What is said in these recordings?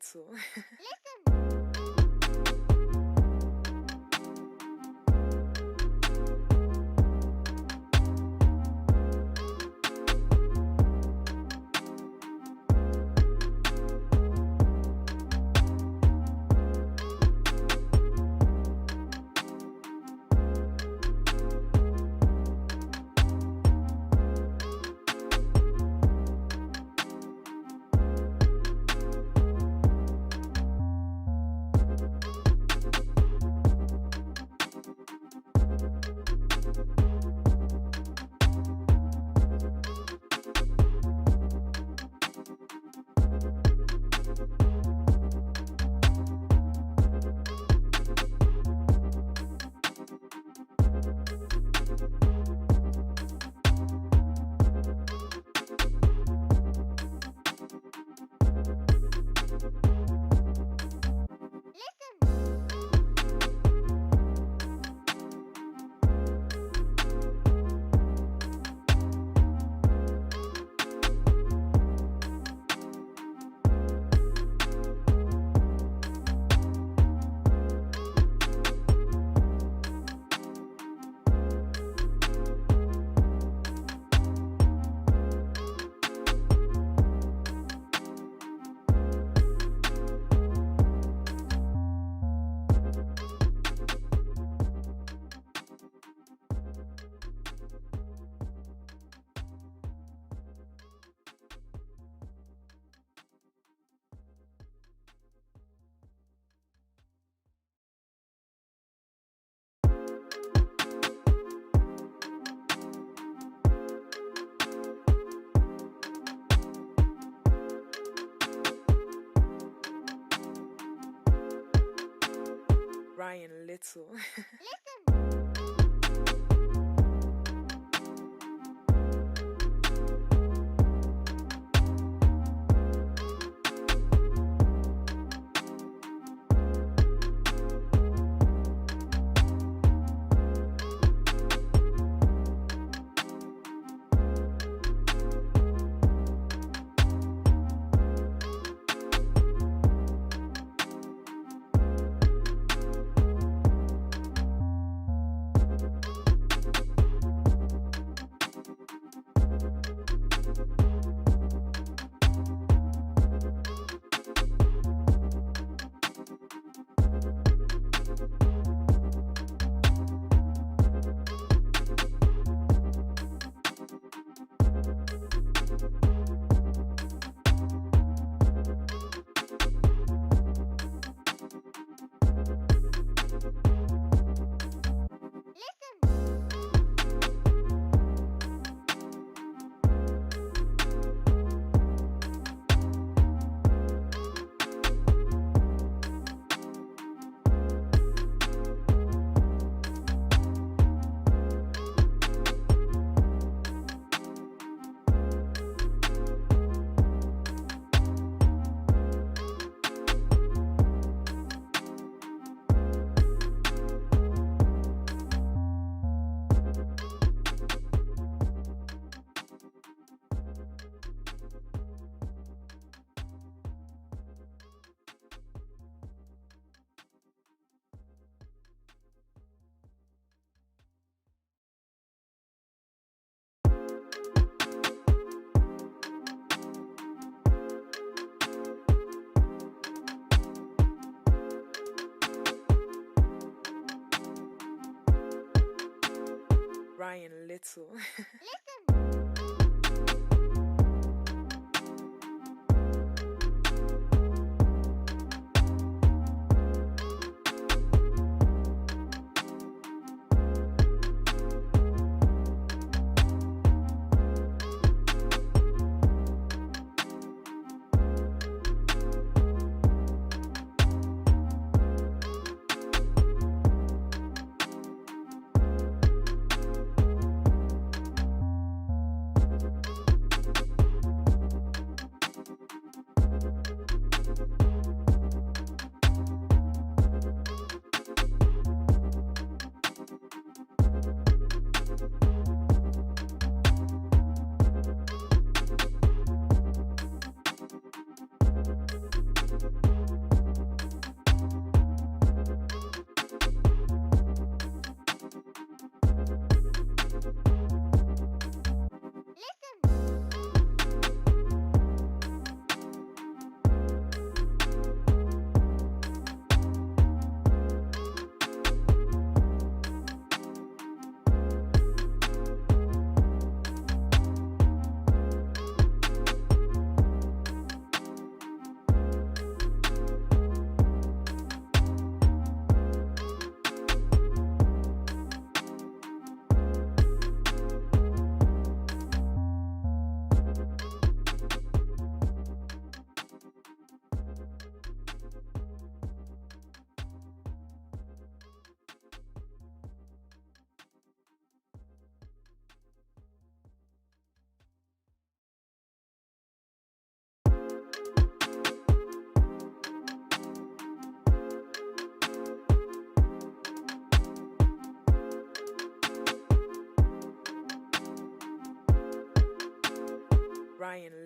little. Ryan Little. Ryan Little.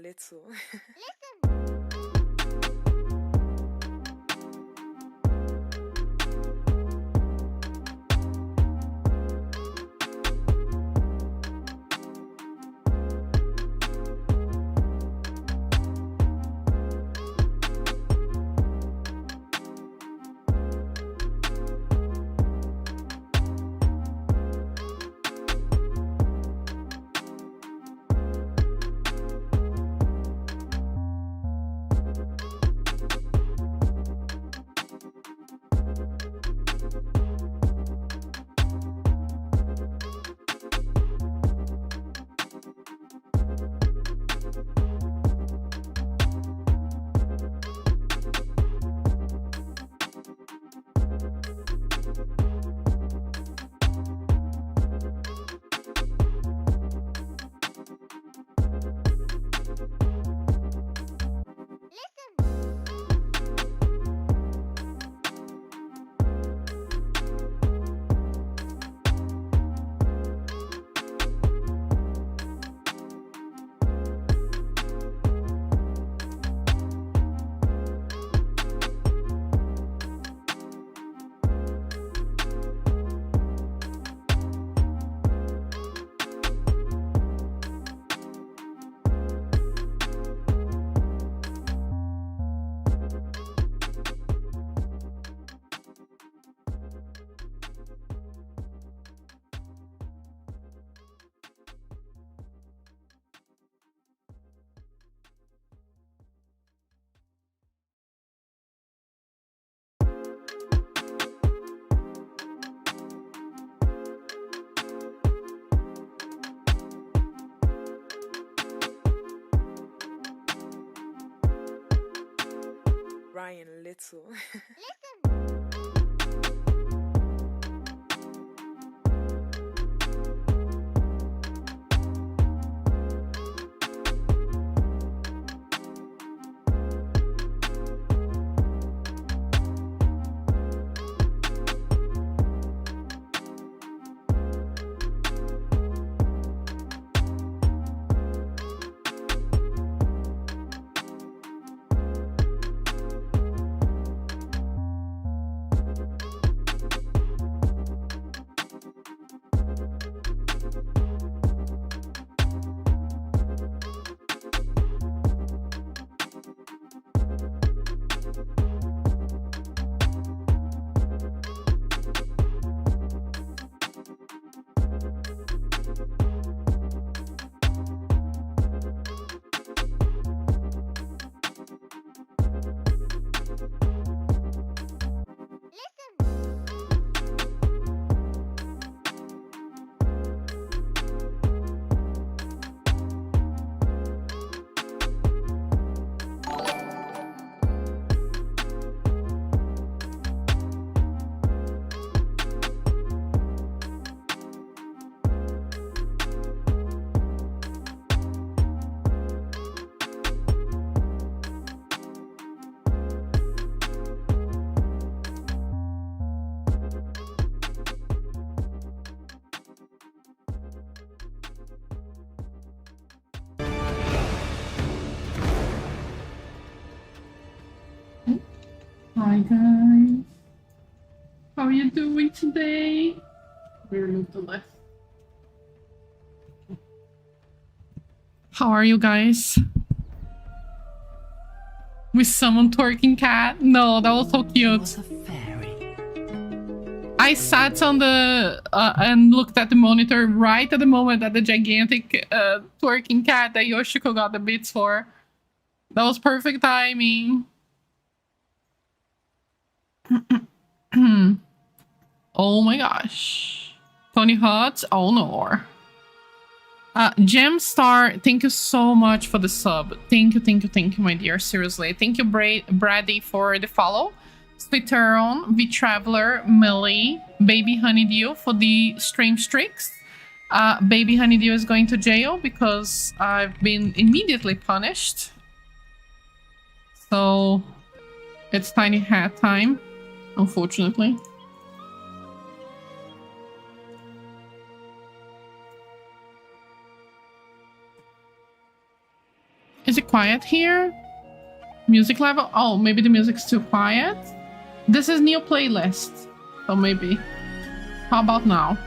Little. Ryan Little. Hi guys, how are you doing today? We're move to left. How are you guys? With someone twerking cat? No, that was so cute. Was a fairy. I sat on the and looked at the monitor right at the moment that the gigantic twerking cat that Yoshiko got the bits for. That was perfect timing. Oh my gosh. Tony Hot? Oh no. Gemstar, thank you so much for the sub. Thank you, my dear. Seriously. Thank you, Brady, for the follow. Splitteron, V Traveler, Millie, Baby Honeydew for the stream streaks. Baby Honeydew is going to jail because I've been immediately punished. So it's tiny hat time, unfortunately. Is it quiet here? Music level? Oh, maybe the music's too quiet. This is new playlist. So maybe. How about now?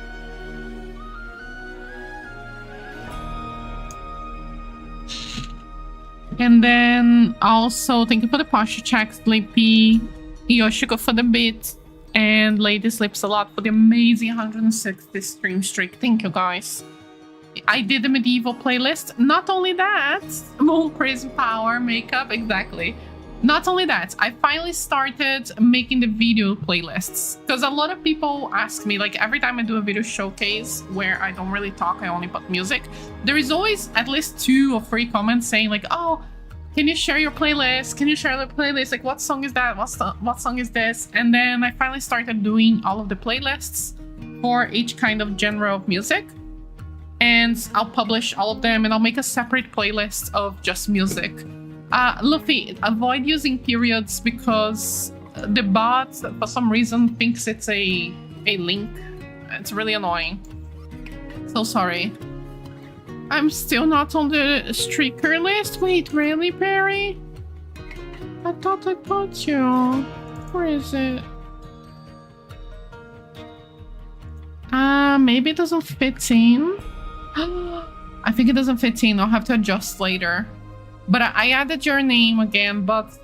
And then also thank you for the posture check, Sleepy, Yoshiko for the beat, and Lady Sleeps a Lot for the amazing 160 stream streak. Thank you guys. I did the medieval playlist. Not only that, Moon Prism Power Makeup, exactly. Not only that, I finally started making the video playlists because a lot of people ask me, like every time I do a video showcase where I don't really talk, I only put music, there is always at least 2 or 3 comments saying like, oh, can you share your playlist? Can you share the playlist? Like what song is that? What song is this? And then I finally started doing all of the playlists for each kind of genre of music. And I'll publish all of them and I'll make a separate playlist of just music. Luffy, avoid using periods because the bot for some reason thinks it's a link. It's really annoying. So sorry. I'm still not on the streaker list. Wait, really, Perry? I thought I put you. Where is it? Maybe it doesn't fit in. I think it doesn't fit in. I'll have to adjust later. But I added your name again, but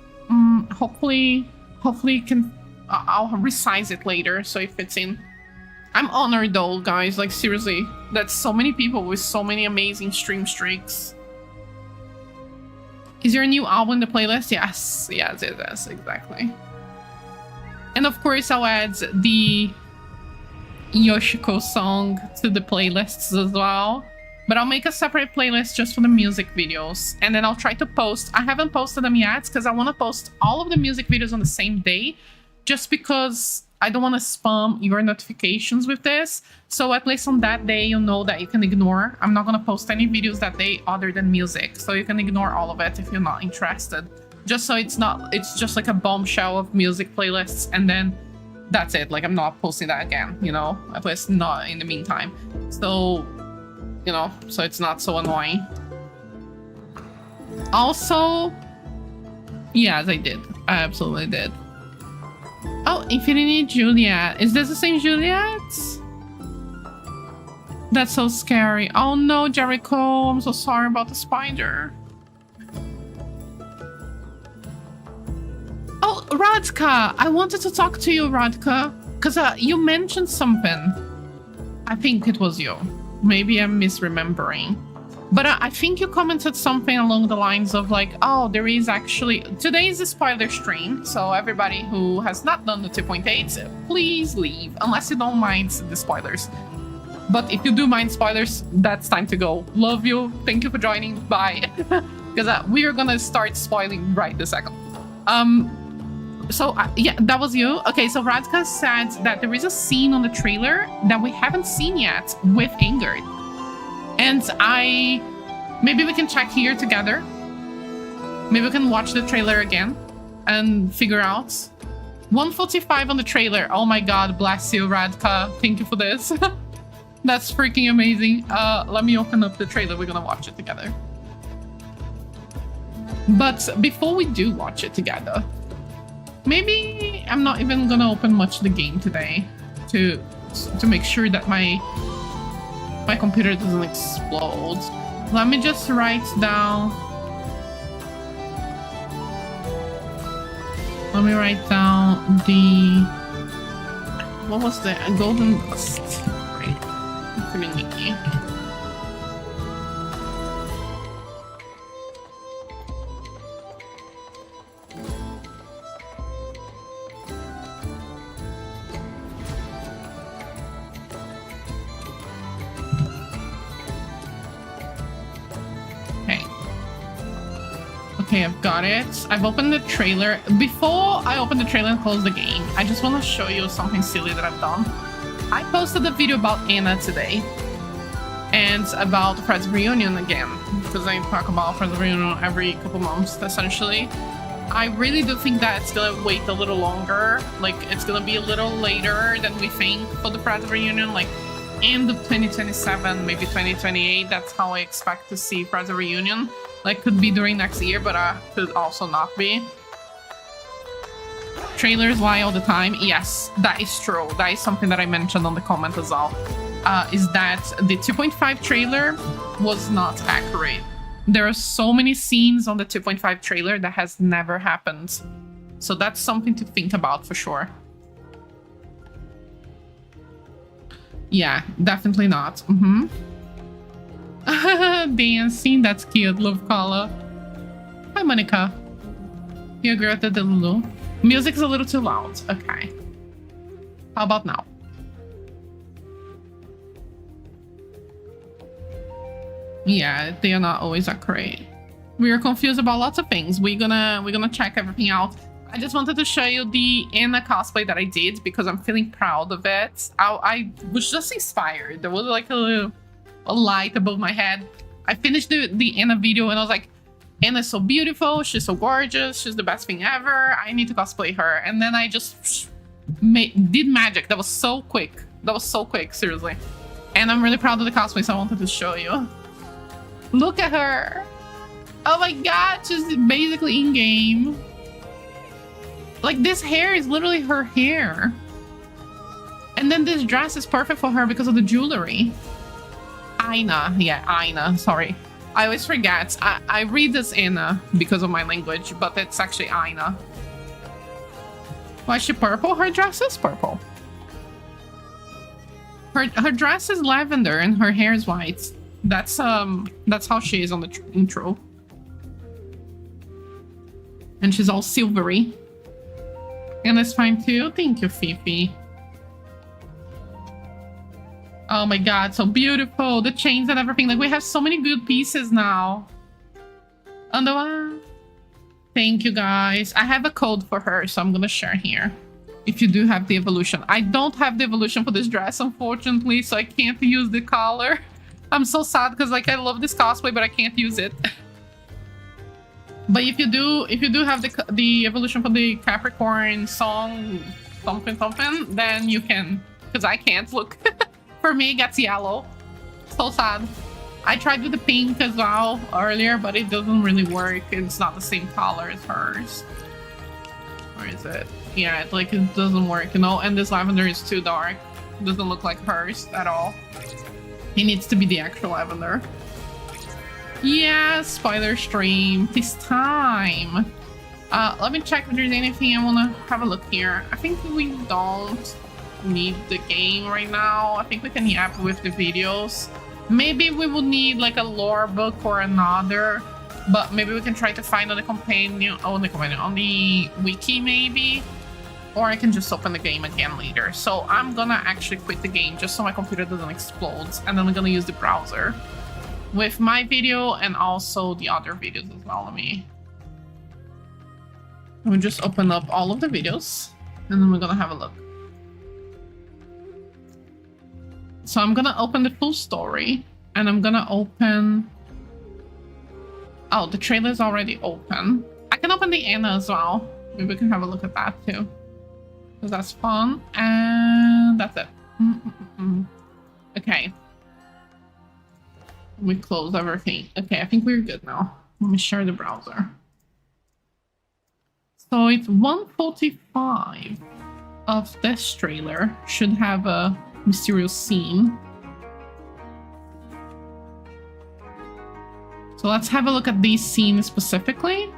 hopefully I'll resize it later so it fits in. I'm honored though, guys, like seriously. That's so many people with so many amazing stream streaks. Is your new album in the playlist? Yes, yes, it is, exactly. And of course I'll add the Yoshiko song to the playlists as well. But I'll make a separate playlist just for the music videos. And then I'll try to post. I haven't posted them yet because I want to post all of the music videos on the same day. Just because I don't want to spam your notifications with this. So at least on that day, you know that you can ignore. I'm not going to post any videos that day other than music. So you can ignore all of it if you're not interested. Just so it's just like a bombshell of music playlists. And then that's it. Like I'm not posting that again, you know, at least not in the meantime. So... you know, so it's not so annoying. Also, yes, I did. I absolutely did. Oh, Infinity Juliet. Is this the same Juliet? That's so scary. Oh no, Jericho. I'm so sorry about the spider. Oh, Radka. I wanted to talk to you, Radka. Because you mentioned something. I think it was you. Maybe I'm misremembering. But I think you commented something along the lines of like, oh, there is actually... Today is a spoiler stream, so everybody who has not done the 2.8, please leave, unless you don't mind the spoilers. But if you do mind spoilers, that's time to go. Love you. Thank you for joining. Bye. Because we are gonna start spoiling right this second. So, yeah, that was you. Okay, so Radka said that there is a scene on the trailer that we haven't seen yet with Ingrid. And maybe we can check here together. Maybe we can watch the trailer again and figure out. 145 on the trailer. Oh my god, bless you, Radka. Thank you for this. That's freaking amazing. Let me open up the trailer. We're gonna watch it together. But before we do watch it together, maybe I'm not even gonna open much the game today to make sure that my computer doesn't explode. Let me just write down. Let me write down the... What was the golden dust? Right. For the Nikki. Okay, I've got it. I've opened the trailer. Before I open the trailer and close the game, I just want to show you something silly that I've done. I posted a video about Anna today and about Friends Reunion again, because I talk about Friends Reunion every couple months, essentially. I really do think that it's gonna wait a little longer. Like, it's gonna be a little later than we think for the Friends Reunion. Like, end of 2027, maybe 2028. That's how I expect to see for the reunion. Like, could be during next year, but could also not be. Trailers lie all the time. Yes, that is true. That is something that I mentioned on the comment as well. Is that the 2.5 trailer was not accurate. There are so many scenes on the 2.5 trailer that has never happened. So that's something to think about for sure. Yeah, definitely not. Dancing, that's cute. Love Kala. Hi, Monica. You agree with the Lulu? Music's a little too loud. Okay. How about now? Yeah, they are not always accurate. We are confused about lots of things. We're gonna check everything out. I just wanted to show you the Anna cosplay that I did because I'm feeling proud of it. I was just inspired. There was like a light above my head. I finished the Anna video and I was like, Anna's so beautiful. She's so gorgeous. She's the best thing ever. I need to cosplay her. And then I just did magic. That was so quick. That was so quick, seriously. And I'm really proud of the cosplay, so I wanted to show you. Look at her. Oh my god, she's basically in-game. Like, this hair is literally her hair. And then this dress is perfect for her because of the jewelry. Aina. Yeah, Aina. Sorry. I always forget. I read this Anna because of my language, but it's actually Aina. Why is she purple? Her dress is purple. Her dress is lavender and her hair is white. That's how she is on the intro. And she's all silvery. And it's fine too. Thank you, Fifi. Oh my god, so beautiful. The chains and everything. Like, we have so many good pieces now. Thank you, guys. I have a code for her, so I'm gonna share here. If you do have the evolution. I don't have the evolution for this dress, unfortunately, so I can't use the collar. I'm so sad because, like, I love this cosplay, but I can't use it. But if you do have the evolution for the Capricorn song something, then you can, because I can't. Look. For me, it gets yellow. So sad. I tried with the pink as well earlier, but it doesn't really work. It's not the same color as hers. Where is it? Yeah, it doesn't work, you know? And this lavender is too dark. It doesn't look like hers at all. It needs to be the actual lavender. Yeah, spoiler stream. This time. Let me check if there's anything I want to have a look here. I think we don't need the game right now. I think we can yap with the videos. Maybe we will need like a lore book or another, but maybe we can try to find on the companion, on the wiki maybe, or I can just open the game again later. So I'm gonna actually quit the game just so my computer doesn't explode, and then I'm gonna use the browser with my video and also the other videos as well. Let me just open up all of the videos and then we're gonna have a look. So I'm gonna open the full story and I'm gonna open... Oh, the trailer is already open. I can open the Anna as well. Maybe we can have a look at that too. Because that's fun. And that's it. Okay. We close everything. Okay, I think we're good now. Let me share the browser. So it's 1:45 of this trailer. Should have a mysterious scene. So let's have a look at these scenes specifically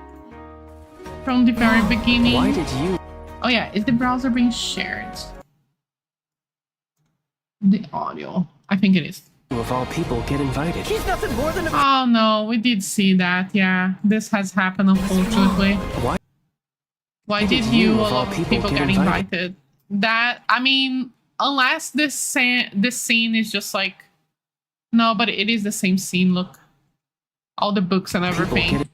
from the very beginning. Why did you? Oh yeah, is the browser being shared? The audio. I think it is. Of all people, get invited. He's nothing more than a... Oh no, we did see that. Yeah, this has happened unfortunately. Why did you, a lot of people get invited? That, I mean, unless this scene is just like... No, but it is the same scene, look. All the books and everything.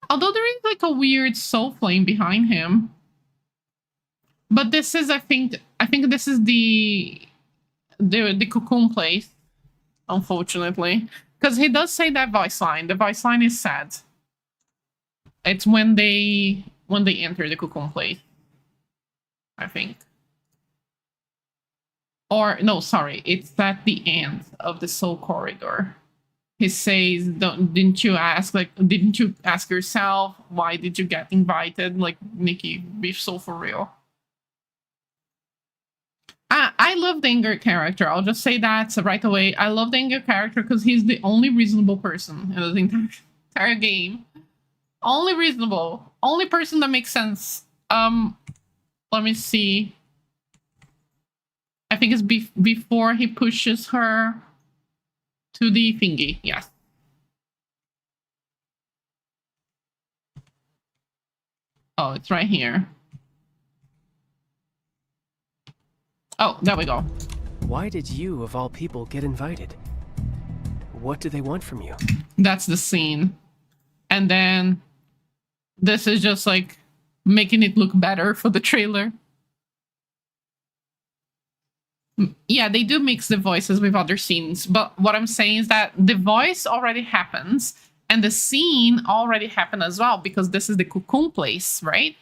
Although there is like a weird soul flame behind him. But this is, I think this is the cocoon place, unfortunately. Because he does say that voice line. The voice line is sad. It's when they enter the cocoon place, I think. Or no, sorry, it's at the end of the soul corridor. He says, didn't you ask yourself, why did you get invited? Like, Nikki, be so for real. I love the Anger character. I'll just say that right away. I love the Anger character because he's the only reasonable person in the entire game. Only reasonable. Only person that makes sense. Let me see. I think it's before he pushes her to the thingy. Yes. Oh, it's right here. Oh, there we go. Why did you, of all people, get invited? What do they want from you? That's the scene. And then this is just like making it look better for the trailer. Yeah, they do mix the voices with other scenes, but what I'm saying is that the voice already happens and the scene already happened as well, because this is the cocoon place, right?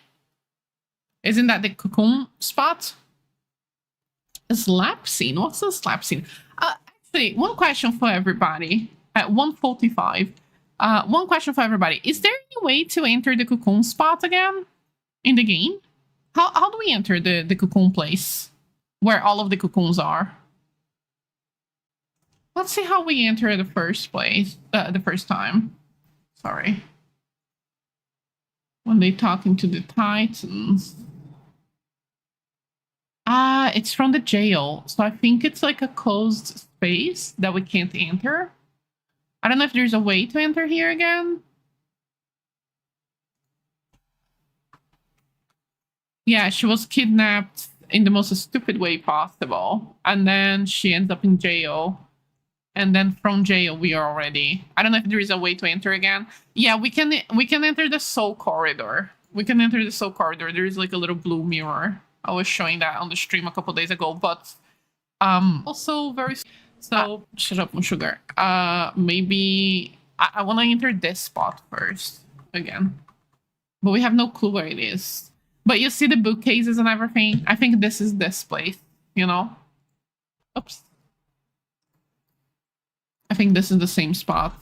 Isn't that the cocoon spot? A slap scene? What's a slap scene? Actually, one question for everybody at 1:45. One question for everybody. Is there any way to enter the cocoon spot again in the game? How do we enter the cocoon place where all of the cocoons are? Let's see how we enter the first place, the first time. Sorry. When they talking to the Titans. It's from the jail. So I think it's like a closed space that we can't enter. I don't know if there's a way to enter here again. Yeah, she was kidnapped in the most stupid way possible. And then she ends up in jail. And then from jail, we are already... I don't know if there is a way to enter again. Yeah, we can enter the soul corridor. We can enter the soul corridor. There is like a little blue mirror. I was showing that on the stream a couple days ago, but also very... So, shut up, sugar. Maybe I want to enter this spot first again. But we have no clue where it is. But you see the bookcases and everything? I think this is this place, you know? Oops. I think this is the same spot.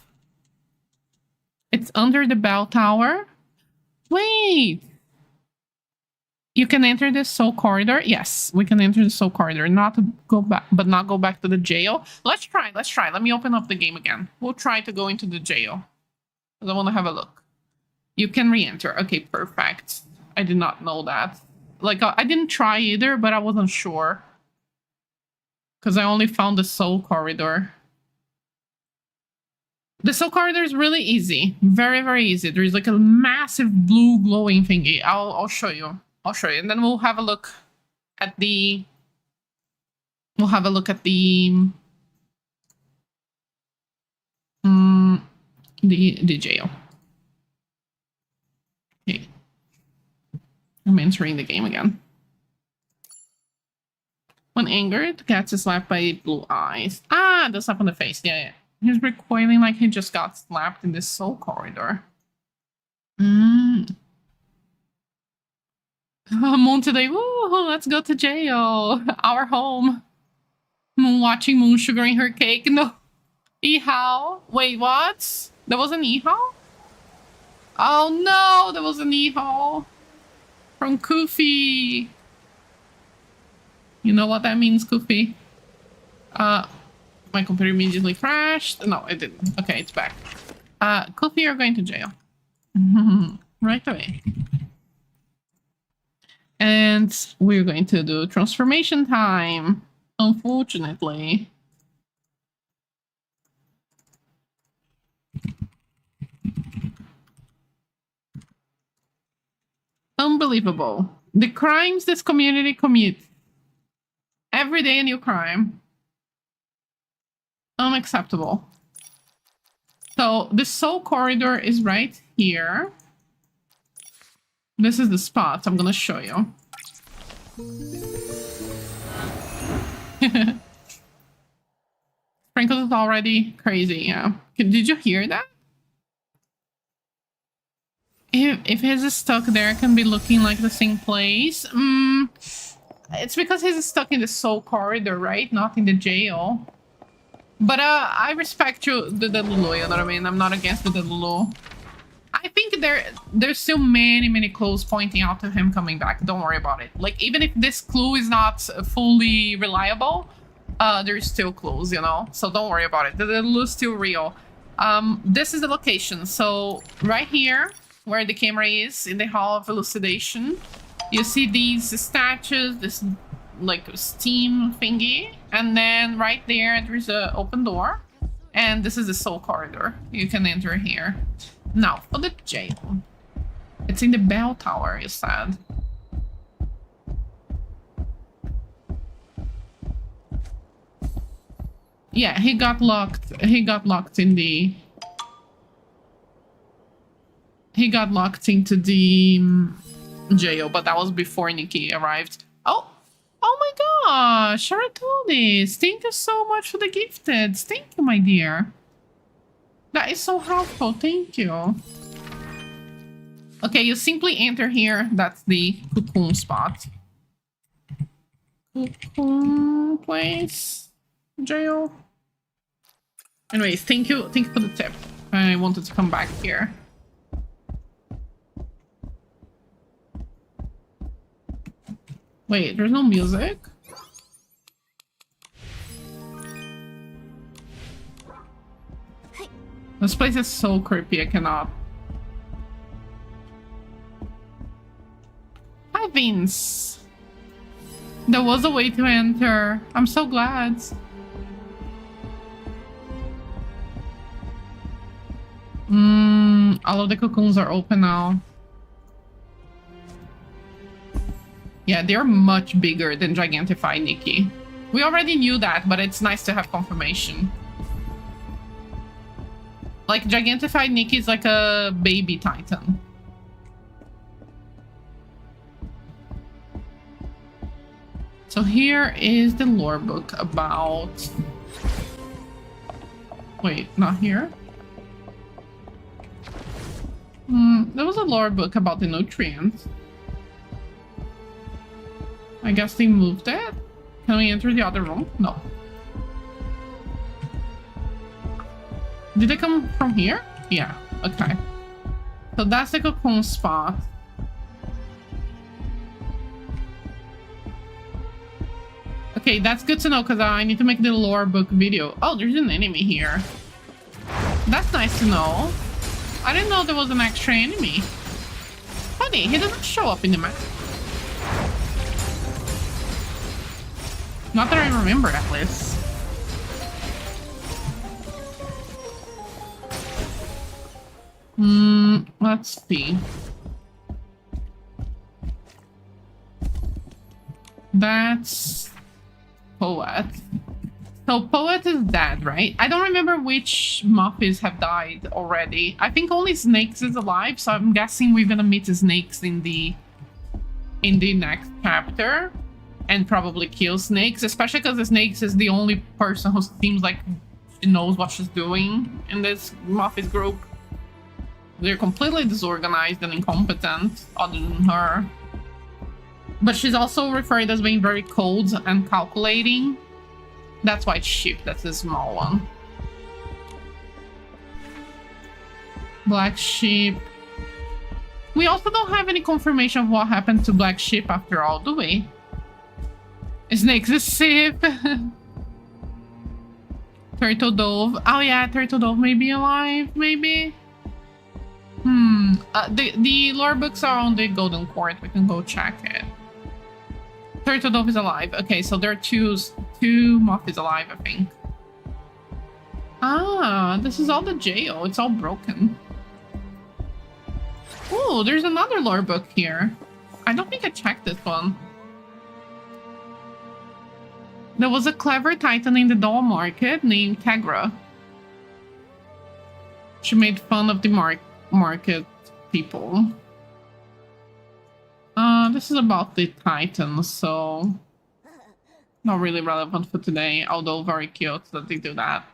It's under the bell tower. Wait! You can enter the soul corridor. Yes, we can enter the soul corridor. Not to go back, but not go back to the jail. Let's try. Let's try. Let me open up the game again. We'll try to go into the jail. Because I want to have a look. You can re-enter. Okay, perfect. I did not know that. Like, I didn't try either, but I wasn't sure. Because I only found the soul corridor. The soul corridor is really easy. Very, very easy. There's like a massive blue glowing thingy. I'll show you. I'll show you. And then we'll have a look at the... We'll have a look at the jail. Okay. I'm entering the game again. When angered, gets slapped by blue eyes. Ah, the slap on the face. Yeah. He's recoiling like he just got slapped in this soul corridor. Moon today. Woo, let's go to jail. Our home. Moon watching Moon sugaring her cake. No. Ihao. Wait, what? There was an Ihao? Oh no, there was an Ihao. From Koofy. You know what that means, Koofy? My computer immediately crashed. No, it didn't. Okay, it's back. Koofy, you're going to jail. Right away. And we're going to do transformation time. Unfortunately. Unbelievable. The crimes this community commits. Every day a new crime. Unacceptable. So the soul corridor is right here. This is the spot I'm gonna show you. Sprinkles is already crazy, yeah. Did you hear that? If his is stuck there, it can be looking like the same place. it's because he's stuck in the soul corridor, right? Not in the jail. But I respect you, the Lulu, you know what I mean? I'm not against the Lulu. I think there's still many clues pointing out to him coming back. Don't worry about it. Like, even if this clue is not fully reliable, there's still clues, you know? So don't worry about it. The Lulu's still real. This is the location. So right here, where the camera is, in the Hall of Elucidation, you see these statues, this like steam thingy, and then right there's an open door, and this is the soul corridor. You can enter here. Now for the jail, it's in the bell tower, you said. Yeah, he got locked in the into the jail, but that was before Nikki arrived. Oh my gosh, Aratolis, thank you so much for the gifted. Thank you, my dear. That is so helpful, thank you. Okay, you simply enter here. That's the cocoon spot. Cocoon place. Jail. Anyways, thank you for the tip. I wanted to come back here. Wait, there's no music? This place is so creepy, I cannot. Hi, Vince. There was a way to enter. I'm so glad. All of the cocoons are open now. Yeah, they're much bigger than Gigantify Nikki. We already knew that, but it's nice to have confirmation. Like, Gigantify Nikki is like a baby titan. So here is the lore book about... Wait, not here? There was a lore book about the nutrients. I guess they moved it. Can we enter the other room? No. Did they come from here? Yeah, okay. So that's the cocoon spot. Okay, that's good to know because I need to make the lore book video. Oh, there's an enemy here. That's nice to know. I didn't know there was an extra enemy. Funny, he doesn't show up in the map. Not that I remember, at least. Let's see. That's Poet. So Poet is dead, right? I don't remember which Muffies have died already. I think only Snakes is alive, so I'm guessing we're gonna meet the Snakes in the next chapter. And probably kill Snakes, especially because the Snakes is the only person who seems like she knows what she's doing in this Muffies group. They're completely disorganized and incompetent, other than her. But she's also referred as being very cold and calculating. That's White Sheep, that's the small one. Black Sheep. We also don't have any confirmation of what happened to Black Sheep after all, do we? Snakes is safe. Turtle Dove. Oh yeah, Turtle Dove may be alive, maybe? The lore books are on the Golden Court. We can go check it. Turtle Dove is alive. Okay, so there are two Muffies alive, I think. Ah, this is all the jail. It's all broken. Oh, there's another lore book here. I don't think I checked this one. There was a clever titan in the doll market named Tegra. She made fun of the market people. This is about the titans, so not really relevant for today, although very cute that they do that.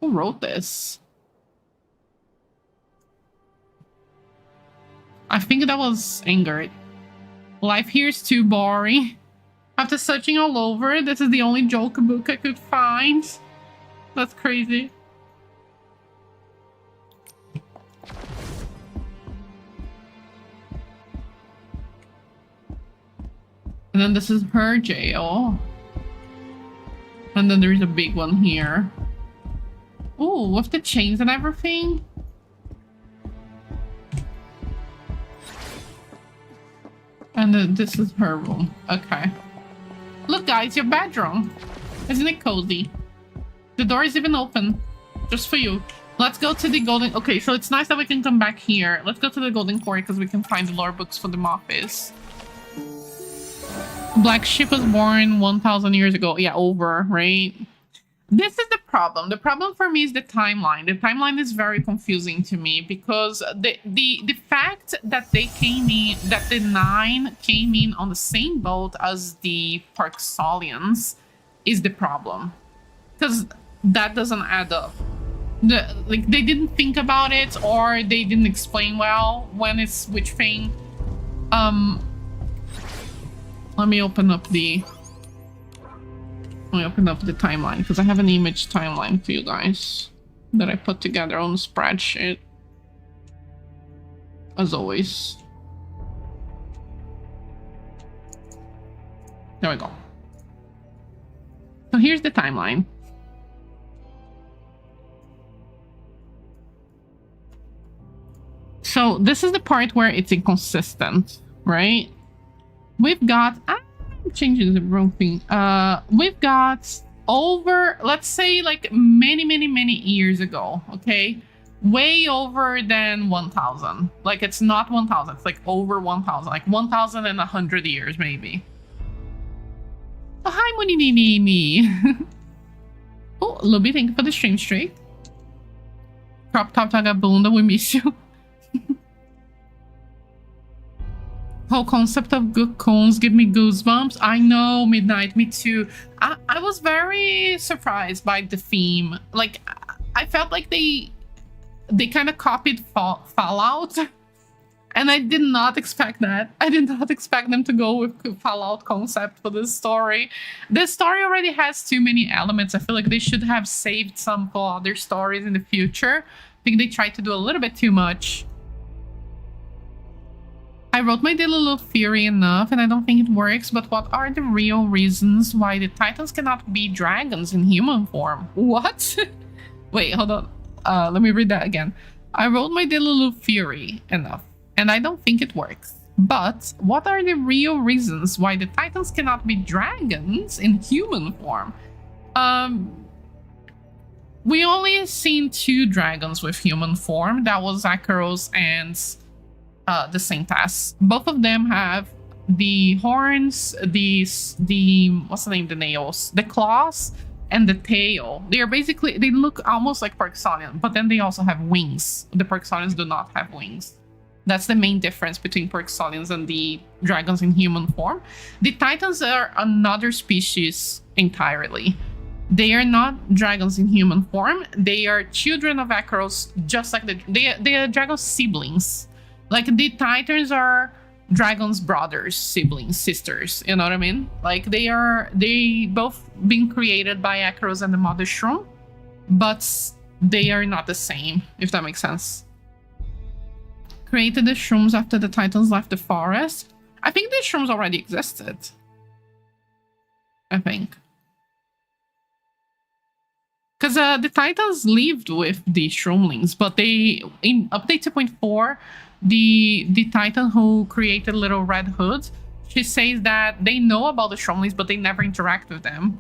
Who wrote this? I think that was Ingrid. Life here is too boring. After searching all over, this is the only joke book I could find. That's crazy. And then this is her jail. And then there's a big one here. Ooh, with the chains and everything. And then this is her room. Okay. Look, guys, your bedroom. Isn't it cozy? The door is even open. Just for you. Let's go to the golden... Okay, so it's nice that we can come back here. Let's go to the golden quarry because we can find the lore books for the office. Black sheep was born 1,000 years ago. Yeah, over, right? This is the problem. The problem for me is the timeline. The timeline is very confusing to me because the fact that they came in, that the 9 came in on the same boat as the Parksolians is the problem. Because that doesn't add up. Like, they didn't think about it, or they didn't explain well when it's which thing. Let me open up the timeline because I have an image timeline for you guys that I put together on the spreadsheet. As always. There we go. So here's the timeline. So this is the part where it's inconsistent, right? We've got... I'm changing the wrong thing. We've got over, let's say, like many years ago, okay? Way over than 1,000. Like, it's not 1,000. It's like over 1,000. Like 1,100 years, maybe. Oh, hi, Moninini. Oh, Luby, thank you for the stream streak. Crop top vagabunda, we miss you. Whole concept of coons give me goosebumps. I know, Midnight, me too. I was very surprised by the theme. Like, I felt like they kind of copied Fallout, and I did not expect that. I did not expect them to go with Fallout concept for this story. This story already has too many elements. I feel like they should have saved some for other stories in the future. I think they tried to do a little bit too much. I wrote my daily little theory enough, and I don't think it works, but what are the real reasons why the Titans cannot be dragons in human form? What? Wait, hold on. Let me read that again. I wrote my daily little theory enough, and I don't think it works. But what are the real reasons why the Titans cannot be dragons in human form? We only seen 2 dragons with human form. That was Akaros and... the Saintess. Both of them have the horns, the what's the name? The nails, the claws, and the tail. They are basically, they look almost like Parksolian, but then they also have wings. The Parksolians do not have wings. That's the main difference between Parksolians and the dragons in human form. The Titans are another species entirely. They are not dragons in human form. They are children of Akaros, just like they are dragon siblings. Like, the Titans are dragons' brothers, siblings, sisters, you know what I mean? Like, they both been created by Akaros and the Mother Shroom, but they are not the same, if that makes sense. Created the Shrooms after the Titans left the forest. I think the Shrooms already existed. I think. Because the Titans lived with the Shroomlings, but they, in update 2.4, the Titan who created Little Red Hood, she says that they know about the Shroomlings, but they never interact with them.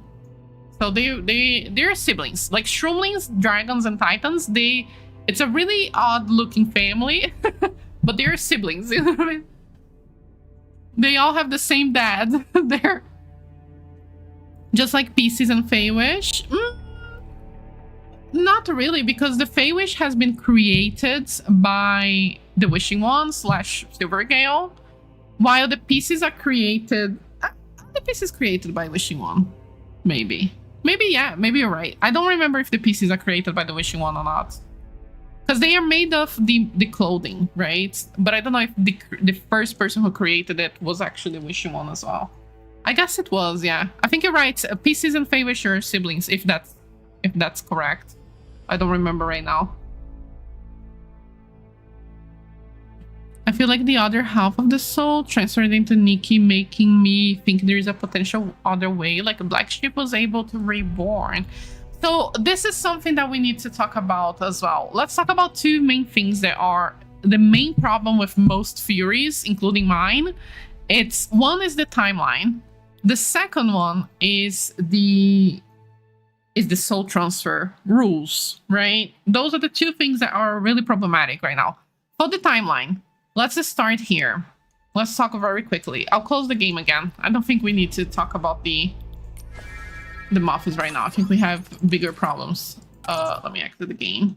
So they're siblings. Like, Shroomlings, dragons, and Titans, it's a really odd looking family, but they're siblings, you know what I mean? They all have the same dad. They're just like Pisces and Feywish. Not really, because the Feywish has been created by the Wishing One / Silvergale, while the pieces are created... the pieces created by Wishing One. Maybe. Maybe, yeah. Maybe you're right. I don't remember if the pieces are created by the Wishing One or not. Because they are made of the clothing, right? But I don't know if the first person who created it was actually wishing one as well. I guess it was, yeah. I think you're right. Pieces and Faye wish your siblings, if that's correct. I don't remember right now. I feel like the other half of the soul transferred into Nikki, making me think there is a potential other way, like a black sheep was able to reborn. So this is something that we need to talk about as well. Let's talk about two main things that are the main problem with most theories, including mine. One is the timeline. The second one is the soul transfer rules, right? Those are the two things that are really problematic right now. For the timeline, let's just start here. Let's talk very quickly. I'll close the game again. I don't think we need to talk about the muffins right now. I think we have bigger problems. Let me exit the game.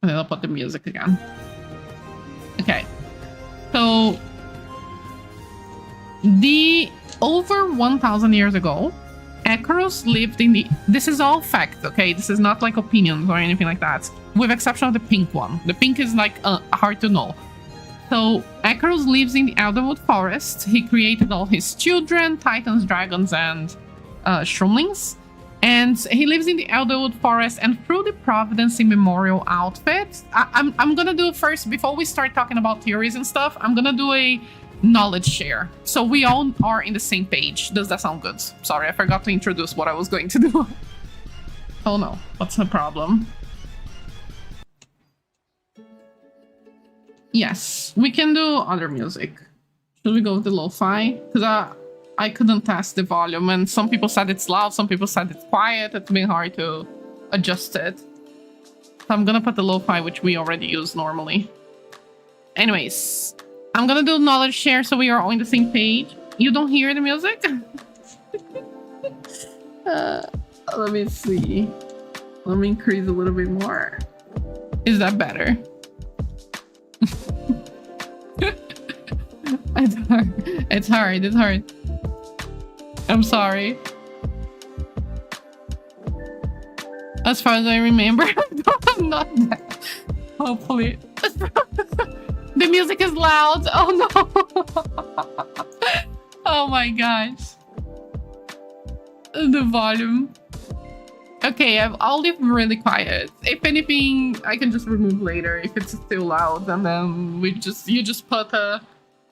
And then I'll put the music again. Okay. So over 1,000 years ago, Akeros lived in the... This is all fact, okay? This is not like opinions or anything like that. With exception of the pink one. The pink is like hard to know. So Akeros lives in the Elderwood Forest. He created all his children, titans, dragons, and shroomlings. And he lives in the Elderwood Forest, and through the Providence Memorial outfit, I'm gonna do first, before we start talking about theories and stuff, I'm gonna do a knowledge share. So we all are in the same page. Does that sound good? Sorry, I forgot to introduce what I was going to do. Oh no, what's the problem? Yes, we can do other music. Should we go with the lo-fi? Because I couldn't test the volume, and some people said it's loud, some people said it's quiet. It's been hard to adjust it. So I'm gonna put the lo-fi, which we already use normally. Anyways, I'm gonna do knowledge share so we are all on the same page. You don't hear the music? Let me see. Let me increase a little bit more. Is that better? It's hard. It's hard. It's hard. I'm sorry. As far as I remember, I'm not that. Hopefully. The music is loud. Oh no. Oh my gosh. The volume. Okay, I'll leave really quiet. If anything, I can just remove later if it's still loud, and then you just put a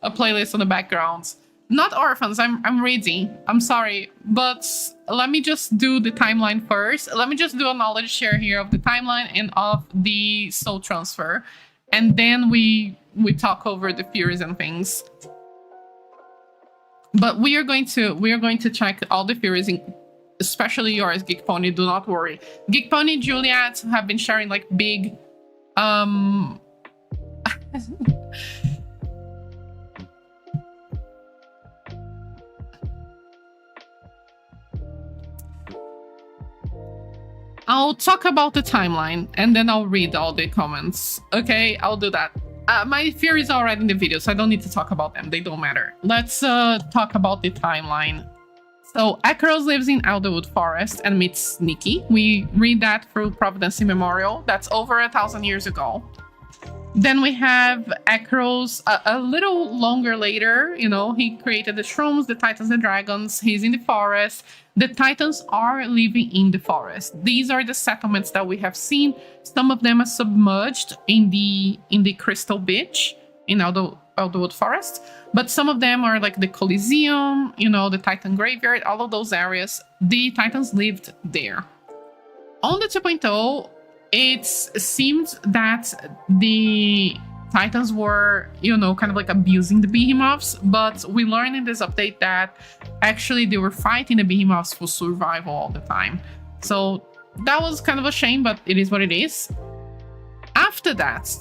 playlist on the background. Not orphans, I'm reading. I'm sorry, but let me just do the timeline first. Let me just do a knowledge share here of the timeline and of the soul transfer, and then we talk over the theories and things. But we are going to check all the theories, especially yours, Geek Pony. Do not worry. Geek Pony, Juliet have been sharing like big I'll talk about the timeline and then I'll read all the comments. Okay, I'll do that. My theories are already in the video, so I don't need to talk about them. They don't matter. Let's talk about the timeline. So Akeros lives in Elderwood Forest and meets Nikki. We read that through Providence Memorial. That's over 1,000 years ago. Then we have Akeros a little longer later. You know, he created the shrooms, the titans, the dragons. He's in the forest. The titans are living in the forest. These are the settlements that we have seen. Some of them are submerged in the Crystal Beach in Elderwood Forest, but some of them are like the Coliseum, you know, the Titan Graveyard, all of those areas. The titans lived there. On the 2.0, it seemed that the titans were, you know, kind of like abusing the behemoths, but we learned in this update that actually they were fighting the behemoths for survival all the time. So that was kind of a shame, but it is what it is. After that,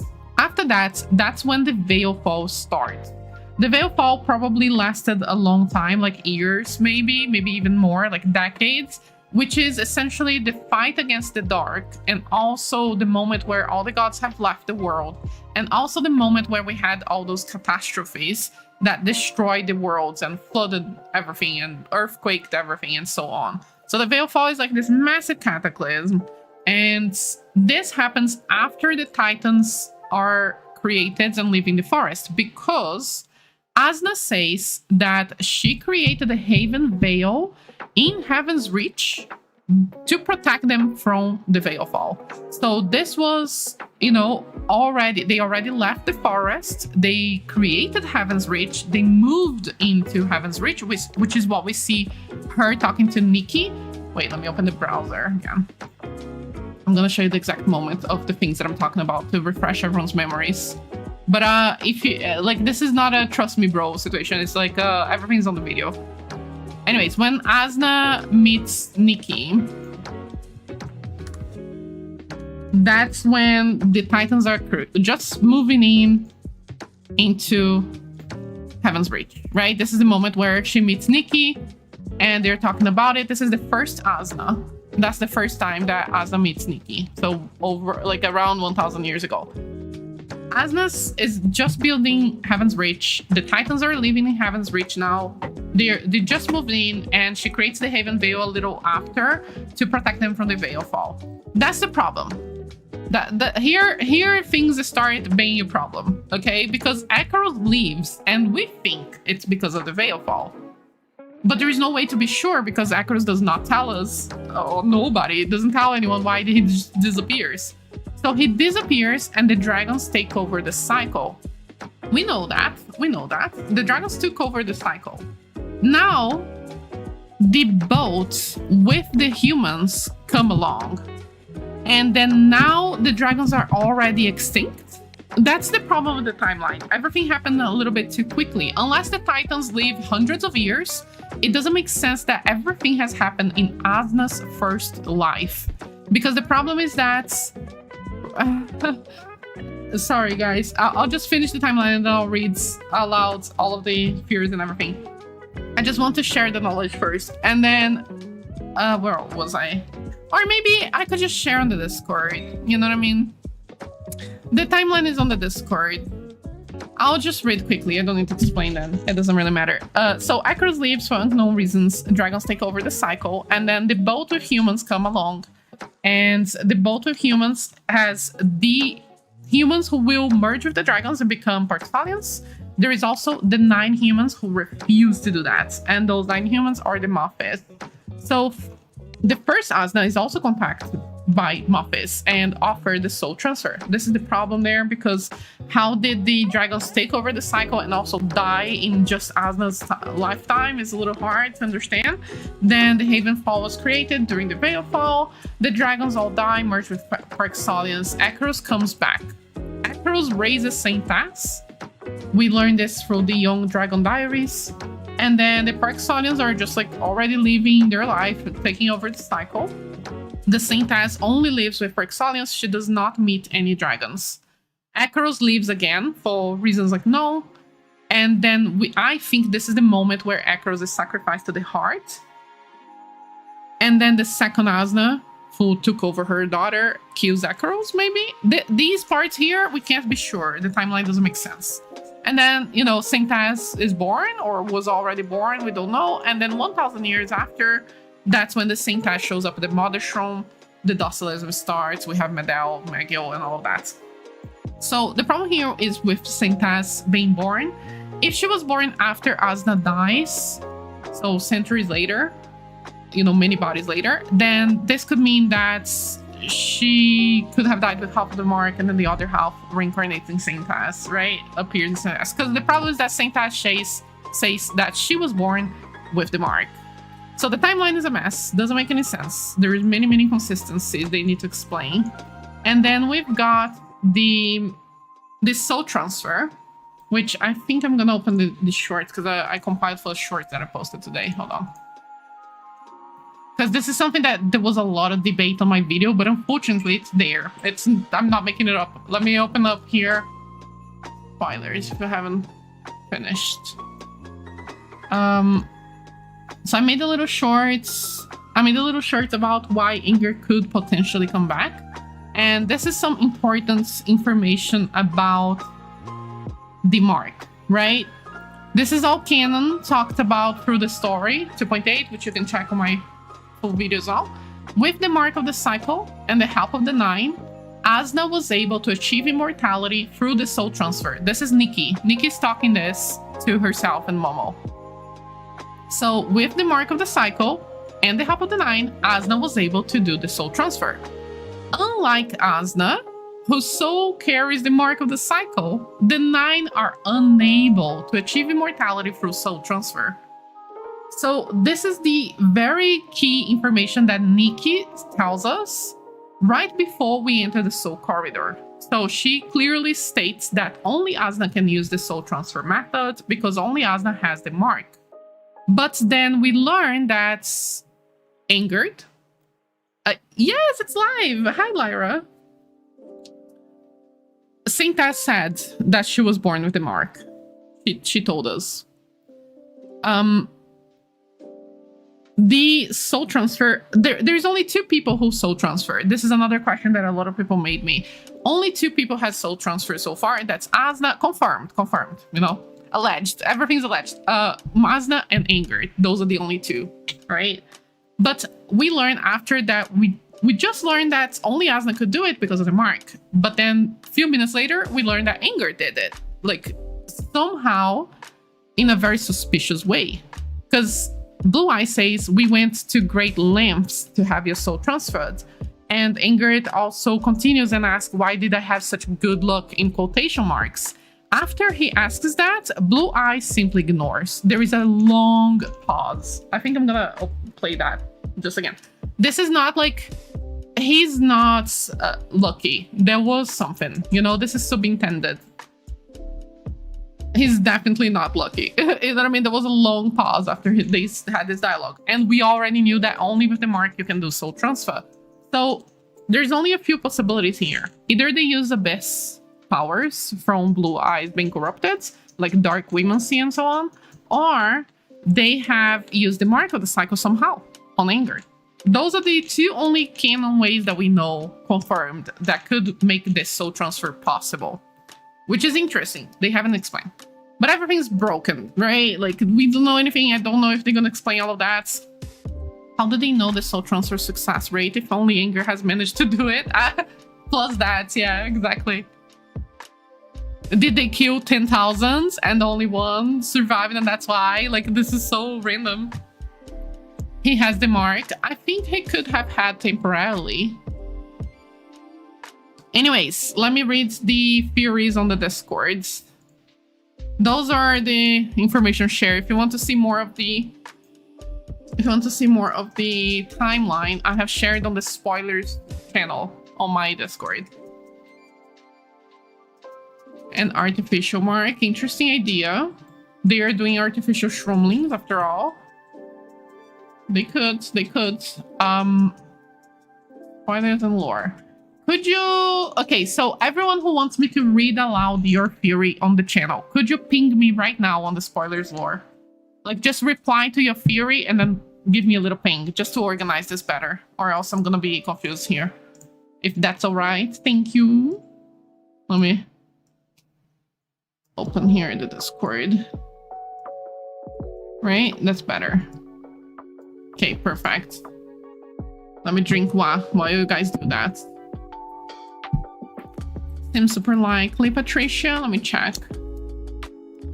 that's when the Veilfall starts. The Veilfall probably lasted a long time, like years, maybe even more, like decades, which is essentially the fight against the dark, and also the moment where all the gods have left the world, and also the moment where we had all those catastrophes that destroyed the worlds and flooded everything and earthquaked everything and so on. So the Veilfall is like this massive cataclysm And this happens after the Titans are created and live in the forest, because Asna says that she created a Haven Veil in Heaven's Reach to protect them from the Veilfall. So this was, they already left the forest, they created Heaven's Reach, they moved into Heaven's Reach, which is what we see her talking to Nikki. Wait, let me open the browser again. I'm gonna show you the exact moment of the things that I'm talking about to refresh everyone's memories. But if you, this is not a trust me bro situation, it's like everything's on the video. Anyways, when Asna meets Nikki, that's when the Titans are just moving into Heaven's Reach, right? This is the moment where she meets Nikki and they're talking about it. This is the first Asna. That's the first time that Asna meets Nikki. So over around 1,000 years ago. Asna is just building Heaven's Reach. The Titans are living in Heaven's Reach now. They just moved in, and she creates the Haven Veil a little after to protect them from the Veilfall. That's the problem. Here things start being a problem, okay? Because Akaros leaves, and we think it's because of the Veilfall. But there is no way to be sure, because Akaros does not tell us, or nobody doesn't tell anyone why he just disappears. So he disappears and the dragons take over the cycle. We know that. The dragons took over the cycle. Now, the boat with the humans come along. And then now the dragons are already extinct. That's the problem with the timeline. Everything happened a little bit too quickly. Unless the Titans live hundreds of years, it doesn't make sense that everything has happened in Asna's first life. Because the problem is that... sorry guys, I'll just finish the timeline and then I'll read aloud all of the fears and everything. I just want to share the knowledge first, and then where was I? Or maybe I could just share on the Discord, you know what I mean? The timeline is on the Discord. I'll just read quickly, I don't need to explain that, it doesn't really matter. So Akaros leaves for unknown reasons, dragons take over the cycle, and then the boat with humans come along. And the boat with humans has the humans who will merge with the dragons and become Parkstallions. There is also the 9 humans who refuse to do that. And those 9 humans are the Moffis. So the first Asna is also contacted by Moffis and offered the soul transfer. This is the problem there, because how did the dragons take over the cycle and also die in just Asna's lifetime is a little hard to understand. Then the Havenfall was created during the Veilfall. The dragons all die, merged with Parkstallions. Akaros comes back. Akaros raises Saint Tass. We learned this through the Young Dragon Diaries. And then the Parkstallions are just already living their life, taking over the cycle. The Saint Tass only lives with Parkstallions. She does not meet any dragons. Akaros leaves again for reasons no. And then I think this is the moment where Akaros is sacrificed to the heart. And then the second Asna, who took over her daughter, kills Akaros, maybe? These parts here, we can't be sure. The timeline doesn't make sense. And then, Saint Tass is born, or was already born, we don't know. And then 1,000 years after, that's when the Saint Tass shows up at the Mother's Throne. The Docilism starts. We have Medel, Magill, and all of that. So the problem here is with Saint Tass being born. If she was born after Asna dies, so centuries later, many bodies later, then this could mean that she could have died with half of the mark, and then the other half reincarnating Saint Tass, right? Appears in Saint Tass. Because the problem is that Saint Tass says that she was born with the mark. So the timeline is a mess. Doesn't make any sense. There is many inconsistencies they need to explain. And then we've got the soul transfer, which I think I'm gonna open the shorts, because I compiled for shorts that I posted today. Hold on. Because this is something that there was a lot of debate on my video, but unfortunately it's there. I'm not making it up. Let me open up here. Spoilers if you haven't finished. So I made a little shorts. About why Inger could potentially come back. And this is some important information about the mark, right? This is all canon talked about through the story 2.8, which you can check on my full videos all. With the mark of the cycle and the help of the 9, Asna was able to achieve immortality through the soul transfer. This is Nikki. Nikki's talking this to herself and Momo. So with the mark of the cycle and the help of the 9, Asna was able to do the soul transfer. Unlike Asna, whose soul carries the mark of the cycle, the 9 are unable to achieve immortality through soul transfer. So this is the very key information that Nikki tells us right before we enter the soul corridor. So she clearly states that only Asna can use the soul transfer method because only Asna has the mark. But then we learn that Angered. Yes, it's live. Hi, Lyra. Saint Tess said that she was born with the mark. She told us. The soul transfer, there's only 2 people who soul transfer. This is another question that a lot of people made me. Only 2 people had soul transfer so far. That's Asna, confirmed, you know, alleged. Everything's alleged. Asna and Angered. Those are the only 2, right? But we learned after that, we just learned that only Asna could do it because of the mark. But then a few minutes later, we learned that Angered did it. Like, somehow, in a very suspicious way. Because Blue Eye says, we went to great lengths to have your soul transferred. And Angered also continues and asks, why did I have such good luck in quotation marks? After he asks that, Blue Eye simply ignores. There is a long pause. I think I'm gonna play that just again. This is not like, he's not lucky. There was something, you know, this is subintended. He's definitely not lucky. You know what I mean? There was a long pause after they had this dialogue. And we already knew that only with the mark you can do soul transfer. So there's only a few possibilities here. Either they use Abyss powers from Blue Eyes being corrupted, like Dark Womency and so on, or they have used the mark of the cycle somehow on Anger. Those are the 2 only canon ways that we know confirmed that could make this soul transfer possible. Which is interesting. They haven't explained. But everything's broken, right? Like, we don't know anything. I don't know if they're going to explain all of that. How do they know the soul transfer success rate if only Anger has managed to do it? Plus that, yeah, exactly. Did they kill 10,000 and only one survived and that's why? Like, this is so random. He has the mark. I think he could have had temporarily. Anyways, let me read the theories on the Discord. Those are the information shared. If you want to see more of the timeline, I have shared on the spoilers channel on my Discord. An artificial mark, interesting idea. They are doing artificial shroomlings after all. They could. Spoilers and lore. Could you... Okay, so everyone who wants me to read aloud your theory on the channel, could you ping me right now on the spoilers lore? Like, just reply to your theory and then give me a little ping, just to organize this better, or else I'm gonna be confused here. If that's all right, thank you. Let me open here in the Discord. Right, that's better. Okay, perfect. Let me drink while you guys do that. Seems super likely, Patricia. Let me check.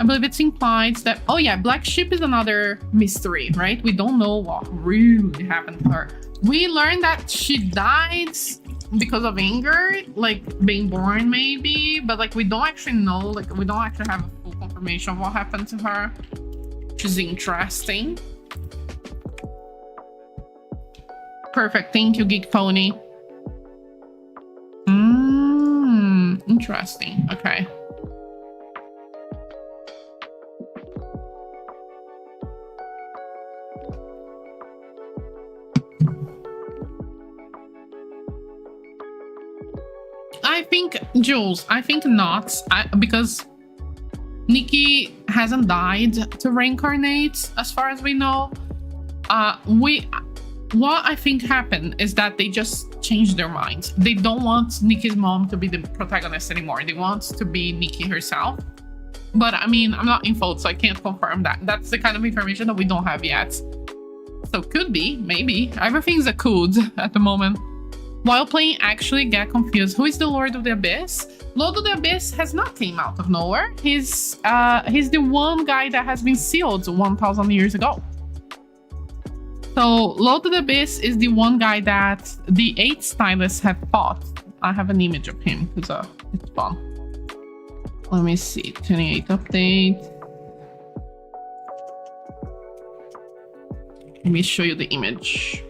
I believe it's implied that... Oh yeah, Black Sheep is another mystery, right? We don't know what really happened to her. We learned that she died because of anger, like being born maybe, but like we don't actually know, like we don't actually have a full confirmation of what happened to her, which is interesting. Perfect, thank you, Geek Pony. Interesting, okay. I think, Jules, I think not, because Nikki hasn't died to reincarnate, as far as we know. What I think happened is that they just changed their minds. They don't want Nikki's mom to be the protagonist anymore. They want to be Nikki herself. But I mean, I'm not info, so I can't confirm that. That's the kind of information that we don't have yet. So could be, maybe. Everything's a could at the moment. While playing, actually get confused. Who is the Lord of the Abyss? Lord of the Abyss has not came out of nowhere. He's the one guy that has been sealed 1,000 years ago. So Lord of the Abyss is the one guy that the 8 stylists have fought. I have an image of him because it's fun. Let me see. 28 update. Let me show you the image.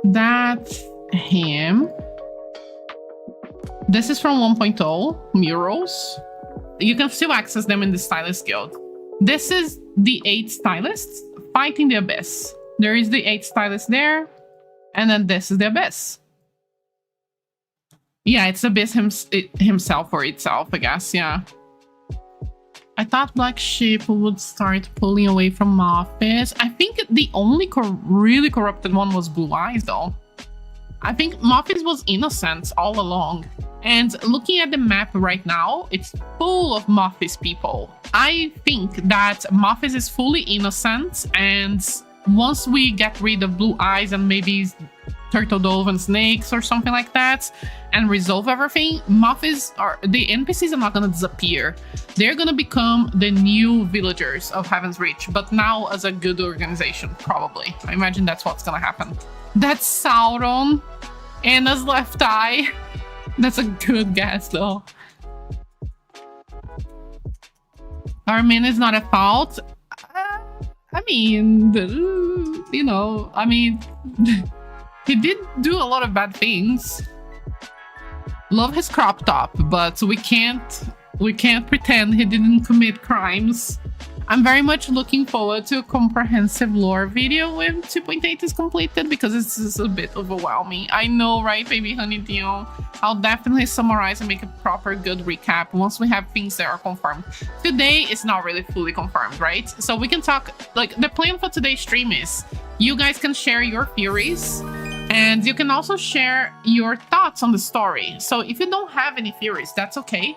That's him. This is from 1.0 murals. You can still access them in the Stylist Guild. This is the 8 stylists fighting the Abyss. There is the 8 stylists there, and then this is the Abyss. Yeah, it's Abyss himself or itself, I guess, yeah. I thought Black Sheep would start pulling away from Moffitt. I think the only really corrupted one was Blue Eyes, though. I think Moffitt was innocent all along. And looking at the map right now, it's full of Moffitt's people. I think that Moffitt is fully innocent, and once we get rid of Blue Eyes and maybe Turtle Dove and Snakes or something like that, and resolve everything, the NPCs are not gonna disappear. They're gonna become the new villagers of Heaven's Reach, but now as a good organization, probably. I imagine that's what's gonna happen. That's Sauron. Anna's left eye. That's a good guess, though. Armin is not at fault. I mean, you know, I mean, he did do a lot of bad things. Love his crop top, but we can't pretend he didn't commit crimes. I'm very much looking forward to a comprehensive lore video when 2.8 is completed, because it's just a bit overwhelming. I know, right, baby honeydew? I'll definitely summarize and make a proper good recap once we have things that are confirmed. Today is not really fully confirmed, right? So we can talk, like, the plan for today's stream is you guys can share your theories, and you can also share your thoughts on the story. So if you don't have any theories, that's okay.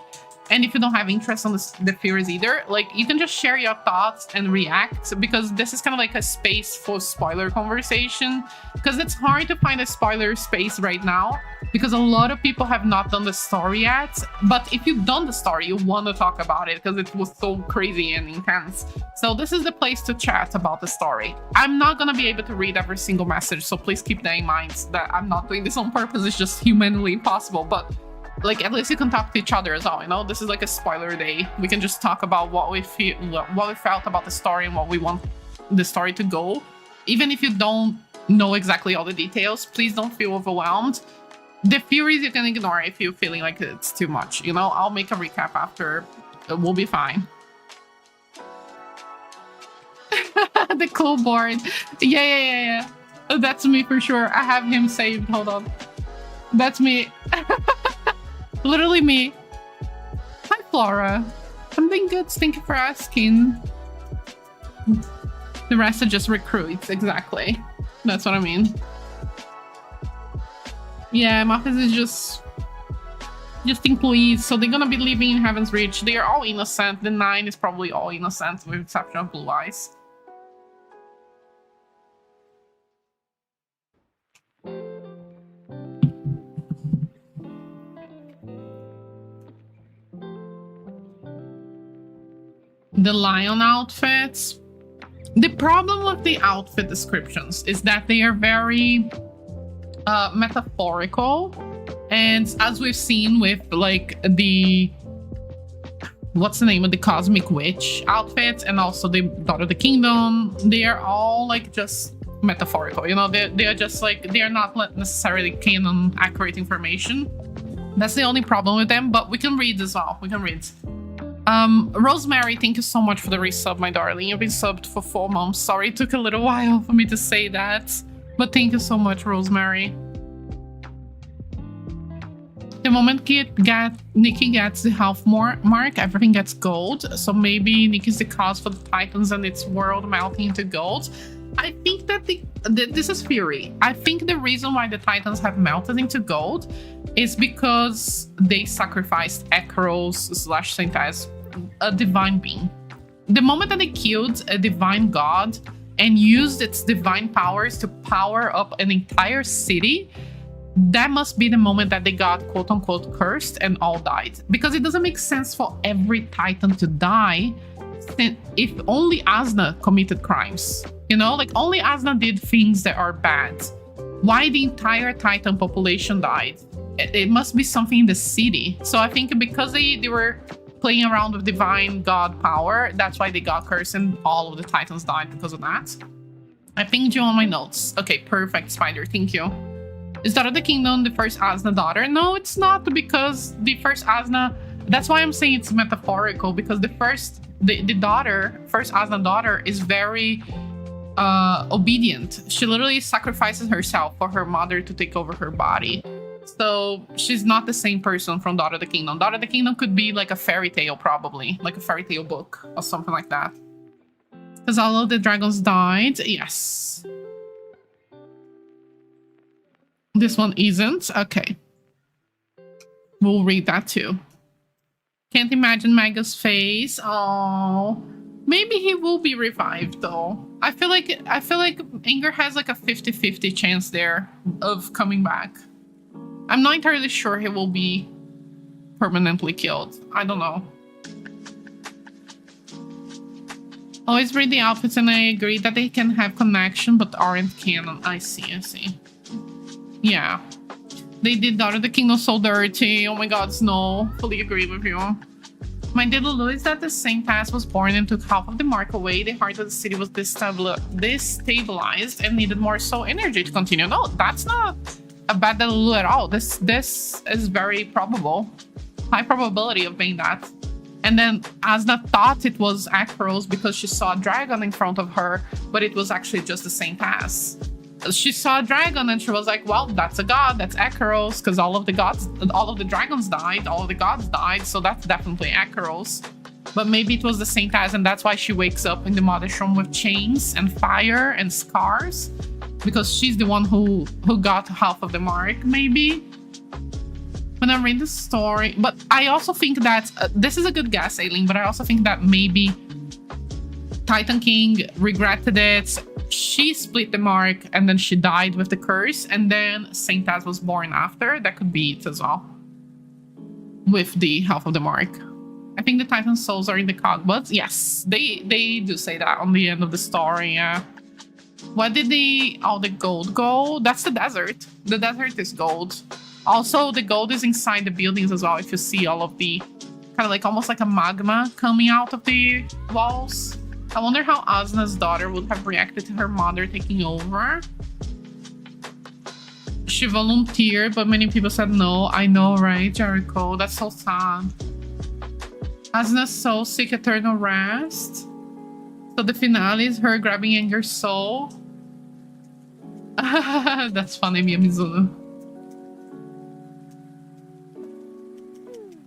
And if you don't have interest on the theories either, like, you can just share your thoughts and react, because this is kind of like a space for spoiler conversation, because it's hard to find a spoiler space right now because a lot of people have not done the story yet. But if you've done the story, you want to talk about it because it was so crazy and intense. So this is the place to chat about the story. I'm not going to be able to read every single message, so please keep that in mind, that I'm not doing this on purpose. It's just humanly impossible. But like, at least you can talk to each other as well, you know? This is like a spoiler day. We can just talk about what we feel, what we felt about the story and what we want the story to go. Even if you don't know exactly all the details, please don't feel overwhelmed. The theories you can ignore if you're feeling like it's too much, you know? I'll make a recap after. We'll be fine. The clue board. Yeah. That's me for sure. I have him saved. Hold on. That's me. Literally me. Hi, Flora. I'm doing good. Thank you for asking. The rest are just recruits. Exactly. That's what I mean. Yeah, Moffitt is just employees, so they're gonna be living in Heaven's Reach. They are all innocent. The 9 is probably all innocent, with the exception of Blue Eyes. The lion outfits. The problem with the outfit descriptions is that they are very metaphorical, and as we've seen with like the what's the name of the Cosmic Witch outfit and also the Daughter of the Kingdom, they are all like just metaphorical, you know? They are just like, they are not necessarily canon accurate information. That's the only problem with them, but we can read as well. We can read. Rosemary, thank you so much for the resub, my darling. You've been subbed for 4 months. Sorry it took a little while for me to say that, but thank you so much, Rosemary. The moment Nikki gets the half mark, everything gets gold. So maybe Nikki's the cause for the Titans and its world melting into gold. I think that this is theory. I think the reason why the Titans have melted into gold is because they sacrificed Ekros/Saint as a divine being. The moment that they killed a divine god and used its divine powers to power up an entire city, that must be the moment that they got quote unquote cursed and all died. Because it doesn't make sense for every Titan to die if only Asna committed crimes. You know, like only Asna did things that are bad. Why the entire Titan population died? It must be something in the city. So I think because they were playing around with divine god power, that's why they got cursed and all of the Titans died because of that. I pinged you on my notes. Okay, perfect, Spider. Thank you. Is Daughter of the Kingdom the first Asna daughter? No, it's not, because the first Asna, that's why I'm saying it's metaphorical, because the first Asna daughter is very obedient. She literally sacrifices herself for her mother to take over her body. So she's not the same person from Daughter of the Kingdom. Daughter of the Kingdom could be like a fairy tale, probably, like a fairy tale book or something like that. Because all of the dragons died. Yes. This one isn't. Okay. We'll read that too. Can't imagine Maga's face. Oh, maybe he will be revived though. I feel like Anger has like a 50-50 chance there of coming back. I'm not entirely sure he will be permanently killed. I don't know. Always read the outfits and I agree that they can have connection but aren't canon. I see. Yeah. They did Daughter of the Kingdom so dirty. Oh my god, Snow. Fully agree with you. My dear Lulu is that the same task was born and took half of the mark away. The heart of the city was destabilized and needed more soul energy to continue. No, that's not a bad Lulu at all. This is very probable. High probability of being that. And then Asna thought it was Akros because she saw a dragon in front of her, but it was actually just the same task. She saw a dragon and she was like, well, that's a god, that's Akros, because all of the dragons died, all of the gods died, so that's definitely Akros. But maybe it was the same task, and that's why she wakes up in the mother's room with chains and fire and scars, because she's the one who got half of the mark, maybe. When I read the story, but I also think that this is a good guess, Aileen, but I also think that maybe Titan King regretted it. She split the mark and then she died with the curse, and then Saint Taz was born after. That could be it as well, with the half of the mark. I think the Titan souls are in the cogbuds. Yes, they do say that on the end of the story. Yeah. Where did all the gold go? That's the desert. The desert is gold. Also, the gold is inside the buildings as well. If you see all of the kind of like almost like a magma coming out of the walls. I wonder how Asna's daughter would have reacted to her mother taking over. She volunteered, but many people said no. I know, right, Jericho? That's so sad. Asna's soul seek eternal rest. So the finale is her grabbing Anger's soul. That's funny, Mia Mizuno.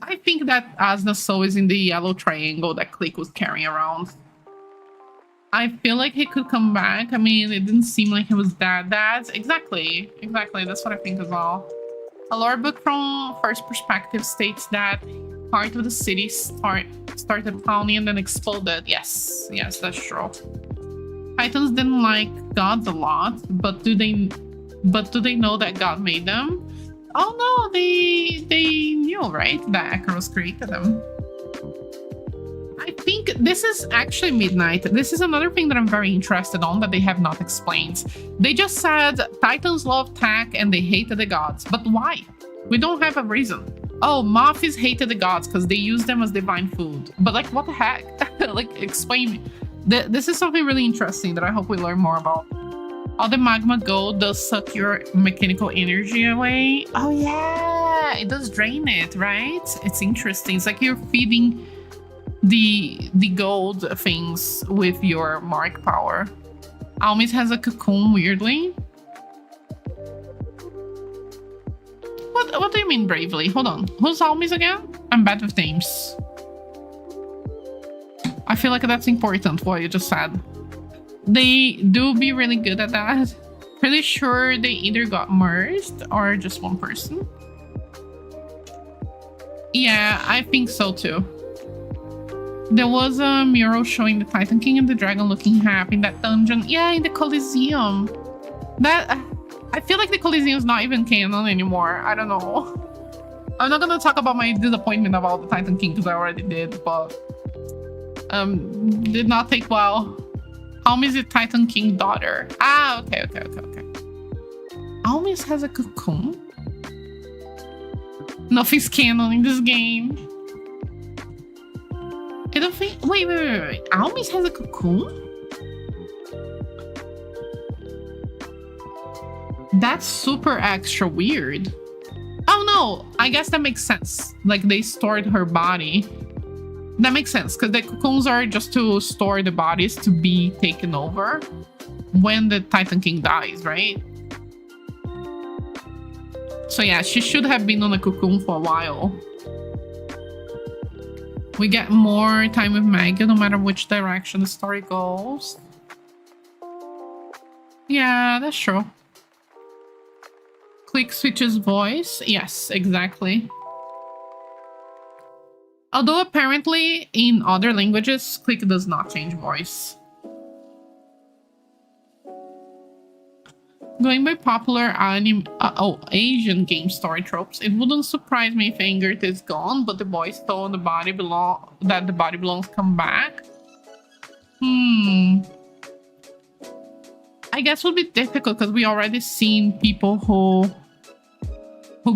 I think that Asna's soul is in the yellow triangle that Click was carrying around. I feel like he could come back. I mean, it didn't seem like he was that. Exactly. That's what I think as well. A lore book from first perspective states that part of the city started pounding and then exploded. Yes, that's true. Titans didn't like gods a lot, but do they know that God made them? Oh no, they knew, right? That Akros created them. I think this is actually Midnight. This is another thing that I'm very interested on that they have not explained. They just said Titans love tech and they hated the gods. But why? We don't have a reason. Oh, Mafis hated the gods because they used them as divine food. But like, what the heck? Like, explain me. This is something really interesting that I hope we learn more about. All the magma gold does suck your mechanical energy away. Oh yeah, it does drain it, right? It's interesting. It's like you're feeding the gold things with your mark power. Almis has a cocoon, weirdly. What do you mean bravely? Hold on. Who's Almis again? I'm bad with names. I feel like that's important, what you just said. They do be really good at that. Pretty sure they either got merged or just one person. Yeah, I think so too. There was a mural showing the Titan King and the dragon looking happy in that dungeon. Yeah, in the Coliseum. That I feel like the Coliseum is not even canon anymore. I don't know. I'm not gonna talk about my disappointment about the Titan King because I already did, but did not take well. Almis is the Titan King daughter. Ah, okay. Almis has a cocoon? Nothing's canon in this game. I don't think. Wait. Almis has a cocoon? That's super extra weird. Oh no, I guess that makes sense. Like they stored her body. That makes sense because the cocoons are just to store the bodies to be taken over when the Titan King dies, right? So yeah, she should have been on a cocoon for a while. We get more time with Maggie no matter which direction the story goes. Yeah, that's true. Click switches voice. Yes, exactly. Although apparently in other languages, click does not change voice. Going by popular Asian game story tropes, it wouldn't surprise me if Ingrid is gone, but the boy stole the body that the body belongs come back. I guess it would be difficult because we already seen people who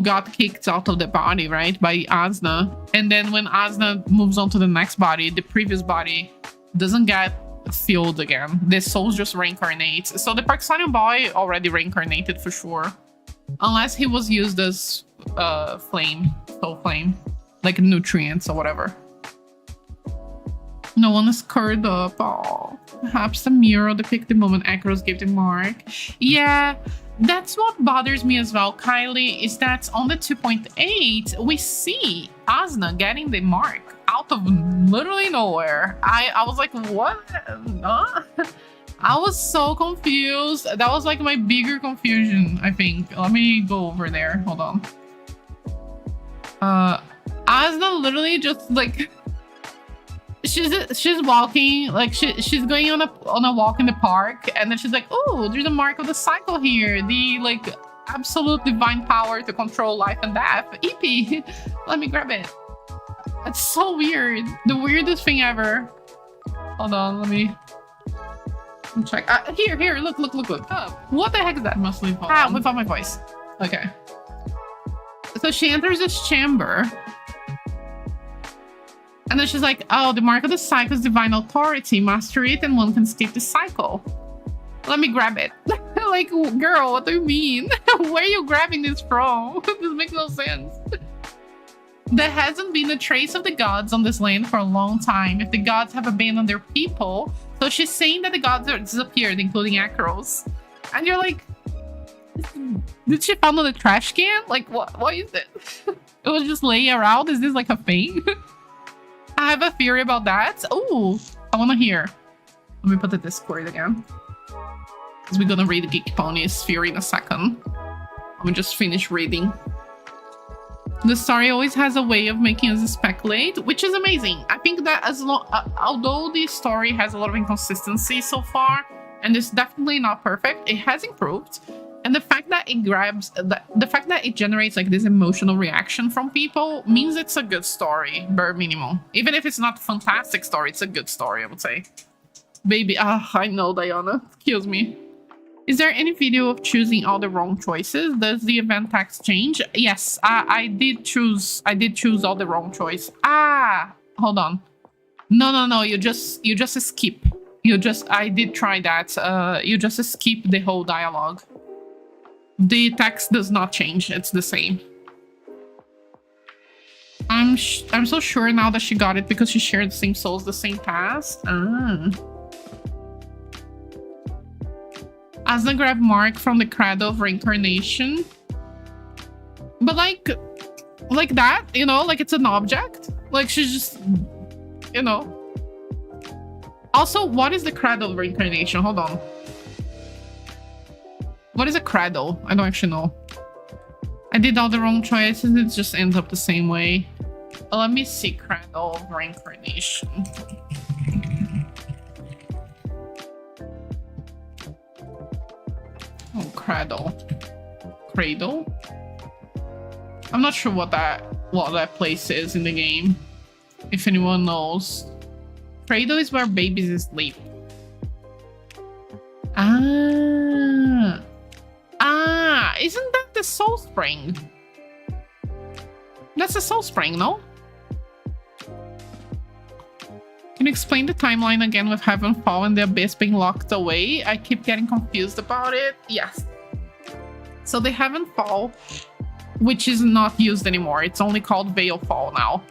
got kicked out of the body, right, by Asna. And then when Asna moves on to the next body, the previous body doesn't get filled again. The souls just reincarnate. So the Parksonian boy already reincarnated for sure. Unless he was used as soul flame, like nutrients or whatever. No one is curled up. Oh, perhaps the mural depict the moment Akros gave the mark. Yeah, that's what bothers me as well, Kylie, is that on the 2.8, we see Asna getting the mark out of literally nowhere. I was like, what? Huh? I was so confused. That was like my bigger confusion, I think. Let me go over there. Hold on. Asna literally just like... She's walking, like she's going on a walk in the park, and then she's like, oh, there's a mark of the cycle here, the like absolute divine power to control life and death. Eepee, let me grab it. It's so weird, the weirdest thing ever. Hold on, let me check. Here, look. Oh, what the heck is that? Must leave. We found my voice. Okay, so she enters this chamber. And then she's like, oh, the mark of the cycle is divine authority. Master it and one can skip the cycle. Let me grab it. Like, girl, what do you mean? Where are you grabbing this from? This makes no sense. There hasn't been a trace of the gods on this land for a long time. If the gods have abandoned their people. So she's saying that the gods are disappeared, including Akros. And you're like, did she found on the trash can? Like, what is it? It was just laying around? Is this like a thing? I have a theory about that. Oh, I want to hear. Let me put the Discord again. Because we're going to read the Geek Pony's theory in a second. Let me just finish reading. The story always has a way of making us speculate, which is amazing. I think that although the story has a lot of inconsistency so far, and it's definitely not perfect, it has improved. And the fact that it grabs, the fact that it generates like this emotional reaction from people means it's a good story, bare minimum. Even if it's not a fantastic story, it's a good story, I would say. Baby, I know, Diana. Excuse me. Is there any video of choosing all the wrong choices? Does the event text change? Yes, I did choose all the wrong choice. Hold on. No, you just skip. I did try that. You just skip the whole dialogue. The text does not change. It's the same. I'm so sure now that she got it because she shared the same souls, the same past. Asna grabbed Mark from the cradle of reincarnation. But like that, you know, like it's an object. Like she's just, you know. Also, what is the cradle of reincarnation? Hold on. What is a cradle? I don't actually know. I did all the wrong choices. It just ends up the same way. Let me see. Cradle of Reincarnation. Oh, Cradle. Cradle? I'm not sure what that place is in the game. If anyone knows. Cradle is where babies sleep. Isn't that the Soul Spring? That's the Soul Spring, no? Can you explain the timeline again with Heavenfall and the Abyss being locked away? I keep getting confused about it. Yes. So the Heavenfall, which is not used anymore, it's only called Veilfall now.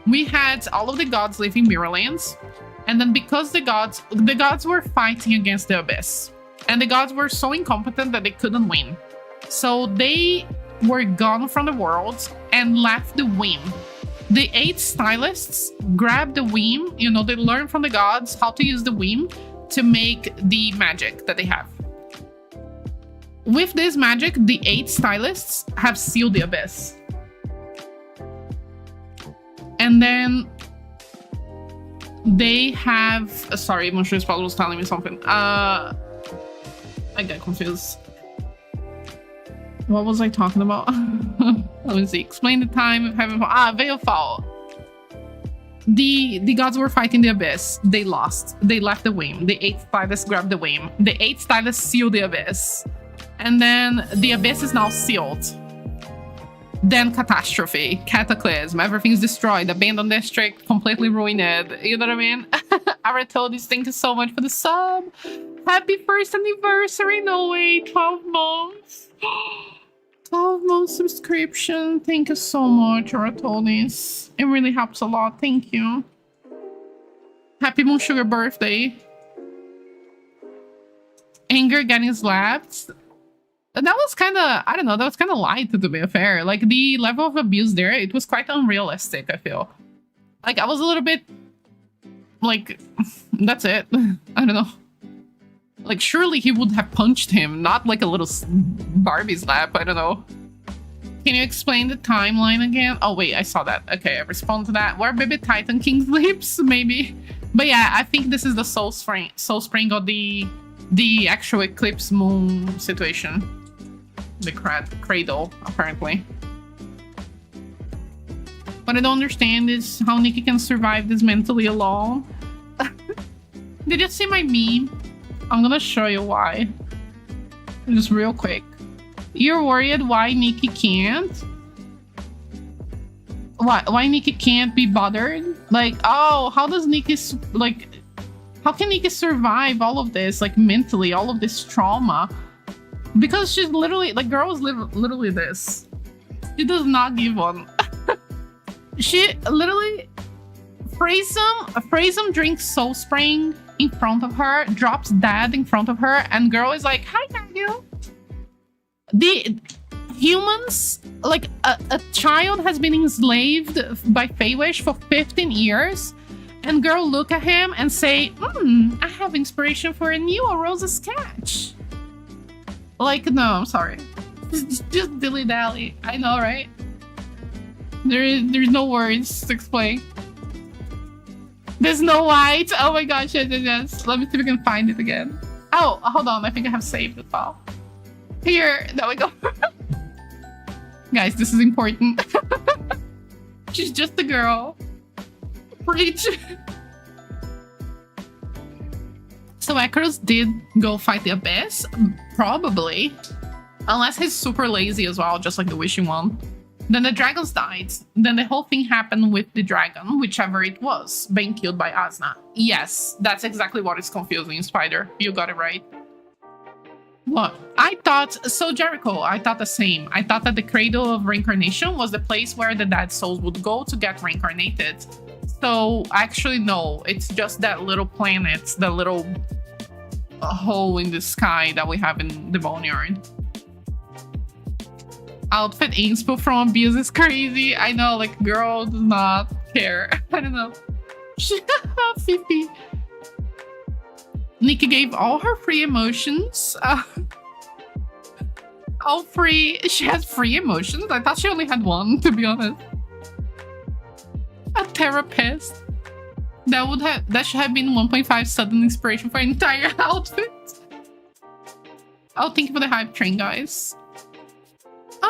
We had all of the gods living Mirrorlands, and then because the gods were fighting against the Abyss, and the gods were so incompetent that they couldn't win. So they were gone from the world and left the whim. The 8 stylists grabbed the whim, you know, they learned from the gods how to use the whim to make the magic that they have. With this magic, the 8 stylists have sealed the Abyss. And then they have... sorry, Monsieur's Paul was telling me something. I got confused. What was I talking about? Let me see. Explain the time of Heavenfall. Veilfall. The gods were fighting the Abyss. They lost. They left the whim. The 8 stylists grabbed the whim. The 8 stylists sealed the Abyss. And then the Abyss is now sealed. Then catastrophe, cataclysm, everything's destroyed, abandoned district, completely ruined. You know what I mean? Aratodis, thank you so much for the sub. Happy 1st anniversary. No way, 12 months. 12 months subscription. Thank you so much, Aratodis. It really helps a lot. Thank you. Happy Moonsugar birthday. Anger getting slapped. That was kind of, I don't know, that was kind of light, to be fair. Like, the level of abuse there, it was quite unrealistic, I feel. Like, I was a little bit, like, that's it. I don't know. Like, surely he would have punched him, not like a little Barbie slap, I don't know. Can you explain the timeline again? Oh, wait, I saw that. Okay, I respond to that. Where Baby Titan King sleeps, maybe. But yeah, I think this is the Soul Spring or the actual Eclipse Moon situation. The cradle, apparently. What I don't understand is how Nikki can survive this mentally alone. Did you see my meme? I'm gonna show you why. Just real quick. You're worried why Nikki can't? Why Nikki can't be bothered? Like, oh, how does Nikki, like, how can Nikki survive all of this, like, mentally, all of this trauma? Because she's literally, like, girl is literally this. She does not give one. She literally, Phrasum drinks Soul Spring in front of her, drops dad in front of her, and girl is like, hi, Daniel. The humans, like, a child has been enslaved by Feywish for 15 years, and girl look at him and say, I have inspiration for a new Rosa sketch. Like, no, I'm sorry. Just dilly-dally. I know, right? There's no words to explain. There's no white. Oh my gosh, yes. Let me see if we can find it again. Oh, hold on. I think I have saved the file. Here, there we go. Guys, this is important. She's just a girl. Preach. So Akaros did go fight the Abyss? Probably. Unless he's super lazy as well, just like the Wishing One. Then the dragons died. Then the whole thing happened with the dragon, whichever it was, being killed by Asna. Yes, that's exactly what is confusing, Spider. You got it right. What? I thought, so Jericho, I thought the same. I thought that the Cradle of Reincarnation was the place where the dead souls would go to get reincarnated. So actually, no, it's just that little planet, the little hole in the sky that we have in the boneyard. Outfit inspo from Abuse is crazy. I know, like, girl does not care. I don't know. Fifi. Nikki gave all her free emotions. All free. She has free emotions? I thought she only had one, to be honest. A therapist. That should have been 1.5 sudden inspiration for an entire outfit. Oh, thank you for the hype train, guys.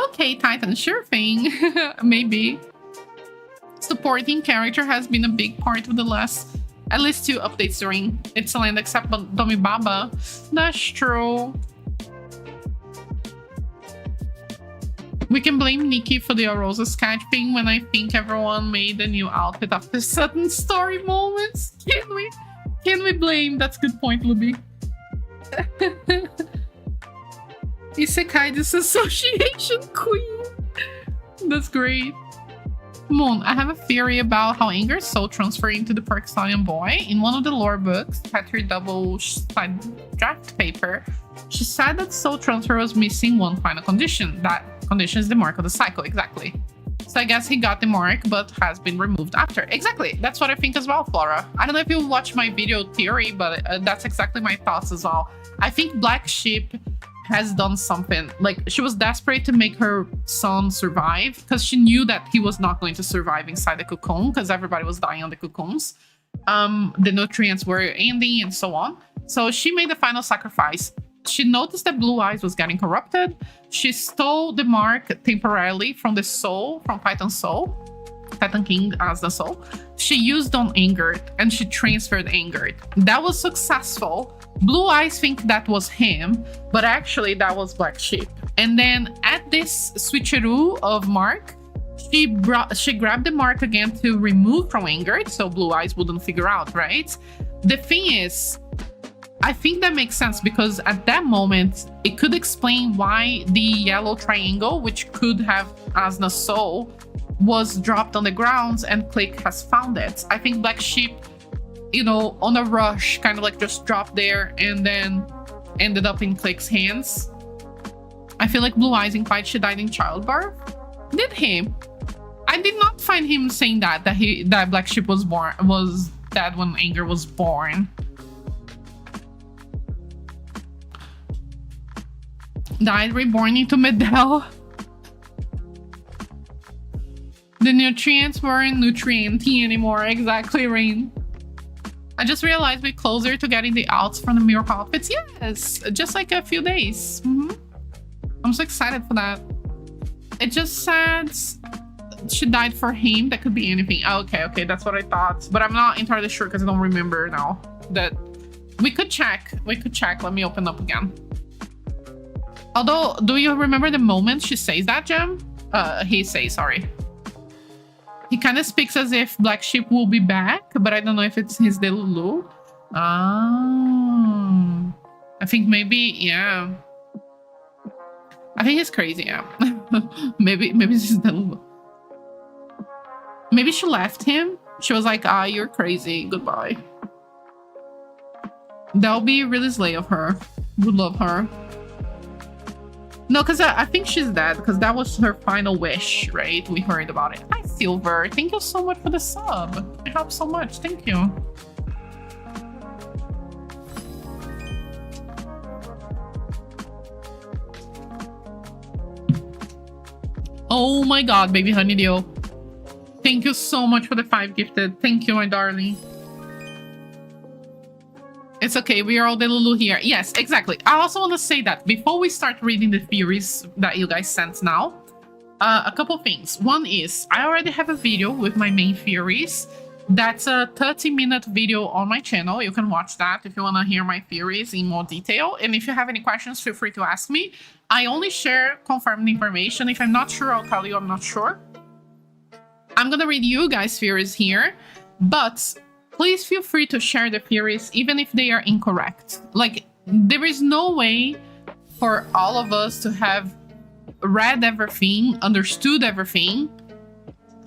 Okay, Titan, sure thing. Maybe. Supporting character has been a big part of the last, at least 2 updates during its land, except Domi Baba. That's true. We can blame Nikki for the Arosa sketching when I think everyone made a new outfit after sudden story moments. Can we blame? That's a good point, Luby. Isekai disassociation queen. That's great. Moon, I have a theory about how anger is soul transferring to the Park Stallion boy. In one of the lore books, Petri double-side draft paper, she said that soul transfer was missing one final condition. That condition is the mark of the cycle, exactly. So I guess he got the mark, but has been removed after. Exactly, that's what I think as well, Flora. I don't know if you watched my video theory, but that's exactly my thoughts as well. I think Black Sheep has done something. Like, she was desperate to make her son survive because she knew that he was not going to survive inside the cocoon because everybody was dying on the cocoons. The nutrients were ending and so on. So she made the final sacrifice. She noticed that Blue Eyes was getting corrupted. She stole the mark temporarily from the soul, from Titan's soul. Titan King as the soul. She used on Angered and she transferred Angered. That was successful. Blue Eyes think that was him, but actually that was Black Sheep. And then at this switcheroo of mark, she grabbed the mark again to remove from Angered, so Blue Eyes wouldn't figure out, right? The thing is, I think that makes sense because at that moment, it could explain why the yellow triangle, which could have Asna's soul, was dropped on the grounds and Click has found it. I think Black Sheep, you know, on a rush, kind of like just dropped there and then ended up in Click's hands. I feel like Blue Eyes implied she died in childbirth. Did he? I did not find him saying that Black Sheep was dead when Anger was born. Died reborn into Medell. The nutrients weren't nutrienty anymore. Exactly, Rain. I just realized we're closer to getting the outs from the mirror outfits. Yes, just like a few days. I'm so excited for that. It just said she died for him. That could be anything. Oh, okay, that's what I thought. But I'm not entirely sure because I don't remember now. That we could check. Let me open up again. Although, do you remember the moment she says that, Gem? He says, sorry. He kind of speaks as if Black Sheep will be back, but I don't know if it's his Delulu. I think maybe, yeah. I think he's crazy, yeah. maybe it's his Delulu. Maybe she left him. She was like, you're crazy. Goodbye. That'll be really slay of her. Would love her. No, because I think she's dead, because that was her final wish, right? We heard about it. Hi, Silver. Thank you so much for the sub. It helps so much. Thank you. Oh my god, baby honeydew. Thank you so much for the 5 gifted. Thank you, my darling. It's okay, we are all the Lulu here. Yes, exactly. I also want to say that before we start reading the theories that you guys sent now, a couple things. One is, I already have a video with my main theories. That's a 30-minute video on my channel. You can watch that if you want to hear my theories in more detail. And if you have any questions, feel free to ask me. I only share confirmed information. If I'm not sure, I'll tell you I'm not sure. I'm going to read you guys' theories here, but please feel free to share the theories, even if they are incorrect. Like, there is no way for all of us to have read everything, understood everything.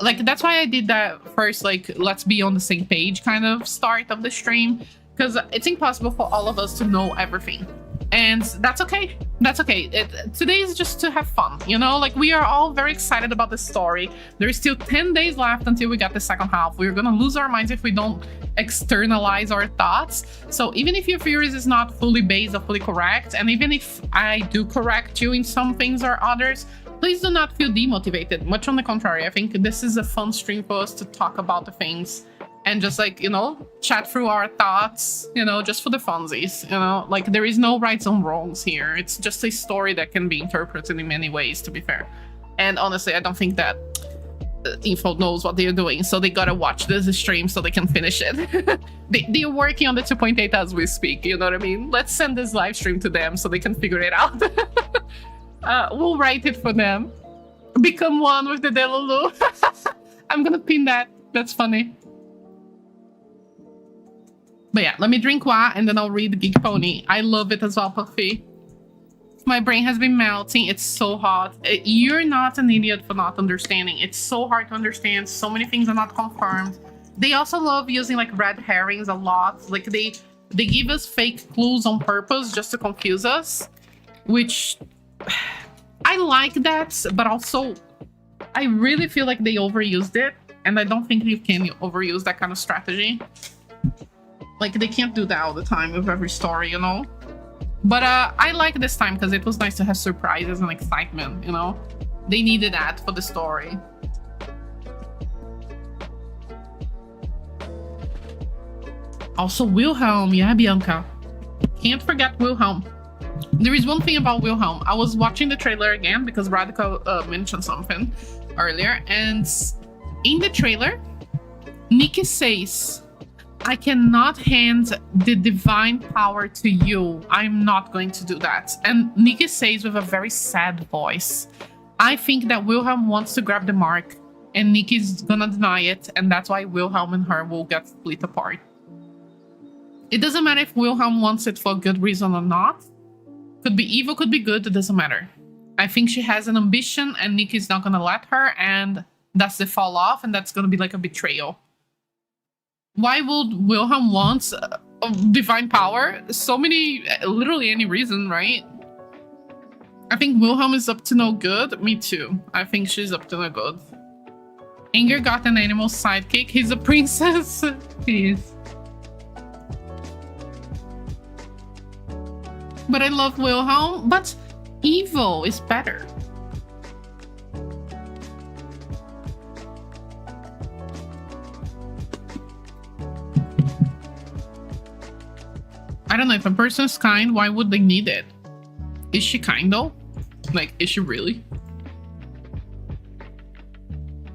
Like, that's why I did that first, like, let's be on the same page kind of start of the stream, because it's impossible for all of us to know everything. And that's okay. That's okay. Today is just to have fun, you know? Like, we are all very excited about the story. There is still 10 days left until we get the second half. We're gonna lose our minds if we don't externalize our thoughts. So even if your theories is not fully based or fully correct, and even if I do correct you in some things or others, Please do not feel demotivated. Much on the contrary, I think this is a fun stream for us to talk about the things and just like, you know, chat through our thoughts, you know, just for the funsies, you know, like there is no rights and wrongs here. It's just a story that can be interpreted in many ways, to be fair. And honestly, I don't think that Info knows what they're doing, so they gotta watch this stream so they can finish it. They're working on the 2.8 as we speak, you know what I mean? Let's send this live stream to them so they can figure it out. We'll write it for them. Become one with the Delulu. I'm gonna pin that. That's funny. But yeah, let me drink Wa and then I'll read Geek Pony. I love it as well, Puffy. My brain has been melting. It's so hot. You're not an idiot for not understanding. It's so hard to understand. So many things are not confirmed. They also love using like red herrings a lot. Like they give us fake clues on purpose just to confuse us, which I like that, but also I really feel like they overused it, and I don't think you can overuse that kind of strategy. Like they can't do that all the time with every story, you know? But I like this time because it was nice to have surprises and excitement, you know? They needed that for the story. Also, Wilhelm. Yeah, Bianca. Can't forget Wilhelm. There is one thing about Wilhelm. I was watching the trailer again because Radical mentioned something earlier. And in the trailer, Nikki says, I cannot hand the divine power to you. I'm not going to do that. And Nikki says with a very sad voice, I think that Wilhelm wants to grab the mark and Nikki's gonna deny it. And that's why Wilhelm and her will get split apart. It doesn't matter if Wilhelm wants it for a good reason or not. Could be evil, could be good, it doesn't matter. I think she has an ambition and Nikki's not gonna let her, and that's the fall off, and that's gonna be like a betrayal. Why would Wilhelm want divine power? So many, literally any reason, right? I think Wilhelm is up to no good. Me too. I think she's up to no good. Inger got an animal sidekick. He's a princess. He is. But I love Wilhelm. But evil is better. I don't know, if a person's kind, why would they need it? Is she kind though? Like, is she really?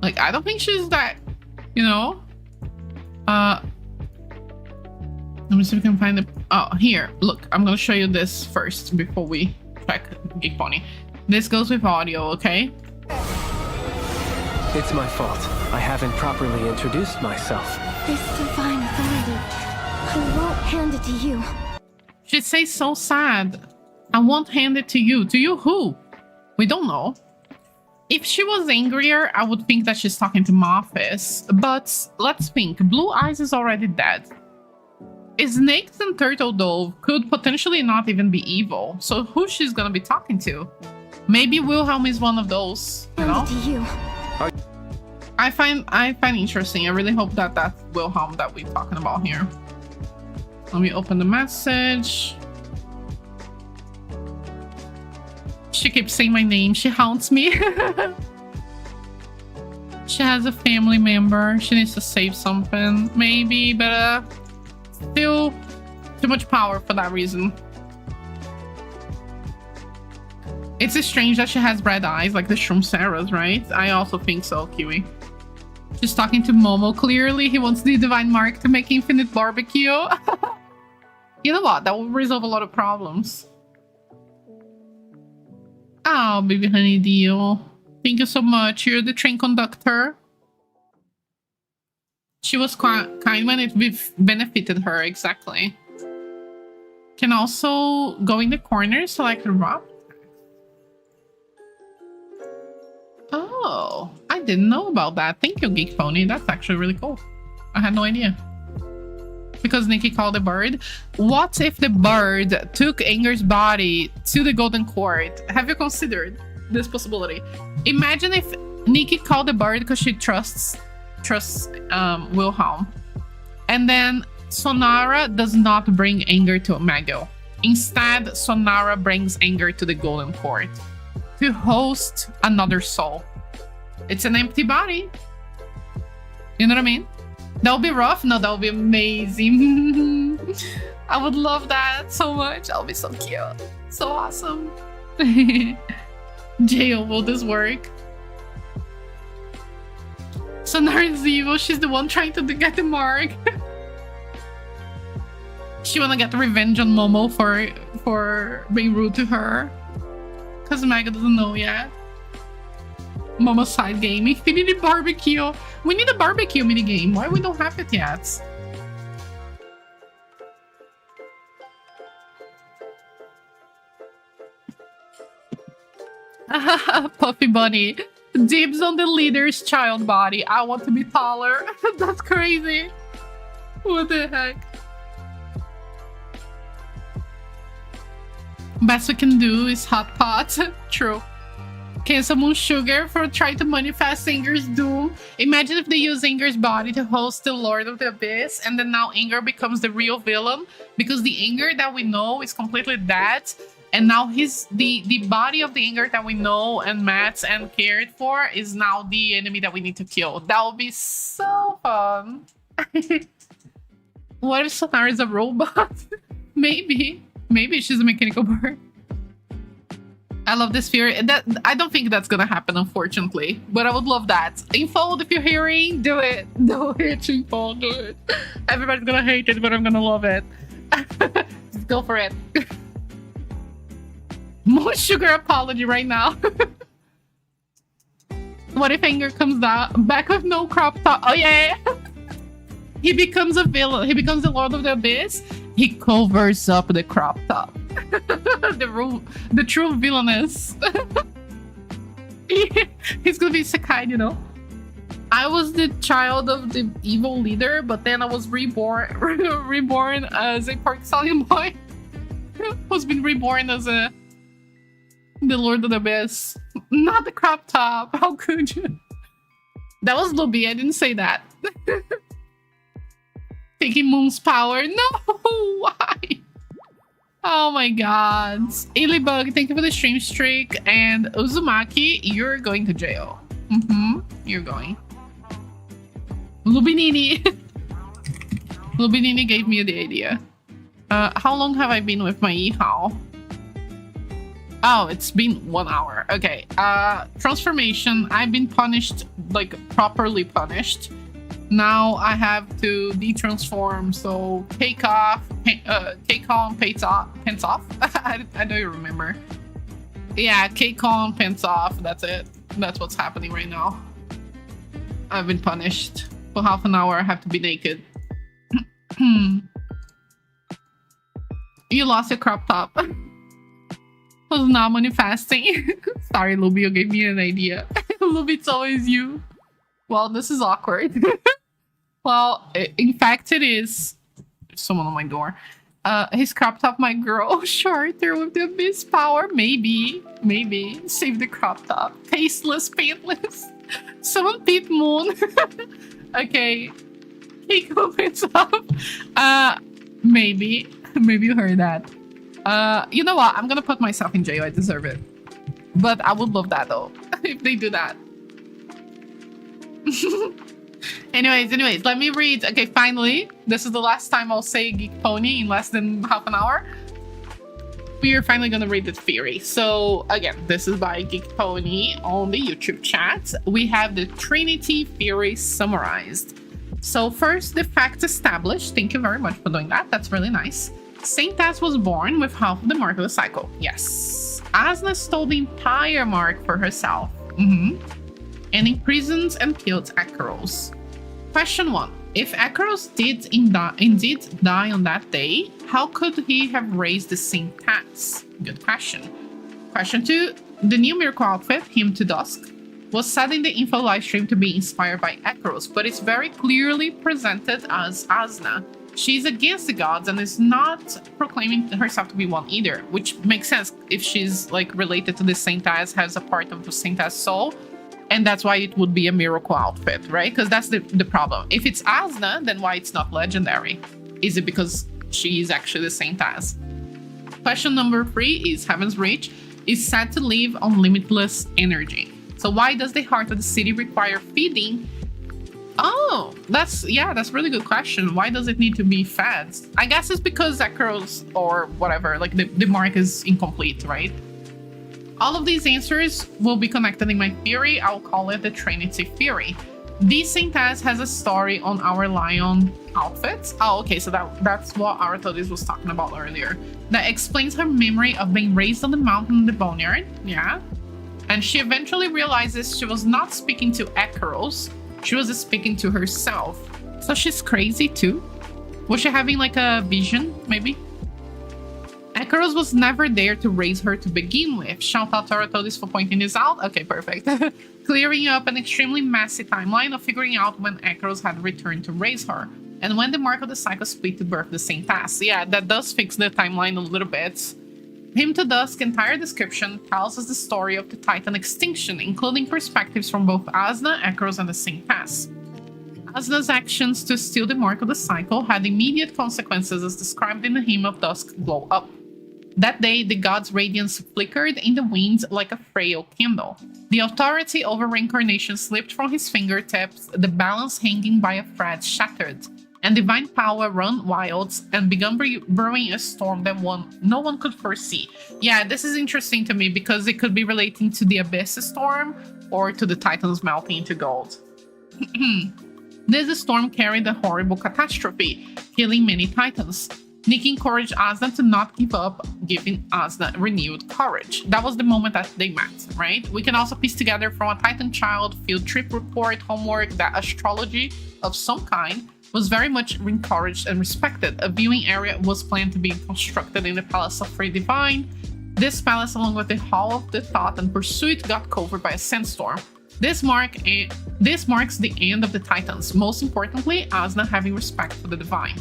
Like, I don't think she's that, you know? Let me see if we can find the... Oh, here, look, I'm gonna show you this first before we check Geek Pony. This goes with audio, okay? It's my fault. I haven't properly introduced myself. This divine authority, I won't hand it to you. She says so sad. I won't hand it to you. To you who? We don't know. If she was angrier, I would think that she's talking to Mophis. But let's think. Blue Eyes is already dead. Snakes and Turtle Dove could potentially not even be evil. So who she's gonna be talking to? Maybe Wilhelm is one of those, you know? Hand it to you. I find interesting. I really hope that that's Wilhelm that we're talking about here. Let me open the message. She keeps saying my name. She haunts me. She has a family member. She needs to save something. Maybe, but still too much power for that reason. It's strange that she has red eyes like the Shroom Sarah's, right? I also think so, Kiwi. She's talking to Momo. Clearly, he wants the divine mark to make infinite barbecue. You know what? That will resolve a lot of problems. Oh, baby honey deal. Thank you so much. You're the train conductor. She was kind when it benefited her, exactly. Can also go in the corner, select Rob. Oh, I didn't know about that. Thank you, Geek Pony. That's actually really cool. I had no idea. Because Nikki called the bird. What if the bird took Inger's body to the Golden Court? Have you considered this possibility? Imagine if Nikki called the bird because she trusts Wilhelm. And then Sonara does not bring Inger to Maggo. Instead, Sonara brings Inger to the Golden Court. to host another soul. It's an empty body. You know what I mean? That would be rough. No, that would be amazing. I would love that so much. That would be so cute. So awesome. Jail, will this work? So Naru's evil. She's the one trying to get the mark. She wanna get revenge on Momo for being rude to her. Cause Mega doesn't know yet. Momo side game. Infinity barbecue. We need a barbecue minigame. Why we don't have it yet? Puffy Bunny. Dibs on the leader's child body. I want to be taller. That's crazy. What the heck? Best we can do is hot pot. True. cakemoonsugar for trying to manifest Anger's doom. Imagine if they use Anger's body to host the Lord of the Abyss, and then now Anger becomes the real villain, because the Anger that we know is completely dead, and now the body of the Anger that we know and met and cared for is now the enemy that we need to kill. That would be so fun. What if Sonar is a robot? Maybe she's a mechanical bird. I love this fear. I don't think that's gonna happen, unfortunately, but I would love that. Infold, if you're hearing, do it. Do it, Infold, do it. Everybody's gonna hate it, but I'm gonna love it. Just go for it. More sugar apology right now. What if Anger comes down back with no crop top? Oh yeah. He becomes a villain. He becomes the Lord of the Abyss. He covers up the crop top. the true villainess. He's gonna be Sakai, you know. I was the child of the evil leader, but then I was reborn as a Park Stallion boy. Who's been reborn as the Lord of the Abyss. Not the crop top. How could you? That was Luby. I didn't say that. Taking Moon's power. No, why? Oh my god. Ilibug, thank you for the stream streak. And Uzumaki, you're going to jail. You're going. Lubinini. Lubinini gave me the idea. How long have I been with my Ihao? Oh, it's been 1 hour. Okay. Transformation. I've been punished, like properly punished. Now I have to detransform, so cake on, pants off. I don't even remember. Yeah, cake on, pants off. That's it. That's what's happening right now. I've been punished. For half an hour, I have to be naked. You lost your crop top. Was not manifesting. Sorry, Luby, you gave me an idea. Luby, it's always you. Well, this is awkward. Well, in fact, it is. There's someone on my door. His crop top might grow shorter with the Abyss power. Maybe. Save the crop top. Tasteless, paintless. Someone peep Moon. Okay. Cake opens up. Maybe you heard that. You know what? I'm gonna put myself in jail. I deserve it. But I would love that though. If they do that. Anyways, let me read. Okay, finally, this is the last time I'll say Geek Pony in less than half an hour. We are finally gonna read the theory. So again, this is by Geek Pony on the YouTube chat. We have the Trinity theory summarized. So first, the fact established. Thank you very much for doing that. That's really nice. Saint Ass was born with half of the mark of the cycle. Yes. Asna stole the entire mark for herself. And imprisons and killed Akaros. Question 1. If Akaros did indeed die on that day, how could he have raised the same tax? Good question. Question 2. The new miracle outfit, Hymn to Dusk, was said in the info livestream to be inspired by Akaros, but it's very clearly presented as Asna. She's against the gods and is not proclaiming herself to be one either, which makes sense if she's like related to the Saint As, has a part of the Saint As soul. And that's why it would be a miracle outfit, right? Because that's the problem. If it's Asna, then why it's not legendary? Is it because she is actually the Saint As? Question number 3 is Heaven's Reach. is said to live on limitless energy. So why does the heart of the city require feeding? Oh, that's a really good question. Why does it need to be fed? I guess it's because Echoes or whatever, like the mark is incomplete, right? All of these answers will be connected in my theory. I'll call it the Trinity theory. This Saintess has a story on our lion outfits. Oh, okay, so that's what Aratodis was talking about earlier. That explains her memory of being raised on the mountain in the boneyard. Yeah. And she eventually realizes she was not speaking to Echoes. She was speaking to herself. So she's crazy too. Was she having like a vision, maybe? Echoes was never there to raise her to begin with. Shout out to Aratodis for pointing this out. Okay, perfect. Clearing up an extremely messy timeline of figuring out when Echoes had returned to raise her. And when the mark of the cycle split to birth the Saintess. Yeah, that does fix the timeline a little bit. Hymn to Dusk entire description tells us the story of the Titan extinction, including perspectives from both Asna, Echoes, and the Saintess. Asna's actions to steal the mark of the cycle had immediate consequences as described in the Hymn of Dusk Glow Up. That day, the god's radiance flickered in the wind like a frail candle. The authority over reincarnation slipped from his fingertips, the balance hanging by a thread shattered, and divine power ran wild and began brewing a storm that no one could foresee. Yeah, this is interesting to me because it could be relating to the Abyss storm or to the Titans melting into gold. This storm carried a horrible catastrophe, killing many Titans. Nikki encouraged Asna to not give up, giving Asna renewed courage. That was the moment that they met, right? We can also piece together from a Titan child field trip report homework that astrology of some kind was very much encouraged and respected. A viewing area was planned to be constructed in the Palace of Free Divine. This palace, along with the Hall of the Thought and Pursuit, got covered by a sandstorm. This marks the end of the Titans. Most importantly, Asna having respect for the divine.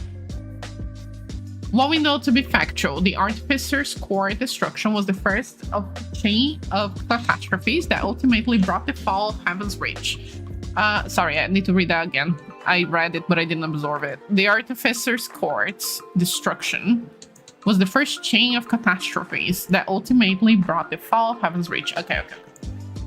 What we know to be factual, the Artificer's Court destruction was the first of a chain of catastrophes that ultimately brought the fall of Heaven's Reach. Sorry, I need to read that again. I read it, but I didn't absorb it. The Artificer's Court's destruction was the first chain of catastrophes that ultimately brought the fall of Heaven's Reach. Okay.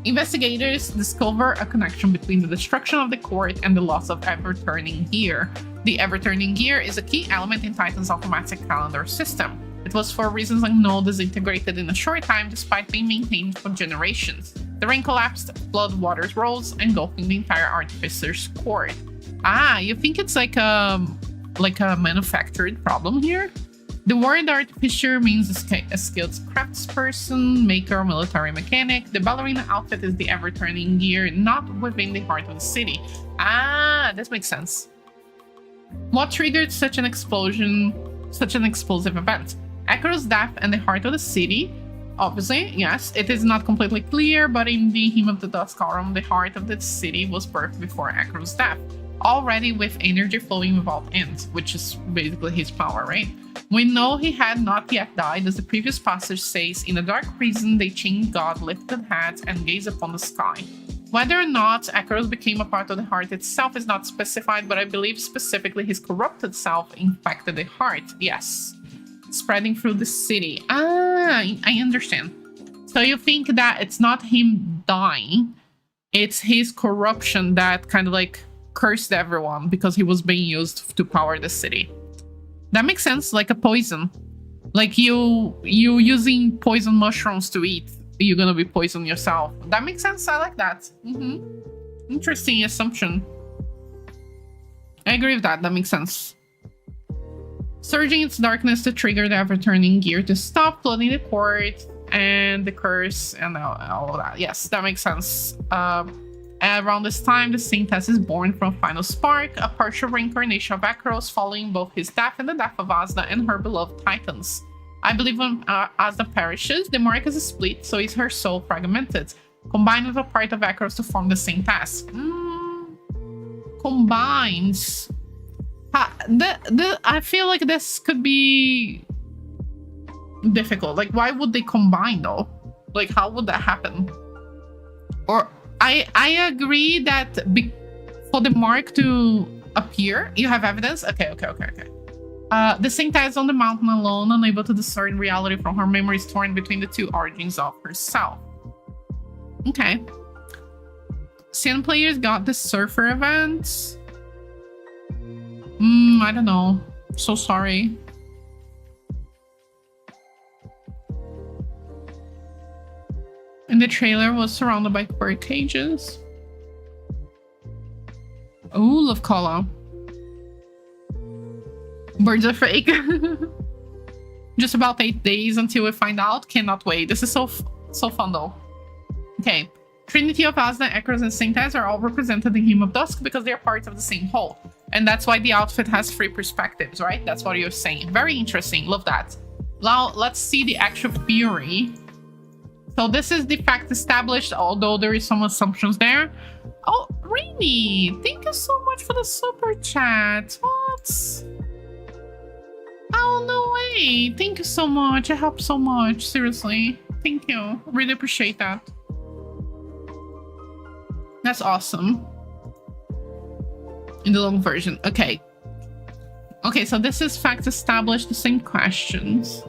Investigators discover a connection between the destruction of the court and the loss of ever-turning gear. The ever-turning gear is a key element in Titan's automatic calendar system. It was for reasons unknown disintegrated in a short time despite being maintained for generations. The rain collapsed, flood waters rose, engulfing the entire Artificer's Court. Ah, you think it's like a manufactured problem here? The word artificer means a skilled craftsperson, maker, or military mechanic. The ballerina outfit is the ever-turning gear, not within the heart of the city. Ah, this makes sense. What triggered such an explosive event? Echo's death and the heart of the city? Obviously, yes. It is not completely clear, but in the Hymn of the Dusk Aurum, the heart of the city was birthed before Echo's death, already with energy flowing without end, which is basically his power, right? We know he had not yet died, as the previous passage says, in a dark prison the chained god lifted head and gazed upon the sky. Whether or not Echoes became a part of the heart itself is not specified, but I believe specifically his corrupted self infected the heart. Yes. Spreading through the city. Ah, I understand. So you think that it's not him dying, it's his corruption that kind of like cursed everyone because he was being used to power the city. That makes sense, like a poison. Like you using poison mushrooms to eat, you're gonna be poisoned yourself. That makes sense, I like that. Interesting assumption. I agree with that makes sense. Surging its darkness to trigger the ever-turning gear to stop flooding the court and the curse and all of that. Yes, that makes sense. Around this time, the Saintess is born from a final spark, a partial reincarnation of Echoes following both his death and the death of Asna and her beloved Titans. I believe when Asna perishes, the mark is split, so is her soul fragmented, combined with a part of Echoes to form the Saintess. Combines. I feel like this could be difficult. Like, why would they combine though? Like, how would that happen? Or I agree that for the mark to appear, you have evidence. Okay. The Saint is on the mountain alone, unable to discern reality from her memories torn between the two origins of herself. Okay. Sin players got the surfer event. I don't know. So sorry. And the trailer was surrounded by bird cages. Oh, love color. Birds are fake. Just about 8 days until we find out. Cannot wait. This is so fun though. Okay. Trinity of Asna, Ekros, and Saint are all represented in Hymn of Dusk because they're parts of the same whole. And that's why the outfit has 3 perspectives, right? That's what you're saying. Very interesting. Love that. Now, let's see the actual theory. So this is the fact established, although there is some assumptions there. Oh, Rainy, thank you so much for the super chat. What? Oh, no way. Thank you so much. It helped so much. Seriously. Thank you. Really appreciate that. That's awesome. In the long version. Okay. Okay, so this is fact established, the same questions.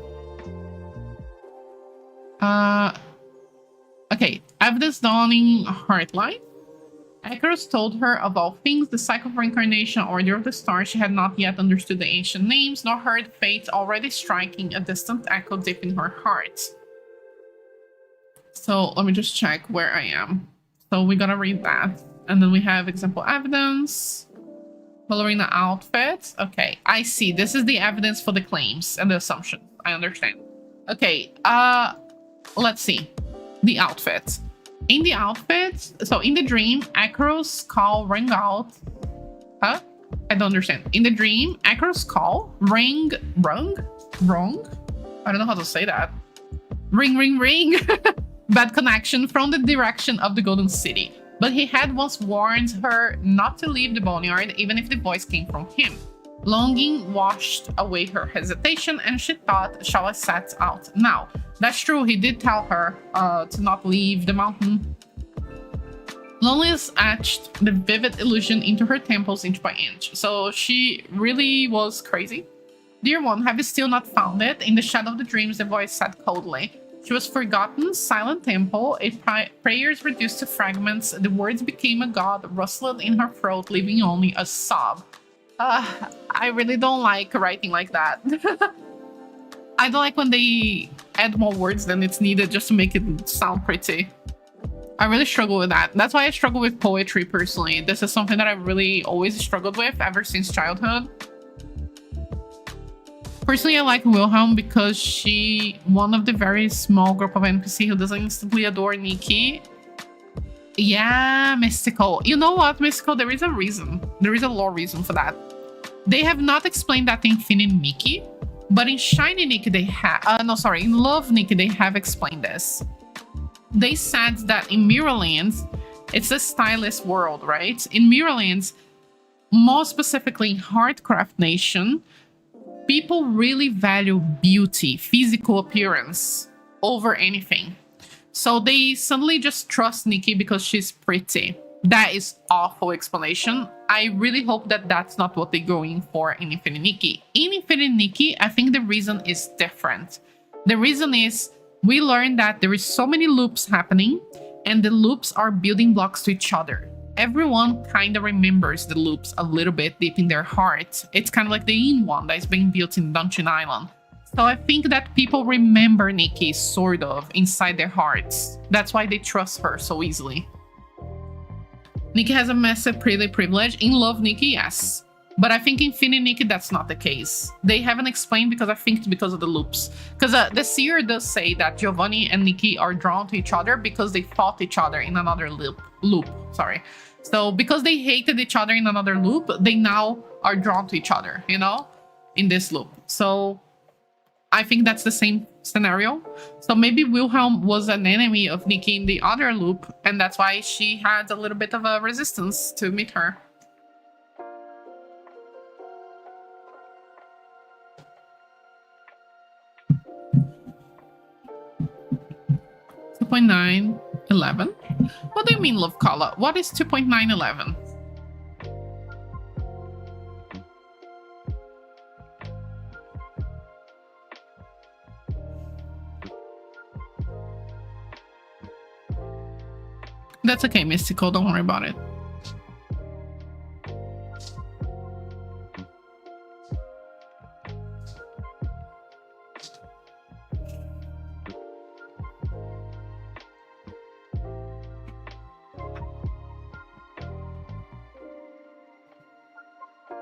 Okay, evidence dawning Heartlight. Ekros told her of all things, the cycle of reincarnation, order of the stars. She had not yet understood the ancient names, nor heard fate already striking a distant echo deep in her heart. So let me just check where I am. So we gotta read that. And then we have example evidence. Ballerina outfit. Okay, I see. This is the evidence for the claims and the assumption. I understand. Okay, let's see. The outfit. In the outfit, so in the dream, Ekros call rang out. Huh? I don't understand. In the dream, Ekros call wrong? I don't know how to say that. Ring. Bad connection from the direction of the Golden City. But he had once warned her not to leave the boneyard, even if the voice came from him. Longing washed away her hesitation, and she thought, shall I set out now? That's true, he did tell her to not leave the mountain. Loneliness etched the vivid illusion into her temples inch by inch. So she really was crazy. Dear one, have you still not found it? In the shadow of the dreams, the voice said coldly. She was forgotten, silent temple, prayers reduced to fragments, the words became a god, rustled in her throat, leaving only a sob. I really don't like writing like that. I don't like when they add more words than it's needed just to make it sound pretty. I really struggle with that. That's why I struggle with poetry personally. This is something that I really always struggled with ever since childhood. Personally, I like Wilhelm because she one of the very small group of NPC who doesn't instantly adore Nikki. Yeah, Mystical. You know what, Mystical? There is a reason. There is a lore reason for that. They have not explained that in Infinite Nikki, but in Shiny Nikki they have... in Love Nikki they have explained this. They said that in Mirrorlands, it's a stylist world, right? In Mirrorlands, more specifically in Heartcraft Nation, people really value beauty, physical appearance over anything. So they suddenly just trust Nikki because she's pretty. That is awful explanation. I really hope that that's not what they're going for in Infinite Nikki. In Infinite Nikki, I think the reason is different. The reason is we learned that there is so many loops happening and the loops are building blocks to each other. Everyone kind of remembers the loops a little bit deep in their heart. It's kind of like the Yin one that is being built in Dungeon Island. So I think that people remember Nikki sort of inside their hearts. That's why they trust her so easily. Nikki has a massive pretty privilege. In Love Nikki, yes. But I think in Infinite Nikki, that's not the case. They haven't explained because I think it's because of the loops. Because the seer does say that Giovanni and Nikki are drawn to each other because they fought each other in another loop. So because they hated each other in another loop, they now are drawn to each other, you know, in this loop. So I think that's the same scenario. So maybe Wilhelm was an enemy of Nikki in the other loop, and that's why she had a little bit of a resistance to meet her. .911. What do you mean, Love Color? What is 2.911? That's okay, Mystical. Don't worry about it.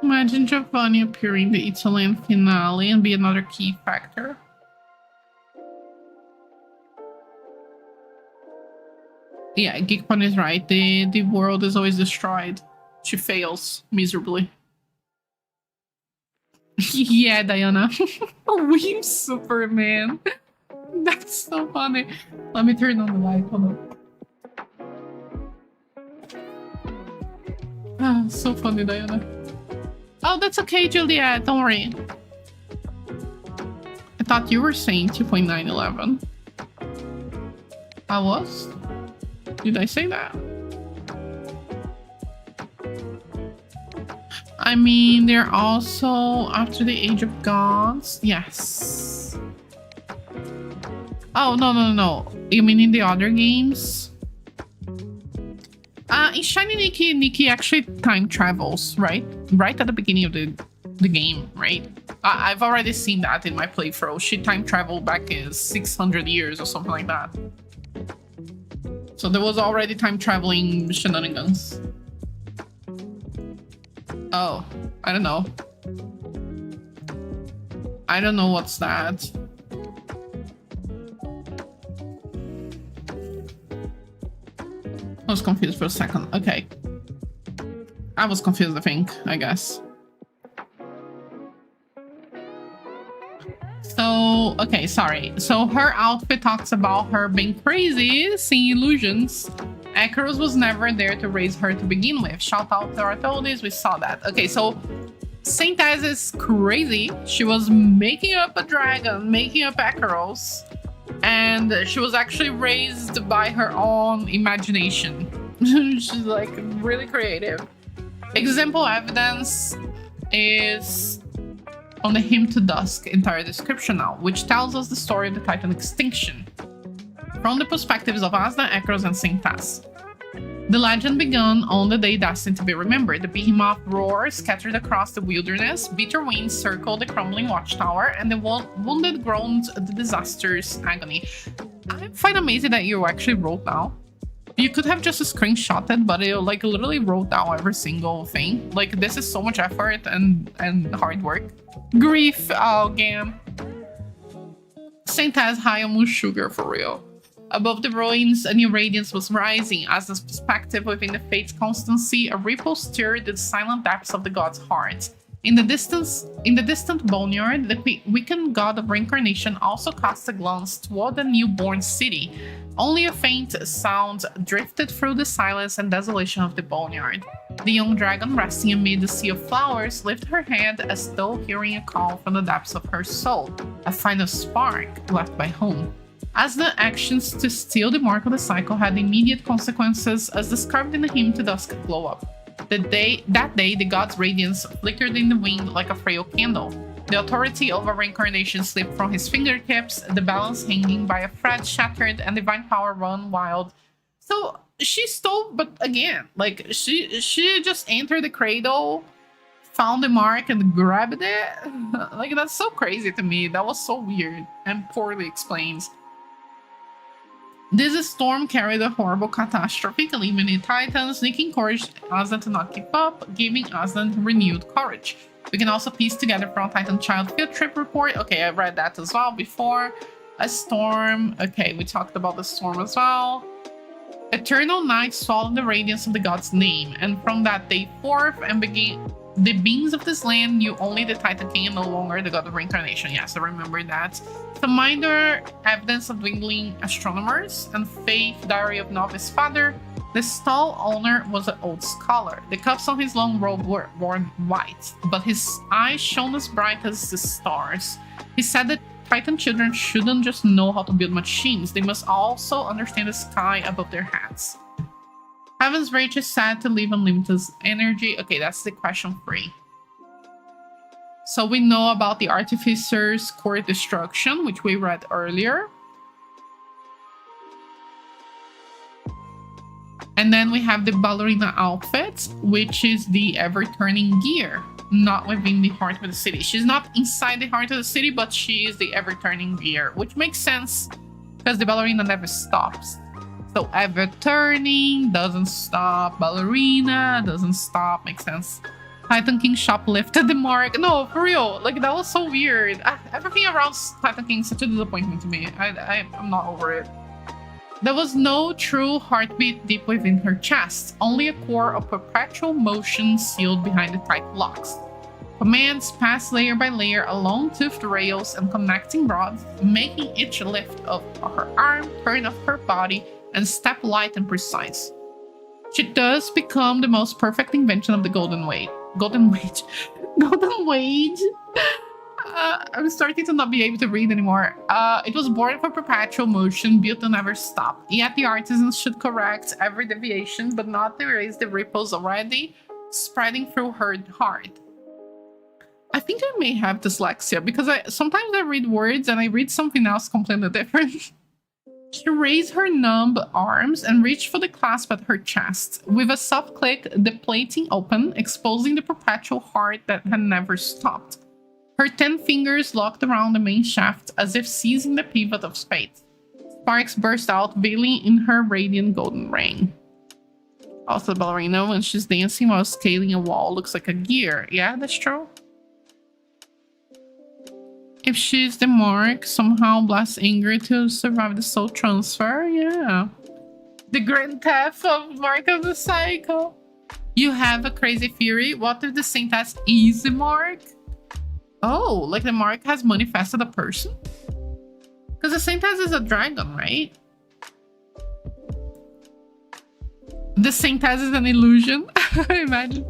Imagine Giovanni appearing in the Italian finale and be another key factor. Yeah, Geekpon is right. The world is always destroyed. She fails miserably. Yeah, Diana. Weem Superman. That's so funny. Let me turn on the light. Hold on. Ah, so funny, Diana. Oh, that's okay, Juliet. Don't worry. I thought you were saying 2.911. I was? Did I say that? I mean, they're also after the Age of Gods. Yes. Oh, no. You mean in the other games? In Shiny Nikki actually time travels, right? Right at the beginning of the game, right? I've already seen that in my playthrough. She time traveled back in 600 years or something like that. So there was already time traveling shenanigans. Oh, I don't know. I don't know what's that. I was confused for a second. Okay. I was confused, I guess. So, okay, sorry. So her outfit talks about her being crazy, seeing illusions. Akaros was never there to raise her to begin with. Shout out to our authorities, we saw that. Okay, so Saint Az is crazy. She was making up a dragon, making up Akaros. And she was actually raised by her own imagination. She's like really creative. Example evidence is on the Hymn to Dusk entire description now, which tells us the story of the Titan extinction from the perspectives of Asna, Akaros, and Saint Az. The legend began on the day destined to be remembered. The behemoth roared, scattered across the wilderness, bitter winds circled the crumbling watchtower, and the wounded groaned the disaster's agony. I find amazing that you actually wrote down. You could have just screenshotted, but it like literally wrote down every single thing. Like this is so much effort and hard work. Grief, oh Gam. Saint Az high on moon sugar for real. Above the ruins, a new radiance was rising. As the perspective within the fate's constancy, a ripple stirred the silent depths of the god's heart. In the distant boneyard, the weakened god of reincarnation also cast a glance toward the newborn city. Only a faint sound drifted through the silence and desolation of the boneyard. The young dragon, resting amid the sea of flowers, lifted her hand as though hearing a call from the depths of her soul, a final spark left by home. As the actions to steal the mark of the cycle had immediate consequences, as described in the Hymn to Dusk glow up. That day, the god's radiance flickered in the wind like a frail candle. The authority over reincarnation slipped from his fingertips, the balance hanging by a thread shattered, and divine power run wild. So she stole, but again, like she just entered the cradle, found the mark, and grabbed it. Like that's so crazy to me. That was so weird and poorly explained. This storm carried a horrible catastrophe, eliminating Titans, Nikki encouraged Aslan to not give up, giving Aslan renewed courage. We can also piece together from a Titan Child field trip report. Okay, I read that as well before. A storm. Okay, we talked about the storm as well. Eternal night swallowed the radiance of the god's name, and from that day forth and began the beings of this land knew only the Titan King and no longer the god of reincarnation. Yes, I remember that. Some minor evidence of dwindling astronomers and faith diary of novice father. The stall owner was an old scholar. The cuffs on his long robe were worn white, but his eyes shone as bright as the stars. He said that Titan children shouldn't just know how to build machines, they must also understand the sky above their heads. Heaven's Rage is sad to leave unlimited energy. Okay, that's the question 3. So we know about the Artificer's core destruction, which we read earlier. And then we have the ballerina outfit, which is the ever-turning gear, not within the heart of the city. She's not inside the heart of the city, but she is the ever-turning gear, which makes sense because the ballerina never stops. So ever-turning doesn't stop, ballerina doesn't stop, makes sense. Titan King shoplifted the mark. No, for real, like that was so weird. Everything around Titan King is such a disappointment to me. I'm not over it. There was no true heartbeat deep within her chest, only a core of perpetual motion sealed behind the tight locks. Commands passed layer by layer along toothed rails and connecting rods, making each lift of her arm, turn of her body, and step light and precise. She thus become the most perfect invention of the Golden Wage. Golden Wage. Golden Wage? I'm starting to not be able to read anymore. It was born for perpetual motion, built to never stop. Yet the artisans should correct every deviation, but not erase the ripples already spreading through her heart. I think I may have dyslexia because sometimes I read words and I read something else completely different. She raised her numb arms and reached for the clasp at her chest. With a soft click, the plating opened, exposing the perpetual heart that had never stopped. Her 10 fingers locked around the main shaft as if seizing the pivot of space. Sparks burst out, veiling in her radiant golden ring. Also, the ballerina, when she's dancing while scaling a wall, looks like a gear. Yeah, that's true. If she's the mark, somehow blast anger to survive the soul transfer. Yeah. The grand theft of Mark of the Cycle. You have a crazy theory. What if the Saintess is the mark? Oh, like the mark has manifested a person? Because the Saintess is a dragon, right? The Saintess is an illusion. Imagine.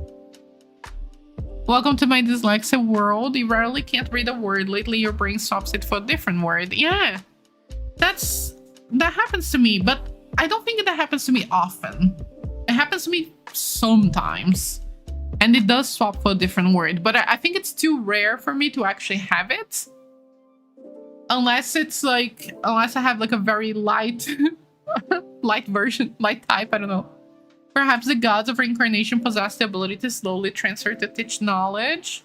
Welcome to my dyslexia world. You rarely can't read a word. Lately, your brain swaps it for a different word. Yeah, that happens to me, but I don't think that happens to me often. It happens to me sometimes, and it does swap for a different word. But I think it's too rare for me to actually have it, unless I have like a very light, light version, light type. I don't know. Perhaps the gods of reincarnation possess the ability to slowly transfer to teach knowledge.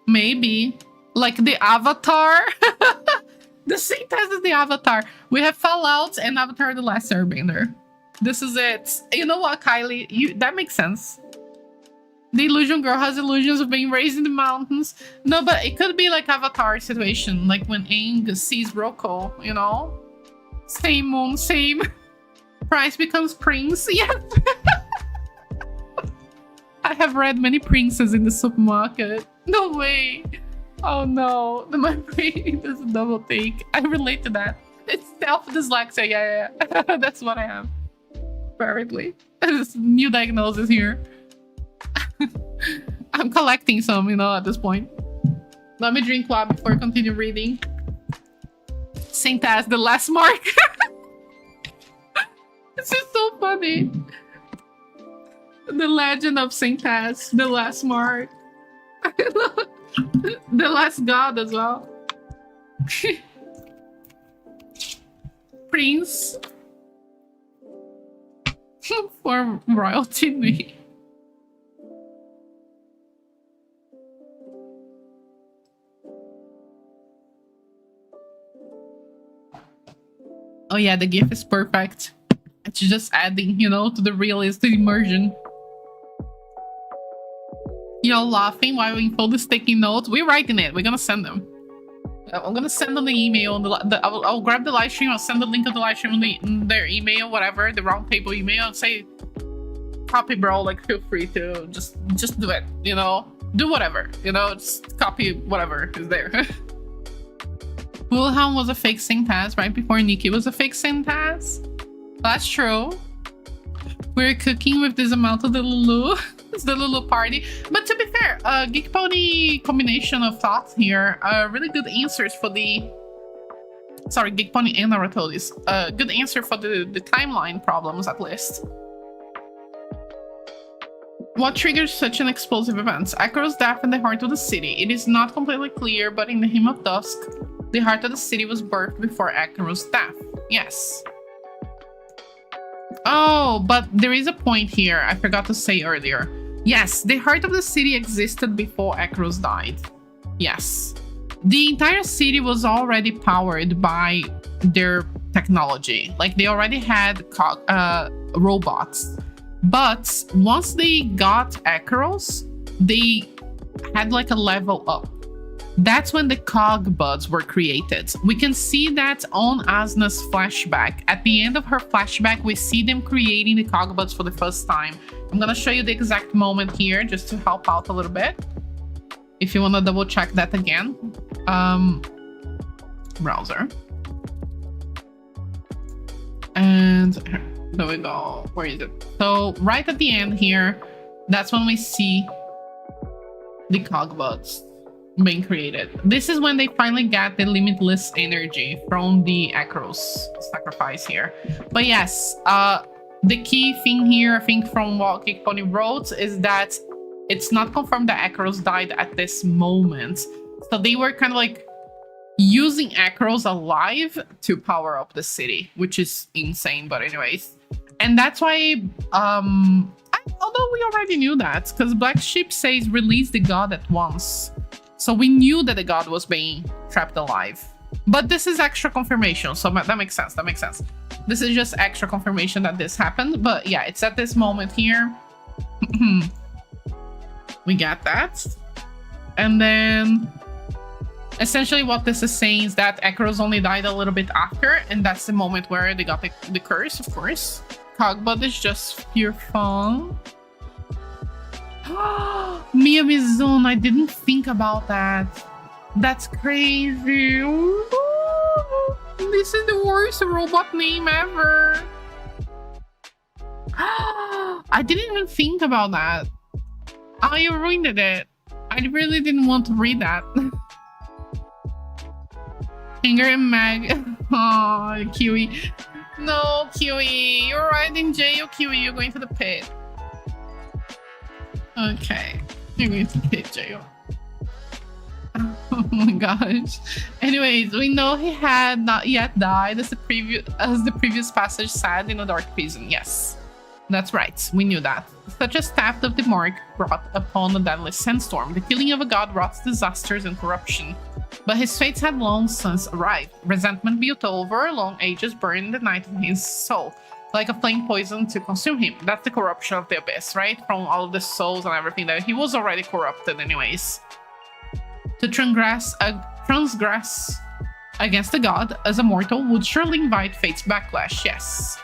Maybe. Like the Avatar. The Saintess is the Avatar. We have Fallout and Avatar the Last Airbender. This is it. You know what, Kylie? That makes sense. The illusion girl has illusions of being raised in the mountains. No, but it could be like Avatar situation. Like when Aang sees Roko, you know? Same moon, same... Price becomes prince. Yes. I have read many princes in the supermarket. No way. Oh no. My brain does a double take. I relate to that. It's self-dyslexia. Yeah. That's what I have. Apparently. This new diagnosis here. I'm collecting some, at this point. Let me drink water before I continue reading. Saintess, the last mark. This is so funny. The legend of Saintess, the last mark. The last god as well. Prince. For royalty me. Oh yeah, the GIF is perfect. It's just adding, to the realistic immersion. You're laughing while we fold the sticky notes. We're writing it. We're gonna send them. I'm gonna send them the email. I'll grab the live stream. I'll send the link of the live stream in their email, whatever, the round table email, and say, copy, bro. Like, feel free to just do it. Do whatever. Just copy whatever is there. Wilhelm was a fake Saintess right before Nikki was a fake Saintess. That's true. We're cooking with this amount of the Lulu. It's the Lulu party. But to be fair, Geek Pony combination of thoughts here. Really good answers for the... Sorry, Geek Pony and Naratolis. Good answer for the timeline problems, at least. What triggers such an explosive event? Akero's death in the heart of the city. It is not completely clear, but in the Hymn of Dusk, the heart of the city was birthed before Akero's death. Yes. Oh, but there is a point here I forgot to say earlier. Yes, the heart of the city existed before Akros died. Yes. The entire city was already powered by their technology. Like, they already had robots. But once they got Akros, they had like a level up. That's when the cog buds were created. We can see that on Asna's flashback. At the end of her flashback, we see them creating the cog buds for the first time. I'm gonna show you the exact moment here just to help out a little bit. If you wanna double check that again. Browser. And there we go. Where is it? So right at the end here, that's when we see the cog buds being created. This is when they finally get the limitless energy from the Akros sacrifice here. But yes, the key thing here, I think, from what Cake Pony wrote is that it's not confirmed that Akros died at this moment. So they were kind of like using Akros alive to power up the city, which is insane, but anyways. And that's why, although we already knew that, because Black Sheep says release the god at once. So we knew that the god was being trapped alive. But this is extra confirmation, so that makes sense, that makes sense. This is just extra confirmation that this happened, but yeah, it's at this moment here. We got that. And then essentially what this is saying is that Akros only died a little bit after, and that's the moment where they got the curse, of course. Cogbot is just pure fun. Mia Mizun, I didn't think about that. That's crazy. Ooh, this is the worst robot name ever. I didn't even think about that. Oh, you ruined it. I really didn't want to read that. Anger and Mag. Oh, Kiwi. No, Kiwi. You're right in jail, Kiwi. You're going to the pit. Okay. You're going to the pit jail. Oh my gosh. Anyways, we know he had not yet died as the previous passage said in a dark prison. Yes. That's right. We knew that. Such a theft of the mark brought upon a deadly sandstorm. The killing of a god wrought disasters and corruption. But his fates had long since arrived. Resentment built over long ages burned the night in his soul, like a flame poison to consume him. That's the corruption of the abyss, right? From all of the souls and everything that he was already corrupted anyways. To transgress against the god as a mortal would surely invite fate's backlash, yes.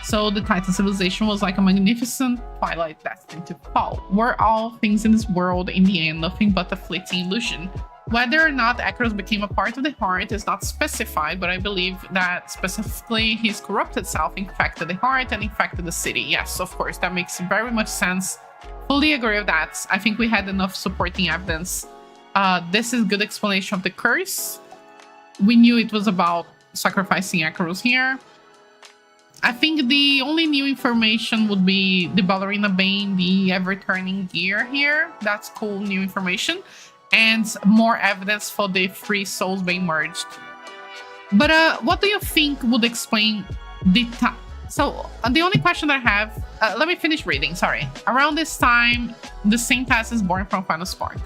So the Titan civilization was like a magnificent twilight destined to fall. Were all things in this world in the end nothing but a fleeting illusion? Whether or not Akros became a part of the heart is not specified, but I believe that specifically his corrupted self infected the heart and infected the city. Yes, of course, that makes very much sense. Fully agree with that. I think we had enough supporting evidence. This is good explanation of the curse. We knew it was about sacrificing Akros here. I think the only new information would be the ballerina bane, the ever-turning gear here. That's cool new information. And more evidence for the three souls being merged. But what do you think would explain the time? So the only question I have, let me finish reading, sorry. Around this time, the Saint Tess is born from Final Spark.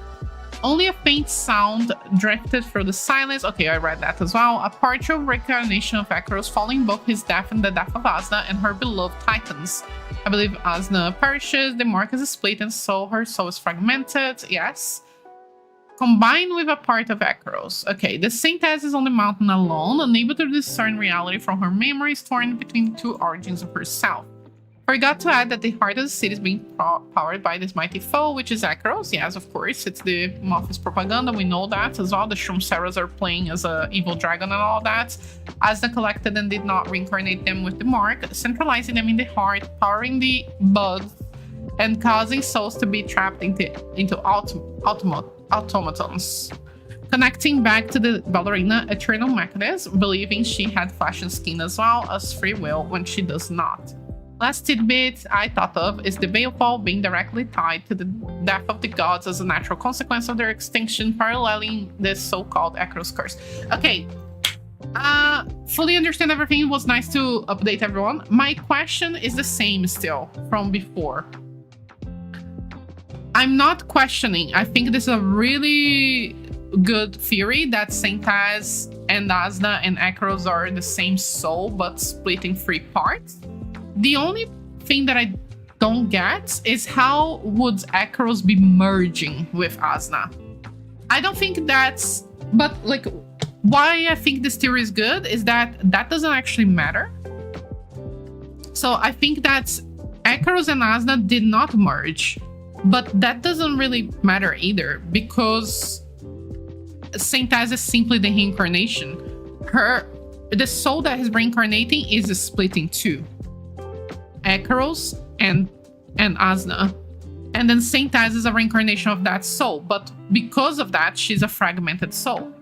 Only a faint sound drifted through the silence. Okay, I read that as well. A partial reincarnation of Akros following both his death and the death of Asna and her beloved Titans. I believe Asna perishes, the mark is split, and so her soul is fragmented. Yes. Combined with a part of Akros. Okay, the Saintess is on the mountain alone, unable to discern reality from her memories torn between the two origins of herself. Forgot to add that the heart of the city is being powered by this mighty foe, which is Akros. Yes, of course, it's the Moffi's propaganda. We know that as well. The Shroomseras are playing as an evil dragon and all that. Asna collected and did not reincarnate them with the mark, centralizing them in the heart, powering the buds, and causing souls to be trapped into automatons. Connecting back to the ballerina eternal mechanism, believing she had flesh and skin as well as free will when she does not. Last tidbit I thought of is the Balefall being directly tied to the death of the gods as a natural consequence of their extinction, paralleling this so-called Akros curse. Okay, Fully understand everything. It was nice to update everyone. My question is the same still from before. I'm not questioning. I think this is a really good theory that Saintaz and Asna and Akros are the same soul but split in 3 parts. The only thing that I don't get is how would Akros be merging with Asna? I don't think that's... But like, why I think this theory is good is that that doesn't actually matter. So I think that Akros and Asna did not merge. But that doesn't really matter either, because Saintaz is simply the reincarnation. The soul that is reincarnating is split in 2. Akros and Asna. And then Saintaz is a reincarnation of that soul. But because of that, she's a fragmented soul.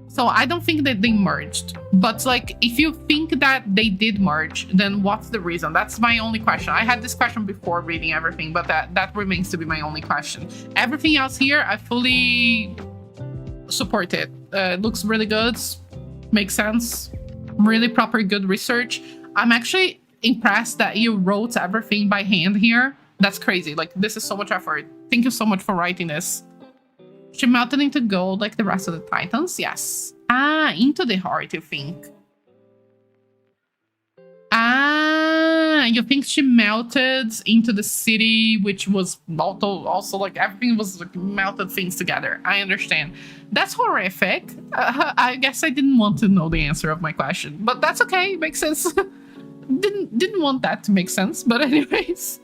So I don't think that they merged. But like, if you think that they did merge, then what's the reason? That's my only question. I had this question before reading everything, but that remains to be my only question. Everything else here, I fully support it. It looks really good. Makes sense. Really proper, good research. I'm actually impressed that you wrote everything by hand here. That's crazy. Like, this is so much effort. Thank you so much for writing this. She melted into gold like the rest of the Titans? Yes. Into the heart, you think? You think she melted into the city, which was also like everything was like melted things together. I understand. That's horrific. I guess I didn't want to know the answer of my question, but that's okay. Makes sense. didn't want that to make sense, but anyways.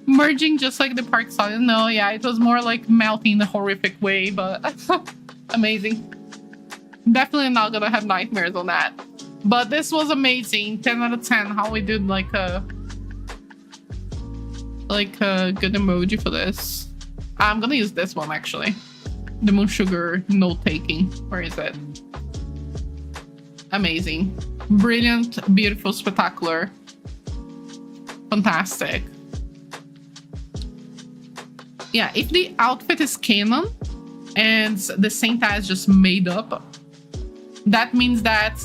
Merging just like the Park Solid. No, yeah, it was more like melting in a horrific way, but amazing. Definitely not gonna have nightmares on that. But this was amazing. 10 out of 10. How we did like a good emoji for this. I'm gonna use this one actually. The Moonsugar note taking. Where is it? Amazing. Brilliant, beautiful, spectacular. Fantastic. Yeah, if the outfit is canon and the Saintaz just made up, that means that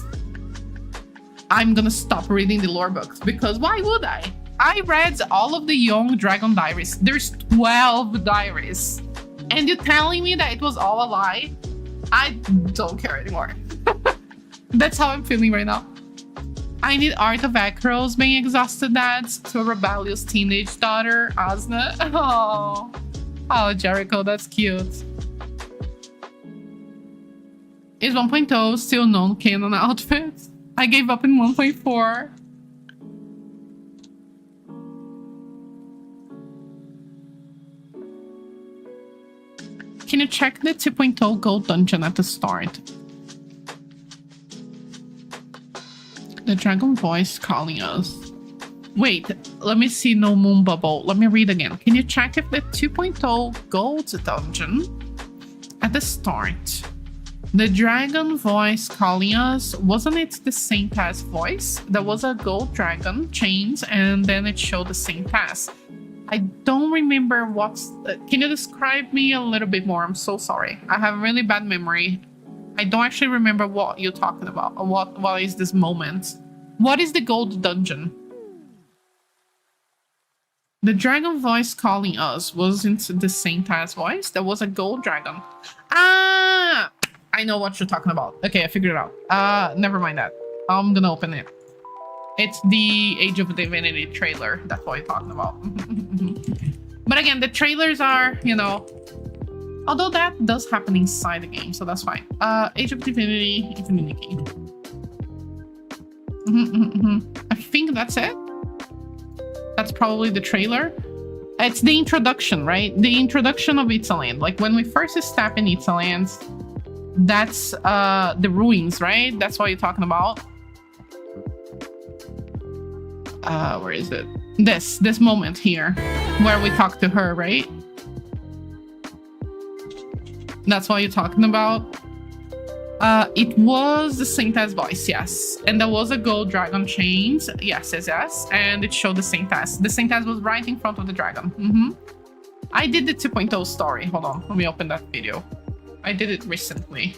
I'm gonna stop reading the lore books, because why would I? I read all of the Young Dragon diaries. There's 12 diaries. And you're telling me that it was all a lie? I don't care anymore. That's how I'm feeling right now. I need Art of Akros being exhausted dad to a rebellious teenage daughter, Asna. Oh, Jericho, that's cute. Is 1.0 still non-canon outfit? I gave up in 1.4. Can you check the 2.0 gold dungeon at the start? The dragon voice calling us. Wait, let me see. No moon bubble. Let me read again. Can you check if the 2.0 gold dungeon at the start, the dragon voice calling us, wasn't it the Saintaz voice? There was a gold dragon chains and then it showed the Saintaz. I don't remember what's... can you describe me a little bit more? I'm so sorry. I have a really bad memory. I don't actually remember what you're talking about. What is this moment? What is the gold dungeon? The dragon voice calling us wasn't the Saintaz voice. There was a gold dragon. I know what you're talking about. Okay, I figured it out. Never mind that. I'm gonna open it. It's the Age of Divinity trailer. That's what I'm talking about. But again, the trailers are, you know, although that does happen inside the game, so that's fine. Age of Divinity, Nikki. I think that's it. That's probably the trailer. It's the introduction, right? The introduction of Italand. Like when we first step in Italand, that's the ruins, right? That's what you're talking about. Where is it? This moment here where we talk to her, right? That's what you're talking about. It was the Saintaz voice, yes. And there was a gold dragon chains. Yes. And it showed the Saintaz. The Saintaz was right in front of the dragon. I did the 2.0 story. Hold on. Let me open that video. I did it recently.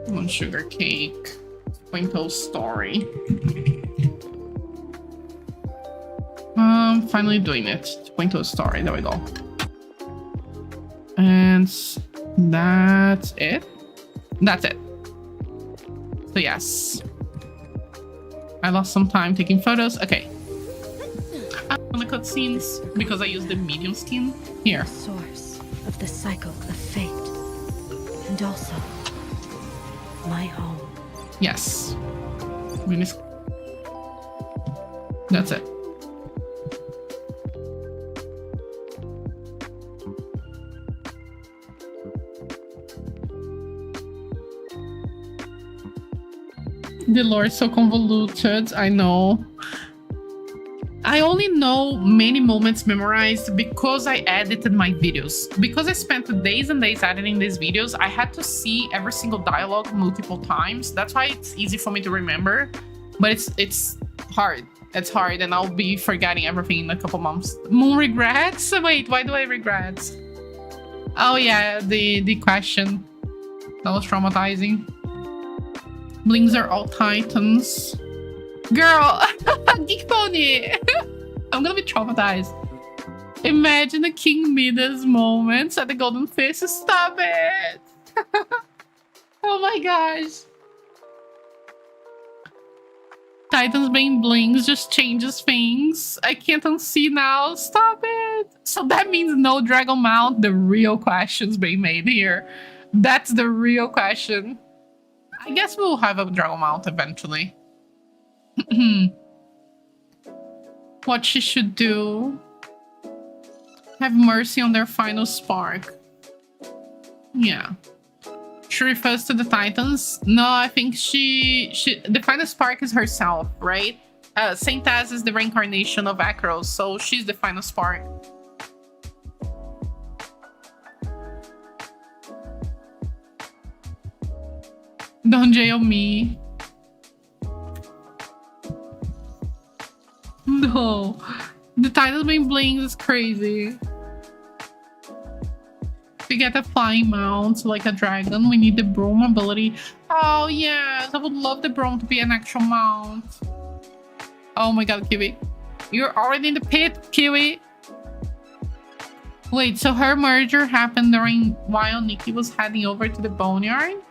One sugar cake. Twinkle story. Finally doing it. Twinkle story. There we go. And that's it. That's it. So yes. I lost some time taking photos. Okay. I'm on the cutscenes because I used the medium skin. Here. Source of the cycle of fate. And also my home. Yes. That's it. The lore is so convoluted. I know. I only know many moments memorized because I edited my videos. Because I spent days and days editing these videos, I had to see every single dialogue multiple times. That's why it's easy for me to remember. But it's hard. It's hard, and I'll be forgetting everything in a couple months. Moon regrets? Wait, why do I regret? Oh yeah, the question. That was traumatizing. Blings are all titans. Girl, Geek Pony! I'm gonna be traumatized. Imagine the King Midas moments at the Golden Fish. Stop it! Oh my gosh. Titans being blings just changes things. I can't unsee now. Stop it! So that means no Dragon Mount. The real question's being made here. That's the real question. I guess we'll have a Dragon Mount eventually. What she should do. Have mercy on their final spark. Yeah. She refers to the Titans. No, I think the final spark is herself, right? Saint Taz is the reincarnation of Akros, so she's the final spark. Don't jail me. No. The Titans being blinged is crazy. To get a flying mount like a dragon, we need the broom ability. Oh yes, I would love the broom to be an actual mount. Oh my god, Kiwi. You're already in the pit, Kiwi. Wait, so her merger happened while Nikki was heading over to the boneyard?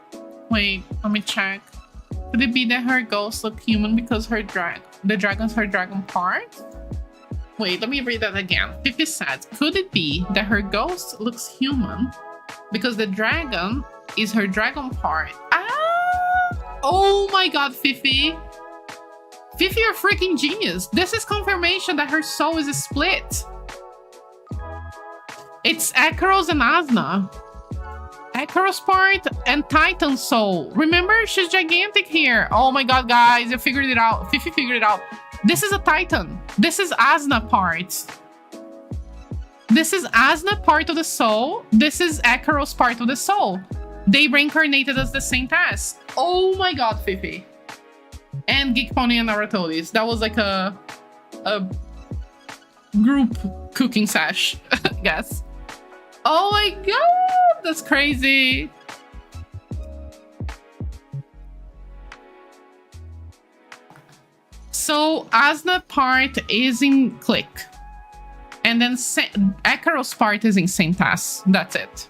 Wait, let me check. Could it be that her ghosts look human because the dragon's her dragon part? Wait, let me read that again. Fifi said, could it be that her ghost looks human because the dragon is her dragon part? Ah! Oh my god, Fifi. Fifi, you're a freaking genius. This is confirmation that her soul is split. It's Akros and Asna. Akros part and Titan soul. Remember, she's gigantic here. Oh my god, guys, you figured it out. Fifi figured it out. This is a Titan. This is Asna part. This is Asna part of the soul. This is Akros part of the soul. They reincarnated as the Saint Taz. Oh my god, Fifi. And Geek Pony and Naruto's. That was like a group cooking sesh, I guess. Oh my god, that's crazy. So Asna part is in Click. And then Akaros part is in Saint Taz. That's it.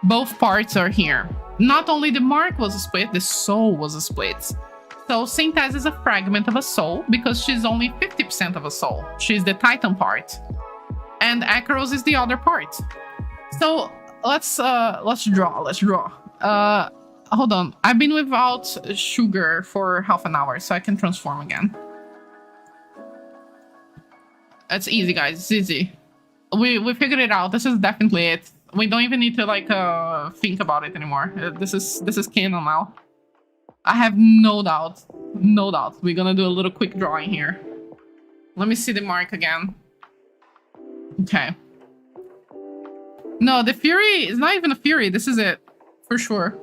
Both parts are here. Not only the mark was split, the soul was split. So Saint Taz is a fragment of a soul because she's only 50% of a soul. She's the Titan part. And Akros is the other part. So let's draw. Hold on. I've been without sugar for half an hour, so I can transform again. It's easy, guys. It's easy. We figured it out. This is definitely it. We don't even need to like think about it anymore. This is canon now. I have no doubt. No doubt. We're gonna do a little quick drawing here. Let me see the mark again. Okay. No, the Fury is not even a Fury. This is it. For sure.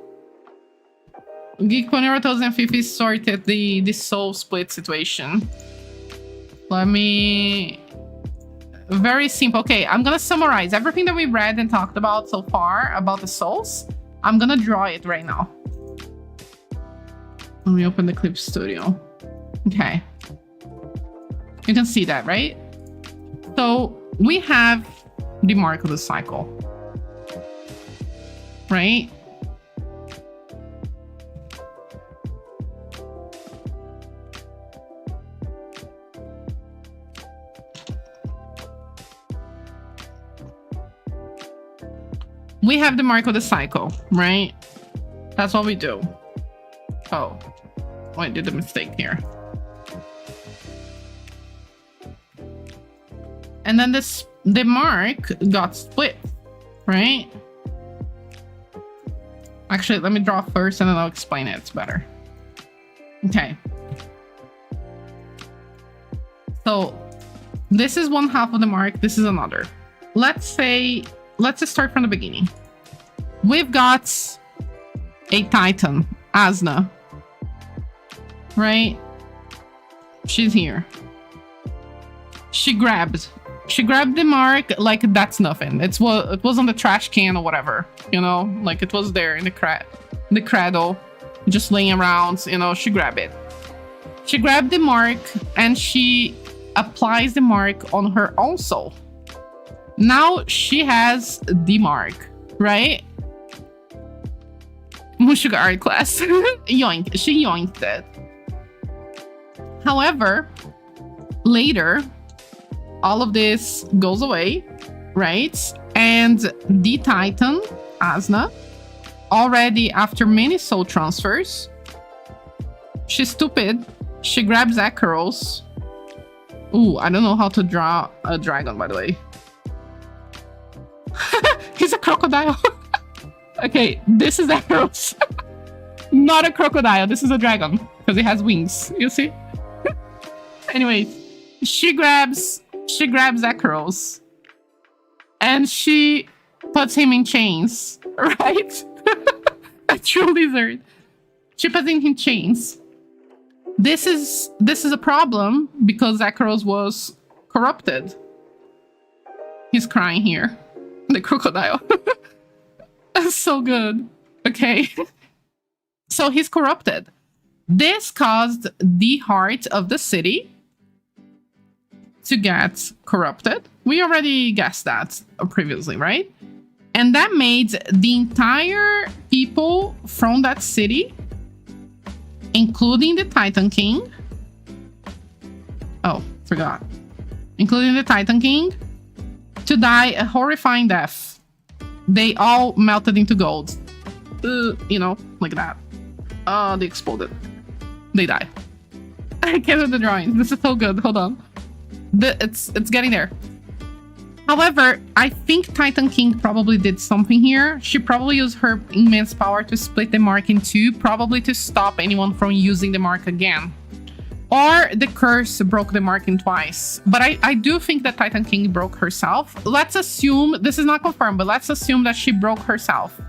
Geek Pony, Naruto's and Fifi sorted the soul split situation. Let me... Very simple. Okay, I'm gonna summarize everything that we read and talked about so far about the souls. I'm gonna draw it right now. Let me open the Clip Studio. Okay. You can see that, right? So we have the mark of the cycle, right? We have the mark of the cycle, right? That's what we do. Oh, I did a mistake here. And then the mark got split, right? Actually, let me draw first and then I'll explain it. It's better. Okay. So this is one half of the mark. This is another. Let's just start from the beginning. We've got a Titan, Asna, right? She's here. She grabbed the mark like that's nothing. It was on the trash can or whatever, you know, like it was there in the cradle, just laying around, you know. She grabbed it. She grabbed the mark and she applies the mark on her own soul. Now she has the mark, right? Moonsugar art class. Yoink. She yoinked it. However, later, all of this goes away, right? And the Titan, Asna, already after many soul transfers, she's stupid. She grabs Akeros. Ooh, I don't know how to draw a dragon, by the way. He's a crocodile. Okay, this is Akeros. Not a crocodile. This is a dragon because it has wings. You see? Anyways, she grabs Akeros and she puts him in chains, right? A true lizard. She puts him in chains. This is a problem because Akeros was corrupted. He's crying here. The crocodile. That's so good. Okay. So he's corrupted. This caused the heart of the city to get corrupted. We already guessed that previously, right? And that made the entire people from that city, including the Titan King. Oh, forgot. Including the Titan King, to die a horrifying death. They all melted into gold. You know, like that. They exploded. They died. I can't do the drawings. This is so good. Hold on. It's getting there. However, I think Titan King probably did something here. She probably used her immense power to split the mark in two, probably to stop anyone from using the mark again. Or the curse broke the mark in twice. But I do think that Titan King broke herself. Let's assume, this is not confirmed, but let's assume that she broke herself.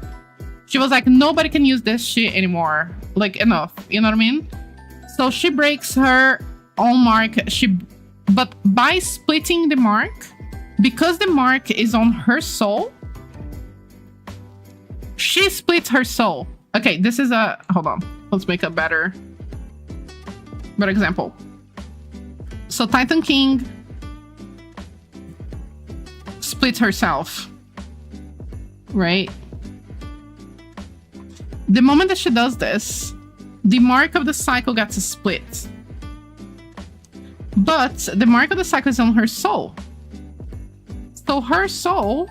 She was like, nobody can use this shit anymore. Like, enough. You know what I mean? So she breaks her own mark. But by splitting the mark, because the mark is on her soul, she splits her soul. Okay, this is a... Hold on. Let's make a better example. So Titan King splits herself, right? The moment that she does this, the mark of the cycle gets split. But the mark of the cycle is on her soul. So her soul,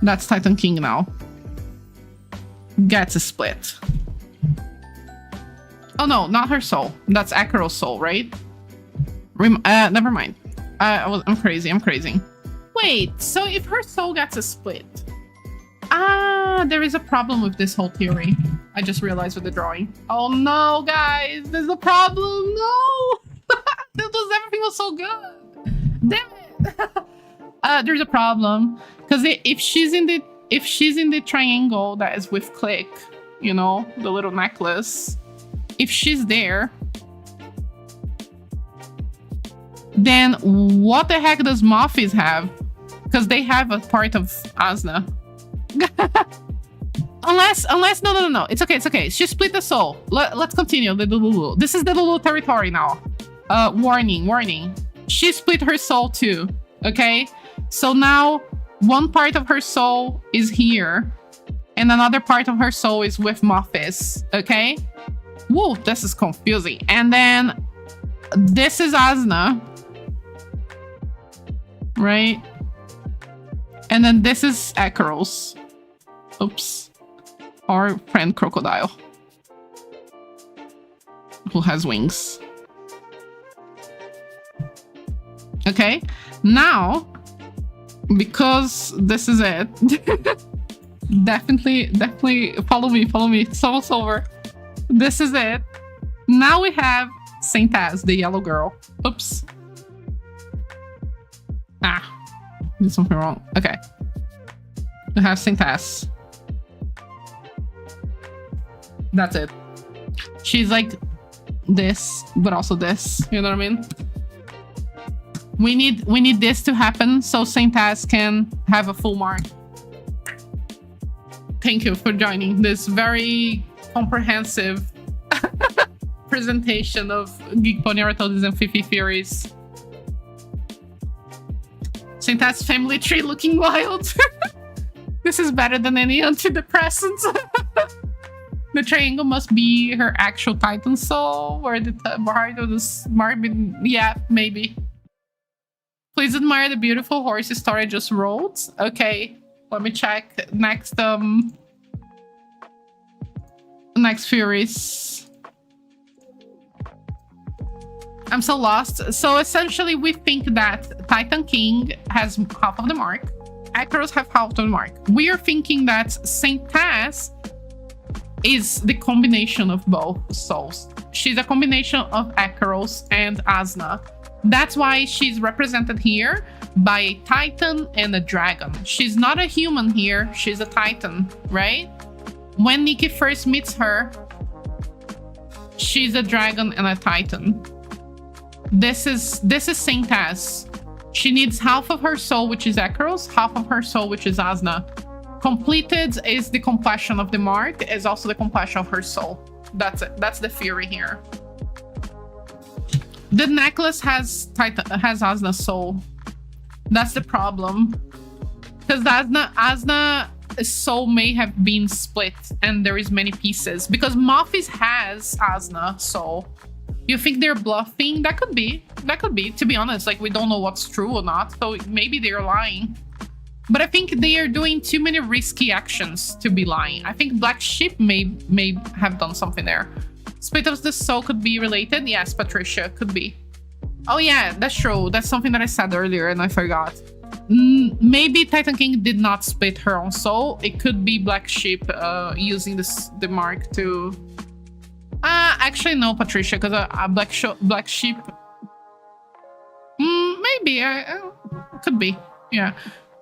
that's Titan King now, gets a split. Oh no, not her soul. That's Akero's soul, right? Never mind. I'm crazy. Wait, so if her soul gets a split... there is a problem with this whole theory. I just realized with the drawing. Oh no, guys, there's a problem. No! Everything was so good. Damn it. There's a problem. Because if she's in the triangle that is with Click, you know, the little necklace, if she's there, then what the heck does Moffies have? Because they have a part of Asna. Unless, no. It's okay. She split the soul. Let's continue. The Lulu. This is the Lulu territory now. Warning. She split her soul too. Okay? So now one part of her soul is here, and another part of her soul is with Muffis. Okay? Whoa, this is confusing. And then this is Asna. Right? And then this is Akaros. Oops. Our friend Crocodile. Who has wings. Okay. Now, because this is it. definitely follow me. It's almost over. This is it. Now we have Saint Az, the yellow girl. Oops. Did something wrong. Okay. We have Saint Az. That's it. She's like this, but also this. You know what I mean? We need this to happen so Saint Az can have a full mark. Thank you for joining this very comprehensive presentation of Geek Pony Orthosis and Fifi Theories. Saint Az family tree looking wild. This is better than any antidepressants. The triangle must be her actual Titan soul, or the heart of the smart. Yeah, maybe. Please admire the beautiful horse story I just wrote. Okay, let me check next. Next Furies. I'm so lost. So essentially, we think that Titan King has half of the mark. Akaros have half of the mark. We are thinking that Saint Az is the combination of both souls. She's a combination of Akaros and Asna. That's why she's represented here by a Titan and a dragon. She's not a human here, she's a Titan, right? When Nikki first meets her, she's a dragon and a Titan. This is Saint Az. She needs half of her soul, which is Akaros, half of her soul, which is Asna. Completed is the completion of the mark, is also the completion of her soul. That's it. That's the theory here. The necklace has Asna's soul. That's the problem. Because Asna's soul may have been split and there is many pieces. Because Muffis has Asna's soul. You think they're bluffing? That could be. To be honest, like, we don't know what's true or not. So maybe they're lying. But I think they are doing too many risky actions to be lying. I think Black Sheep may have done something there. Split of the soul could be related. Yes, Patricia, could be. Oh yeah, that's true. That's something that I said earlier and I forgot. Maybe Titan King did not split her own soul. It could be Black Sheep using the mark to... actually no, Patricia, because Black Sheep... maybe, could be, yeah.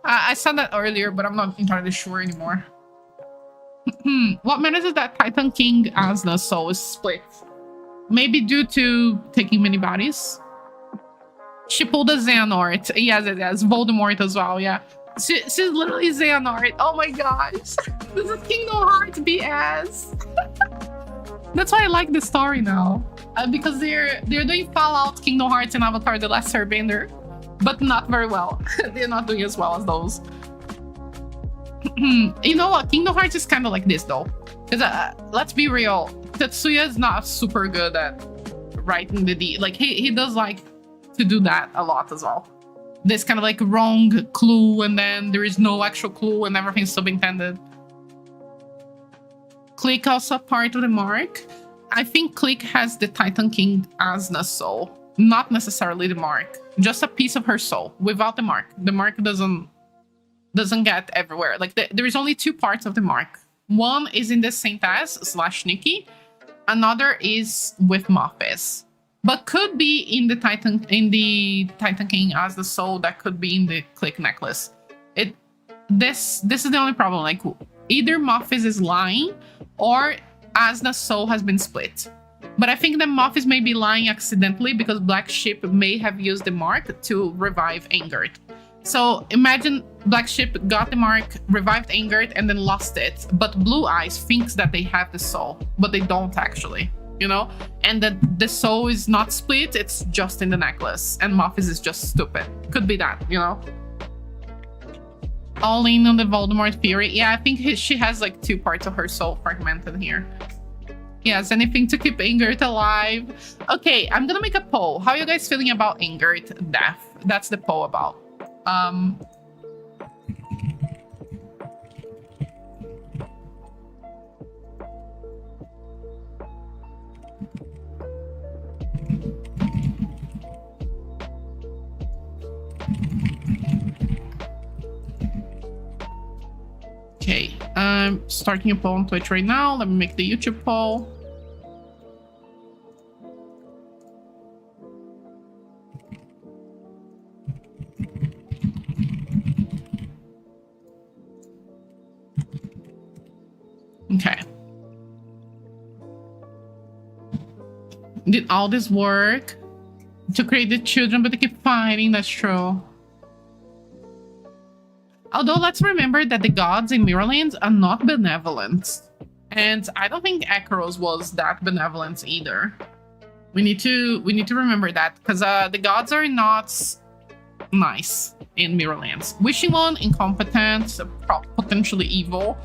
I said that earlier, but I'm not entirely sure anymore. What matters is that Titan King Asna's soul is split. Maybe due to taking many bodies. She pulled a Xehanort. Yes, Voldemort as well, yeah. She's literally Xehanort. Oh my gosh. This is Kingdom Hearts BS. That's why I like this story now. Because they're doing Fallout, Kingdom Hearts, and Avatar The Last Airbender. But not very well. They're not doing as well as those. You know what? Kingdom Hearts is kind of like this though. Because let's be real, Tetsuya is not super good at writing the D. Like he does like to do that a lot as well. This kind of like wrong clue and then there is no actual clue and everything's subintended. Click also part of the mark. I think Click has the Titan King Asna's soul, not necessarily the mark. Just a piece of her soul without the mark. The mark doesn't get everywhere. Like there is only two parts of the mark. One is in the Saint Az / Nikki. Another is with Muffis. But could be in the Titan King as the soul. That could be in the Click necklace. This is the only problem. Like either Muffis is lying or Asna's soul has been split. But I think that Muffis may be lying accidentally because Black Sheep may have used the mark to revive Angert. So imagine Black Ship got the mark, revived Ingrid, and then lost it. But Blue Eyes thinks that they have the soul, but they don't actually, you know? And that the soul is not split, it's just in the necklace. And Muffis is just stupid. Could be that, you know? All in on the Voldemort theory. Yeah, I think she has like 2 parts of her soul fragmented here. Yes, anything to keep Ingrid alive. Okay, I'm gonna make a poll. How are you guys feeling about Ingrid death? That's the poll about. Okay, I'm starting a poll on Twitch right now. Let me make the YouTube poll. Okay. Did all this work to create the children, but they keep fighting. That's true. Although let's remember that the gods in Mirrorlands are not benevolent. And I don't think Akaros was that benevolent either. We need to remember that, because the gods are not nice in Mirrorlands. Wishing One, incompetent, potentially evil.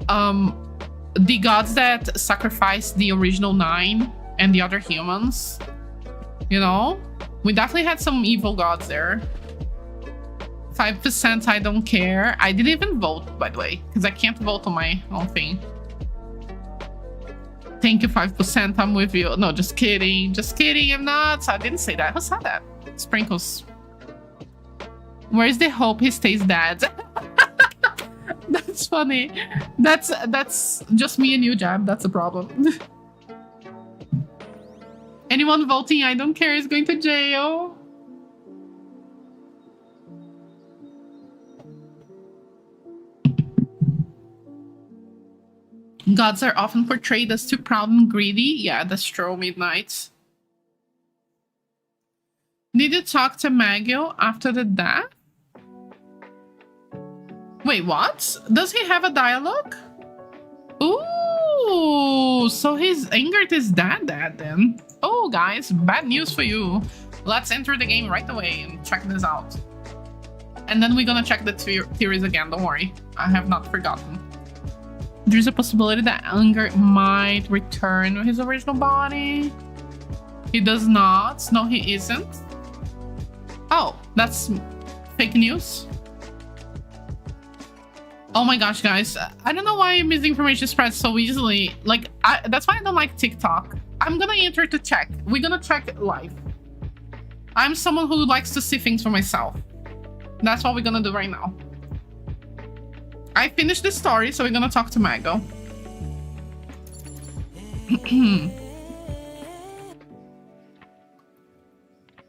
The gods that sacrificed the original 9 and the other humans, you know, we definitely had some evil gods there. 5% I don't care. I didn't even vote, by the way, because I can't vote on my own thing. Thank you, 5%. I'm with you. No, just kidding. Just kidding. I'm not. I didn't say that. Who said that? Sprinkles. Where's the hope he stays dead? That's funny. That's just me and you, Jab. That's a problem. Anyone voting I don't care is going to jail. Gods are often portrayed as too proud and greedy. Yeah, that's true, Midnight. Did you talk to Magil after the death? Wait, what? Does he have a dialogue? Ooh, so his Ingrid is dead then. Oh, guys, bad news for you. Let's enter the game right away and check this out. And then we're gonna check the theories again, don't worry. I have not forgotten. There's a possibility that Ingrid might return to his original body. He does not. No, he isn't. Oh, that's fake news. Oh my gosh, guys. I don't know why misinformation spreads so easily. Like, that's why I don't like TikTok. I'm gonna enter to check. We're gonna check live. I'm someone who likes to see things for myself. That's what we're gonna do right now. I finished the story, so we're gonna talk to Mago.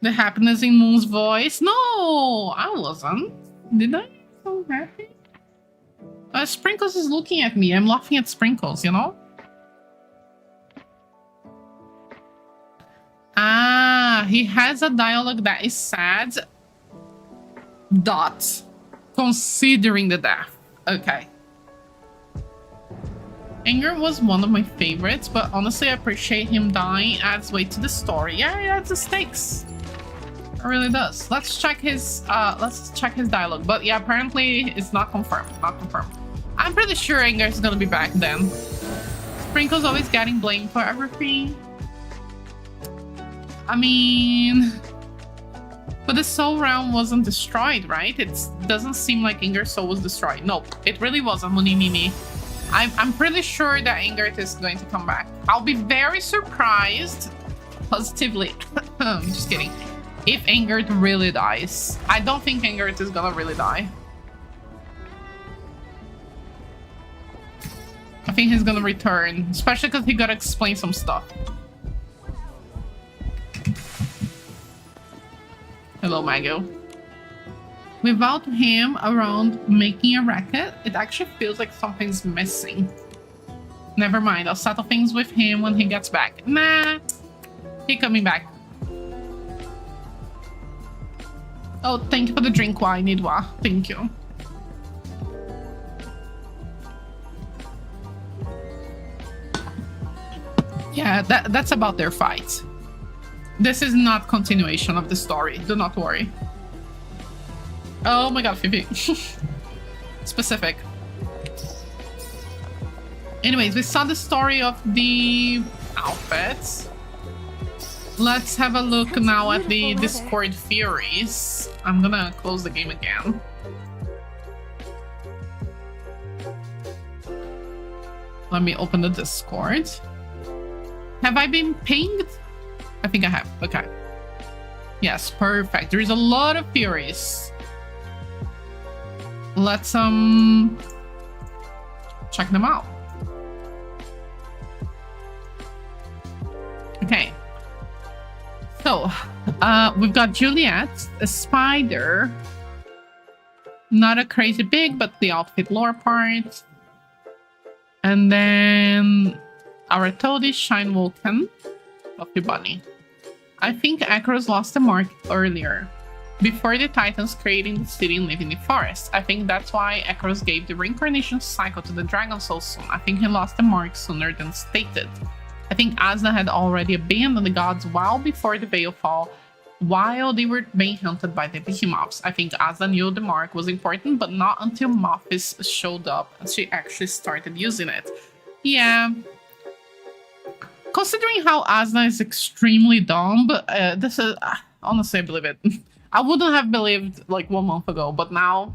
The happiness in Moon's voice. No, I wasn't. Did I? So happy. Sprinkles is looking at me. I'm laughing at Sprinkles, you know? Ah, he has a dialogue that is sad. Dot. Considering the death. Okay. Ingrid was one of my favorites, but honestly, I appreciate him dying. Adds weight to the story. Yeah, it adds the stakes. It really does. Let's check his dialogue. But yeah, apparently it's not confirmed. Not confirmed. I'm pretty sure Ingrid's gonna be back then. Sprinkle's always getting blamed for everything. I mean, but the soul realm wasn't destroyed, right? It doesn't seem like Ingrid's soul was destroyed. No, it really wasn't, Muninini. I'm pretty sure that Ingrid is going to come back. I'll be very surprised, positively. Just kidding. If Ingrid really dies. I don't think Ingrid is gonna really die. I think he's gonna return, especially because he gotta explain some stuff. Hello, Mago. Without him around making a racket, it actually feels like something's missing. Never mind, I'll settle things with him when he gets back. Nah, he coming back. Oh, thank you for the drink, Nidwa. Thank you. Yeah, that's about their fight. This is not continuation of the story. Do not worry. Oh my god, Fifi. Specific. Anyways, we saw the story of the outfits. Let's have a look now at the Discord theories. I'm gonna close the game again. Let me open the Discord. Have I been pinged? I think I have. Okay. Yes, perfect. There is a lot of theories. Let's check them out. Okay. So, we've got Juliet, a spider. Not a crazy big, but the outfit lore part. And then our toady Shine Vulcan of the bunny. I think Akros lost the mark earlier, before the Titans creating the city and living in the forest. I think that's why Akros gave the reincarnation cycle to the dragon so soon. I think he lost the mark sooner than stated. I think Asna had already abandoned the gods well before the Veil Fall, while they were being hunted by the behemoths. I think Asna knew the mark was important, but not until Mophis showed up and she actually started using it. Yeah. Considering how Asna is extremely dumb, but this is... honestly, I believe it. I wouldn't have believed like 1 month ago, but now...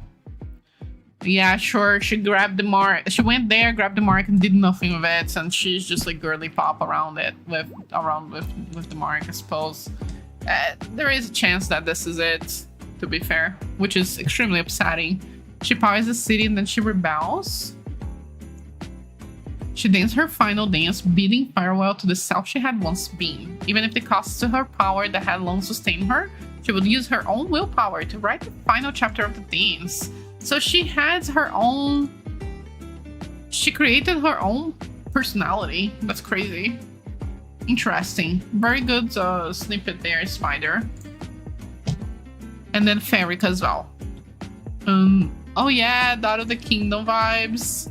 Yeah, sure, she grabbed the mark. She went there, grabbed the mark, and did nothing with it, and she's just like girly pop around it, with the mark, I suppose. There is a chance that this is it, to be fair, which is extremely upsetting. She powers the city and then she rebels. She danced her final dance, bidding farewell to the self she had once been. Even if the cost to her power that had long sustained her, she would use her own willpower to write the final chapter of the dance. So she has her own... She created her own personality. That's crazy. Interesting. Very good snippet there, Spider. And then Ferric as well. Oh yeah, Dot of the Kingdom vibes.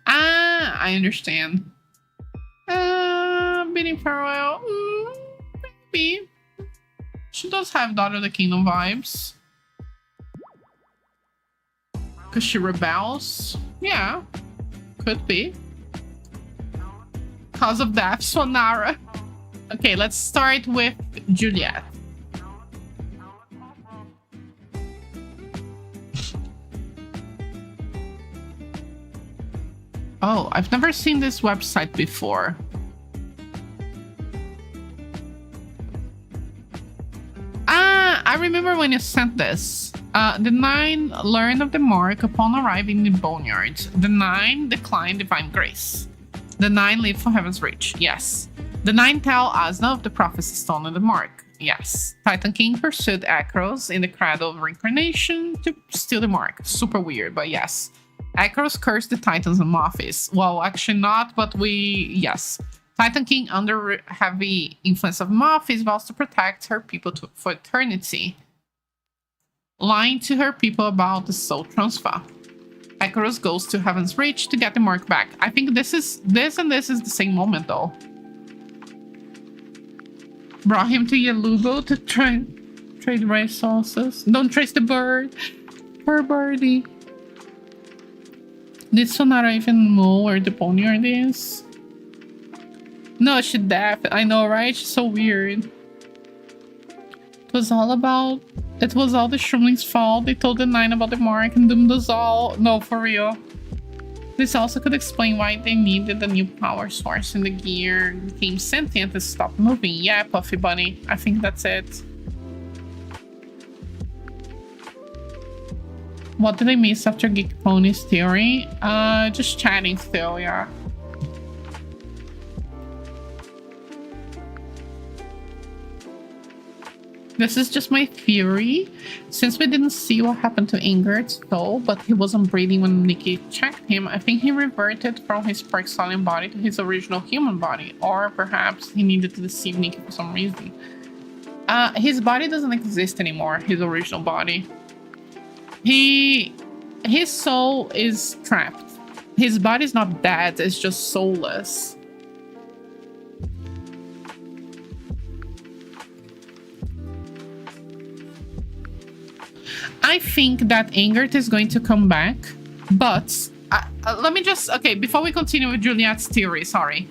Ah, I understand. Bidding farewell. Maybe. She does have Daughter of the Kingdom vibes. Because she rebels. Yeah. Could be. Cause of death, Sonara. Okay, let's start with Juliet. Oh, I've never seen this website before. Ah, I remember when you sent this. The 9 learn of the mark upon arriving in the boneyard. The 9 decline divine grace. The 9 live for heaven's reach. Yes. The 9 tell Asna of the prophecy stone and the mark. Yes. Titan King pursued Akros in the cradle of reincarnation to steal the mark. Super weird, but yes. Akros cursed the Titans and Mophis. Well, actually not, but yes. Titan King, under heavy influence of Mophis, vows to protect her people for eternity, lying to her people about the soul transfer. Akros goes to Heaven's Reach to get the mark back. I think this is the same moment though. Brought him to Yalugo to trade resources. Don't trace the bird. Poor birdie. Did Sonara even know where the boneyard is? No, she deaf. I know, right? She's so weird. It was all the Shroomling's fault. They told the 9 about the mark and doomed us all. No, for real. This also could explain why they needed a new power source in the gear became sentient and stopped moving. Yeah, Puffy Bunny. I think that's it. What did I miss after Geek Pony's theory? Just chatting still, yeah. This is just my theory. Since we didn't see what happened to Ingrid's soul, but he wasn't breathing when Nikki checked him, I think he reverted from his Sparksalian body to his original human body. Or perhaps he needed to deceive Nikki for some reason. His body doesn't exist anymore, his original body. His soul is trapped. His body's not dead, it's just soulless. I think that Ingrid is going to come back, but let me just, okay, before we continue with Juliet's theory, sorry.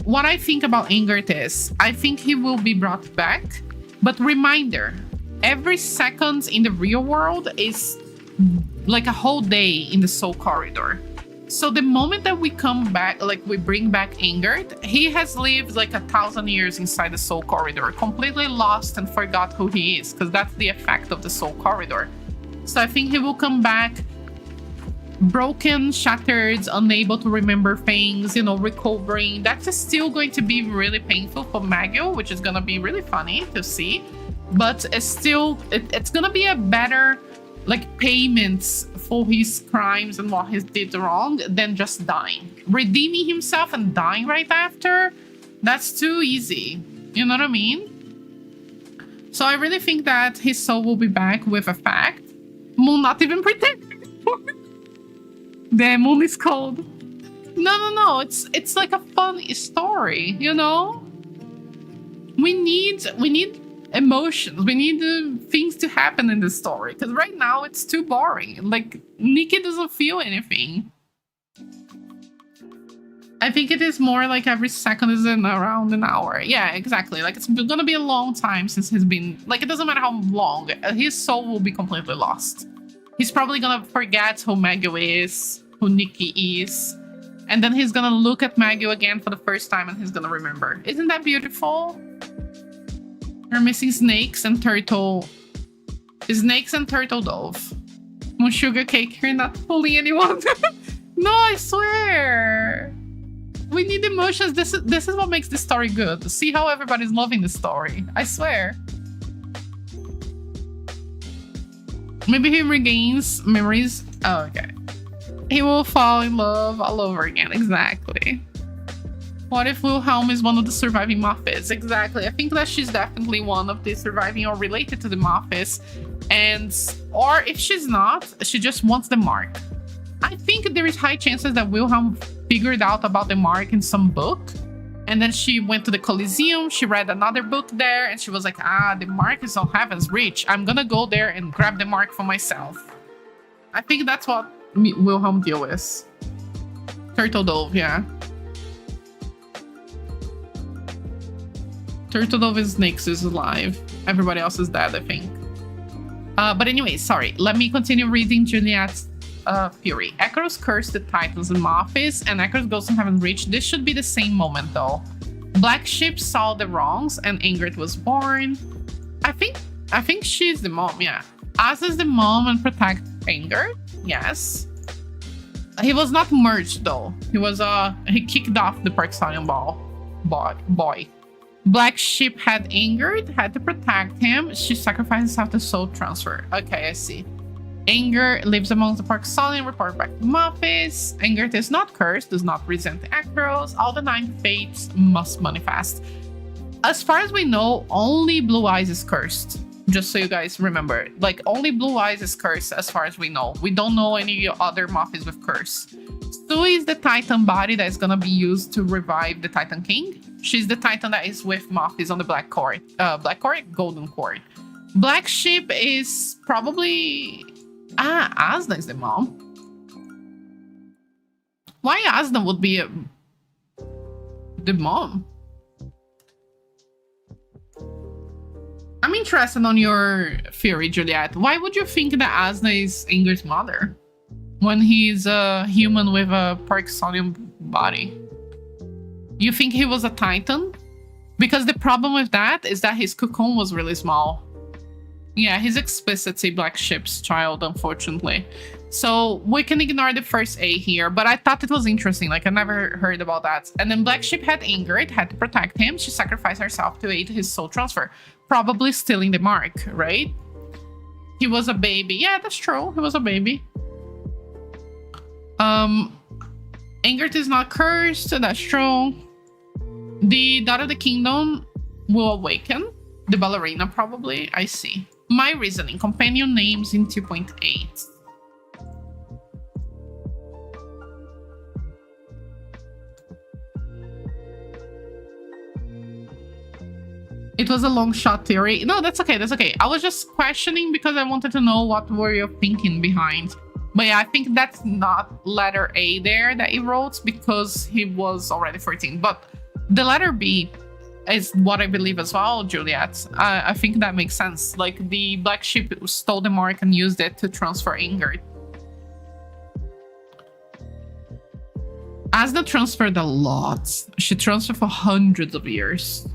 What I think about Ingrid is, I think he will be brought back, but reminder, every second in the real world is like a whole day in the soul corridor. So the moment that we come back, like we bring back Ingrid, he has lived like 1,000 years inside the soul corridor, completely lost and forgot who he is, because that's the effect of the soul corridor. So I think he will come back broken, shattered, unable to remember things, you know, recovering. That's still going to be really painful for Maggie, which is going to be really funny to see. But it's still, it's going to be a better like payments for his crimes and what he did wrong than just dying. Redeeming himself and dying right after, that's too easy. You know what I mean? So I really think that his soul will be back with a fact. Moon not even pretending. The moon is cold. No. It's like a fun story, you know? We need emotions. We need things to happen in the story. Because right now it's too boring. Like, Nikki doesn't feel anything. I think it is more like every second is in around an hour. Yeah, exactly. Like, it's gonna be a long time since he's been... Like, it doesn't matter how long. His soul will be completely lost. He's probably gonna forget who Maggie is, who Nikki is, and then he's gonna look at Maggie again for the first time and he's gonna remember. Isn't that beautiful? We're missing snakes and turtle. Snakes and turtle dove. Moon sugar cake, you're not fooling anyone. No, I swear. We need emotions. This is what makes this story good. See how everybody's loving the story. I swear. Maybe he regains memories. Oh, okay. He will fall in love all over again. Exactly. What if Wilhelm is one of the surviving Moffats? Exactly. I think that she's definitely one of the surviving or related to the Moffats. And, or if she's not, she just wants the mark. I think there is high chances that Wilhelm figured out about the mark in some book. And then she went to the Coliseum, she read another book there, and she was like, ah, the mark is on Heaven's Reach. I'm gonna go there and grab the mark for myself. I think that's what Wilhelm deal is. Turtle Dove, yeah. Turtle Dove is Nyx is alive. Everybody else is dead, I think. But anyway, sorry. Let me continue reading Juliet's Fury. Echoes cursed the Titans in Moffis, and Echoes goes to Heaven's Reach. This should be the same moment, though. Black Sheep saw the wrongs, and Ingrid was born. I think she's the mom, yeah. Asa is the mom and protect Ingrid, yes. He was not merged, though. He kicked off the Parksonian boy. Black Sheep had Ingrid, had to protect him. She sacrificed herself to soul transfer. Okay, I see. Anger lives amongst the Parksonian, report back to Moffis. Ingrid is not cursed, does not resent the Acros. All the 9 fates must manifest. As far as we know, only Blue Eyes is cursed. Just so you guys remember. Like, only Blue Eyes is cursed as far as we know. We don't know any other Moffis with curse. Sue is the Titan body that is gonna be used to revive the Titan King. She's the Titan that is with Moffis on the Black Court. Golden Court. Black Sheep is probably... Asna is the mom. Why Asna would be the mom? I'm interested on your theory, Juliet. Why would you think that Asna is Ingrid's mother when he's a human with a Parksonian body? You think he was a Titan? Because the problem with that is that his cocoon was really small. Yeah, he's explicitly Black Sheep's child, unfortunately. So we can ignore the first A here, but I thought it was interesting. Like, I never heard about that. And then Black Sheep had Ingrid, had to protect him. She sacrificed herself to aid his soul transfer. Probably stealing the mark, right? He was a baby. Yeah, that's true. He was a baby. Ingrid is not cursed. That's true. The Daughter of the Kingdom will awaken. The ballerina, probably. I see. My reasoning. Companion names in 2.8. It was a long shot theory. No, that's okay. That's okay. I was just questioning because I wanted to know what were you thinking behind. But yeah, I think that's not letter A there that he wrote because he was already 14. But the letter B is what I believe as well, Juliet. I think that makes sense. Like the black sheep stole the mark and used it to transfer anger. Asna transferred a lot. She transferred for hundreds of years.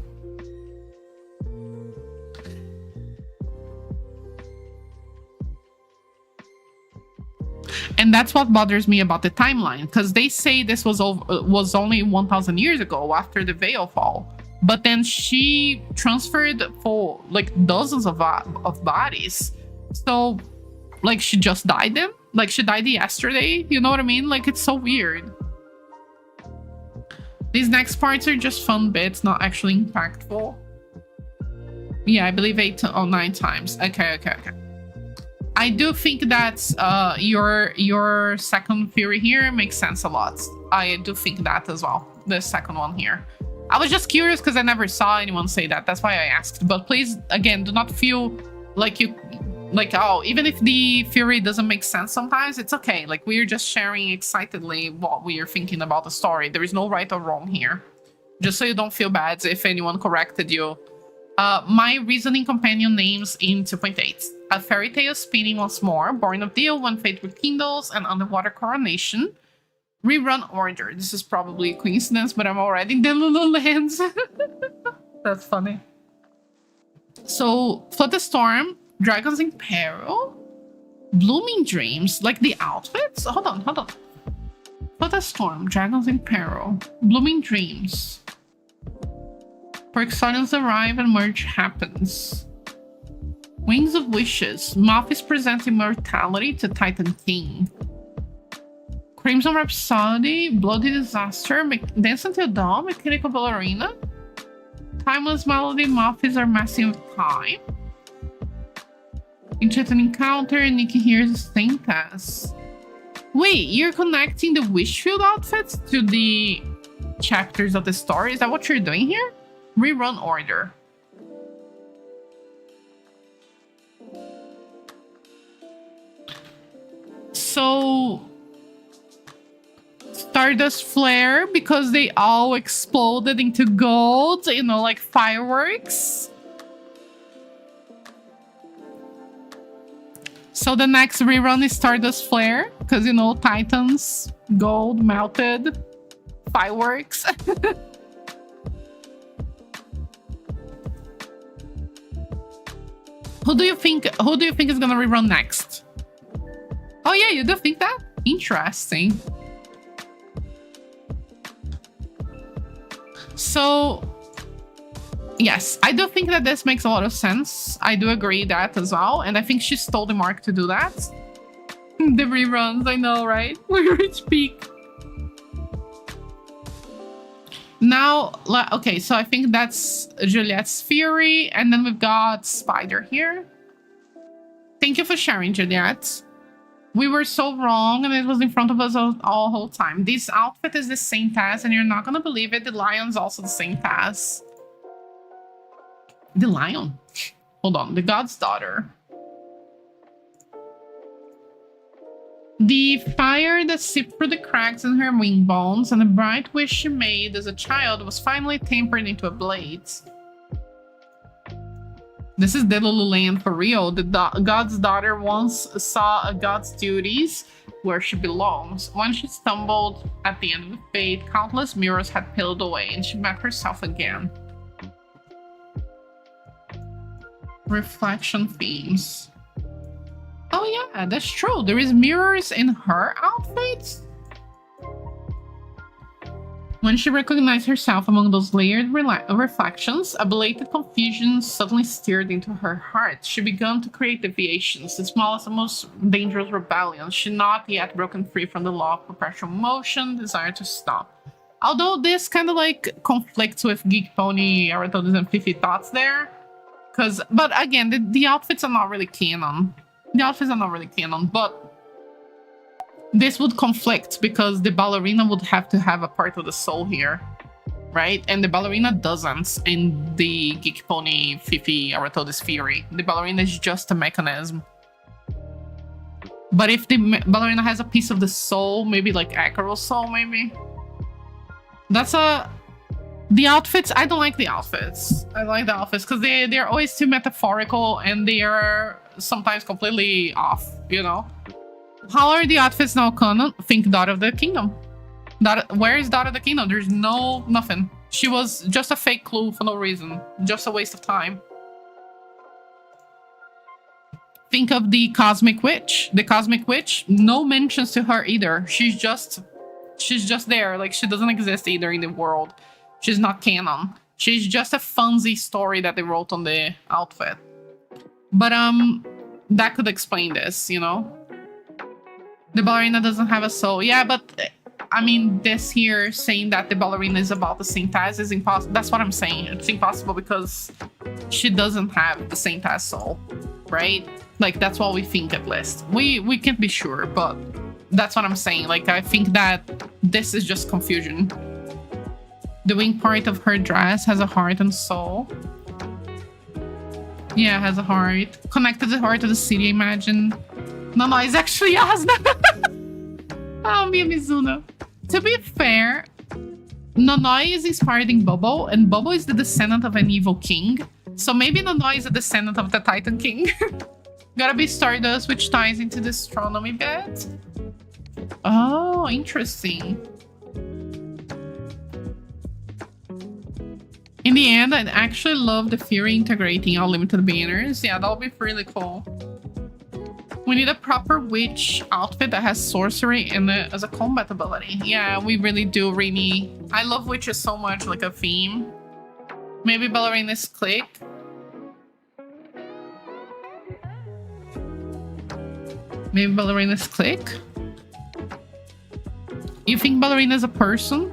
And that's what bothers me about the timeline, because they say this was only 1,000 years ago after the veil fall. But then she transferred for like dozens of bodies. So like she just died then? Like she died yesterday? You know what I mean? Like it's so weird. These next parts are just fun bits, not actually impactful. Yeah, I believe 8 or 9 times. Okay. I do think that your second theory here makes sense a lot. I do think that as well. The second one here. I was just curious because I never saw anyone say that. That's why I asked. But please, again, do not feel like oh, even if the theory doesn't make sense sometimes, it's okay. Like we're just sharing excitedly what we are thinking about the story. There is no right or wrong here. Just so you don't feel bad if anyone corrected you. My reasoning companion names in 2.8. A fairy tale spinning once more, Born of Deal, When Fate Rekindles, and Underwater Coronation. Rerun order. This is probably a coincidence, but I'm already in the Lululands. That's funny. So, Flood the Storm, Dragons in Peril, Blooming Dreams, like the outfits? Hold on. Flood the Storm, Dragons in Peril, Blooming Dreams. Perixonians arrive and merge happens. Wings of Wishes. Mothis presents immortality to Titan King. Crimson Rhapsody. Bloody Disaster. Dance Until Dawn. Mechanical Ballerina. Timeless Melody. Mothis are messing with time. Enchanted Encounter. Nikki hears a stain pass. Wait, you're connecting the Wishfield outfits to the chapters of the story? Is that what you're doing here? Rerun order. So Stardust Flare, because they all exploded into gold, you know, like fireworks. So the next rerun is Stardust Flare, because, you know, Titans, gold, melted, fireworks. Who do you think is gonna rerun next? Oh yeah, you do think that? Interesting. So yes, I do think that this makes a lot of sense. I do agree that as well, and I think she stole the mark to do that. The reruns, I know, right? We reach peak. Now, okay, so I think that's Juliet's theory, and then we've got Spider here. Thank you for sharing, Juliet. We were so wrong, and it was in front of us all whole time. This outfit is the same task, and you're not gonna believe it. The lion's also the same task. The lion? Hold on, the god's daughter. The fire that seeped through the cracks in her wing bones and the bright wish she made as a child was finally tempered into a blade. This is Delululand for real. The god's daughter once saw a god's duties where she belongs. When she stumbled at the end of the fate, countless mirrors had peeled away and she met herself again. Reflection themes. Oh yeah, that's true. There is mirrors in her outfits. When she recognized herself among those layered reflections, a belated confusion suddenly stirred into her heart. She began to create deviations, the smallest and most dangerous rebellions. She not yet broken free from the law of perpetual motion, desire to stop. Although this kind of like conflicts with Geek Pony, Aratodes, and Fifi thoughts there. But again, the outfits are not really canon. The outfits are not really canon, but this would conflict because the ballerina would have to have a part of the soul here, right? And the ballerina doesn't in the Geek Pony, Fifi, Aratodes theory. The ballerina is just a mechanism. But if the ballerina has a piece of the soul, maybe like Akaro's soul, maybe. The outfits, I don't like the outfits. I like the outfits because they're always too metaphorical and they are sometimes completely off, you know? How are the outfits now canon? Think Daughter of the Kingdom. Where is Daughter of the Kingdom? There's nothing. She was just a fake clue for no reason. Just a waste of time. Think of the Cosmic Witch. The Cosmic Witch, no mentions to her either. She's just there. Like, she doesn't exist either in the world. She's not canon. She's just a funsy story that they wrote on the outfit. But that could explain this, you know? The ballerina doesn't have a soul. Yeah, but I mean, this here saying that the ballerina is about the Saint Taz is impossible. That's what I'm saying. It's impossible because she doesn't have the Saint Taz soul, right? Like, that's what we think at least. We can't be sure, but that's what I'm saying. Like, I think that this is just confusion. The wing part of her dress has a heart and soul. Yeah, it has a heart. Connected the heart to the city, imagine. No, it's actually Asuna. Oh, Mia Mizuno. To be fair, Nonoi is inspired in Bobo, and Bobo is the descendant of an evil king. So maybe Nonoi is a descendant of the Titan King. Gotta be Stardust, which ties into the astronomy bit. Oh, interesting. In the end, I'd actually love the Fury integrating all limited banners. Yeah, that would be really cool. We need a proper witch outfit that has sorcery and as a combat ability. Yeah, we really do, Rini. I love witches so much, like a theme. Maybe Ballerina's Clique. Maybe Ballerina's Clique. You think Ballerina's a person?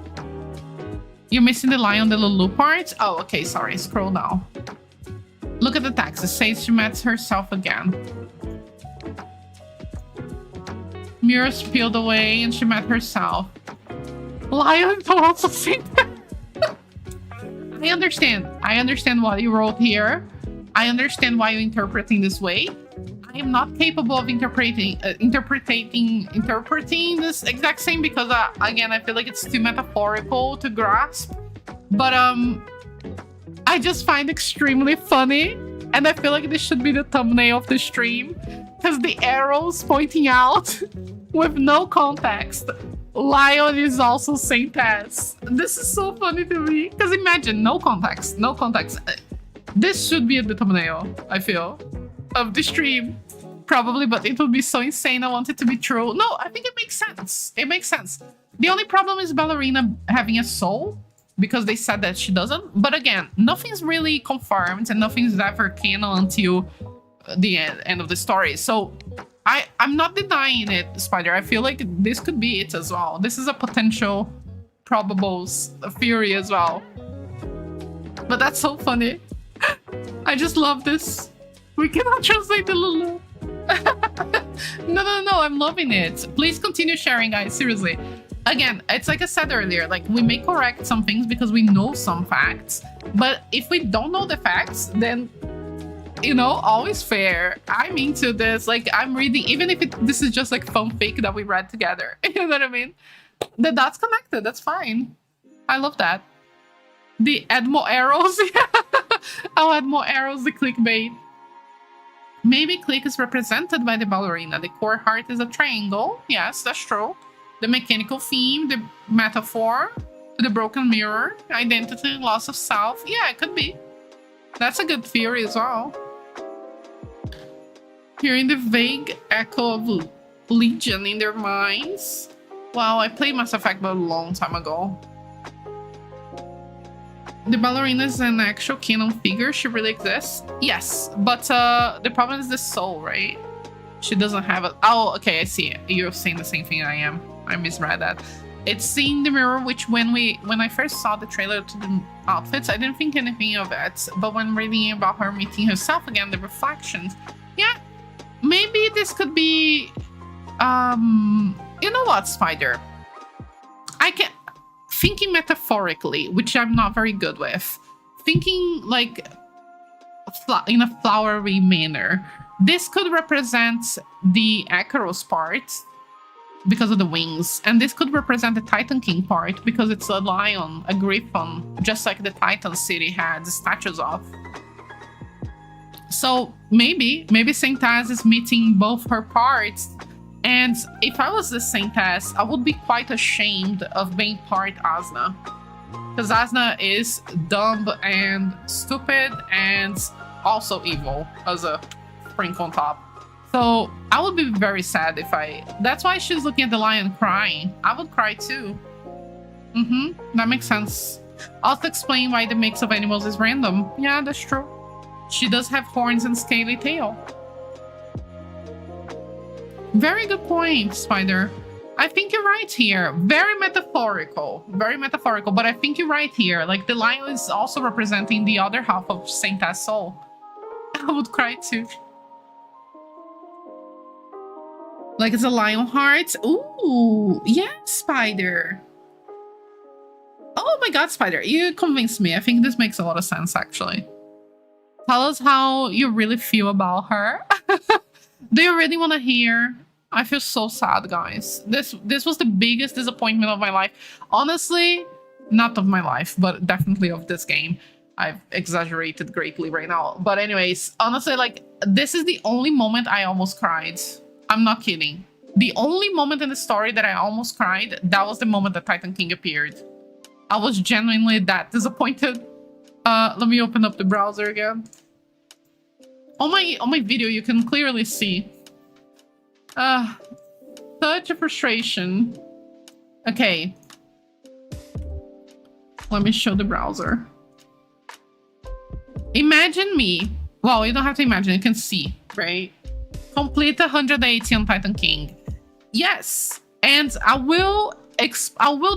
You're missing the line on the Lulu part? Oh, okay, sorry. Scroll down. Look at the text. It says she met herself again. Mirrors peeled away and she met herself. Lion also saying that. I understand what you wrote here. I understand why you're interpreting this way. I am not capable of interpreting this exact same because again, I feel like it's too metaphorical to grasp. But I just find it extremely funny, and I feel like this should be the thumbnail of the stream because the arrows pointing out with no context. Lion is also Saint Taz. This is so funny to me because imagine no context. This should be the thumbnail, I feel, of the stream. Probably, but it would be so insane. I want it to be true. No, I think it makes sense. It makes sense. The only problem is Ballerina having a soul because they said that she doesn't. But again, nothing's really confirmed and nothing's ever canon until the end of the story. So I'm not denying it, Spider. I feel like this could be it as well. This is a potential probable theory as well. But that's so funny. I just love this. We cannot translate the Lulu. No, I'm loving it. Please continue sharing, guys. Seriously. Again, it's like I said earlier, like we may correct some things because we know some facts, but if we don't know the facts, then you know, always fair. I'm into this. Like I'm reading, even if this is just like fanfic that we read together. You know what I mean? The dots connected. That's fine. I love that. The add more arrows. I'll add more arrows. The clickbait. Maybe Clique is represented by the ballerina. The core heart is a triangle. Yes, that's true. The mechanical theme, the metaphor, the broken mirror, identity, loss of self. Yeah, it could be. That's a good theory as well. Hearing the vague echo of Legion in their minds. Wow, I played Mass Effect but a long time ago. The ballerina is an actual canon figure. She really exists. Yes, but the problem is the soul, right? She doesn't have it. Oh, okay, I see it. You're saying the same thing I am. I misread that. It's seeing the mirror, which when I first saw the trailer to the outfits, I didn't think anything of it. But when reading about her meeting herself again, the reflections, yeah, maybe this could be, you know what, Spider? Thinking metaphorically, which I'm not very good with, thinking like in a flowery manner, this could represent the Acheros part because of the wings, and this could represent the Titan King part because it's a lion, a griffin, just like the Titan City had statues of. So maybe Saint Taz is meeting both her parts. And if I was the Saintess, I would be quite ashamed of being part Asna. Because Asna is dumb and stupid and also evil as a sprinkle on top. So I would be very sad if that's why she's looking at the lion crying. I would cry too. That makes sense. Also explain why the mix of animals is random. Yeah, that's true. She does have horns and scaly tail. Very good point, Spider. I think you're right here. Very metaphorical, but I think you're right here. Like the lion is also representing the other half of Saint Taz soul. I would cry too. Like it's a lion heart. Ooh, yeah, Spider. Oh my god, Spider, you convinced me. I think this makes a lot of sense, actually. Tell us how you really feel about her. Do you really want to hear? I feel so sad, guys. This was the biggest disappointment of my life. Honestly, not of my life, but definitely of this game. I've exaggerated greatly right now. But anyways, honestly, like, this is the only moment I almost cried. I'm not kidding. The only moment in the story that I almost cried, that was the moment that Titan King appeared. I was genuinely that disappointed. Let me open up the browser again. On my video, you can clearly see. Such a frustration. Okay. Let me show the browser. Imagine me. Well, you don't have to imagine, you can see, right? Complete 180 on Titan King. Yes, and I will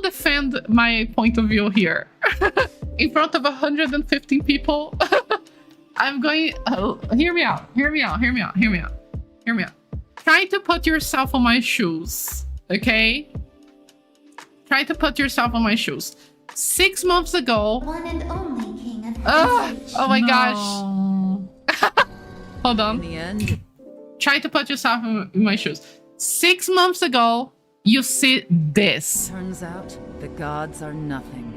defend my point of view here. In front of 115 people. I'm going, hear me out. Try to put yourself on my shoes, okay? Try to put yourself on my shoes. 6 months ago. One and only king of oh my gosh. Hold on. In the end. Try to put yourself in my shoes. 6 months ago, you see this. Turns out the gods are nothing.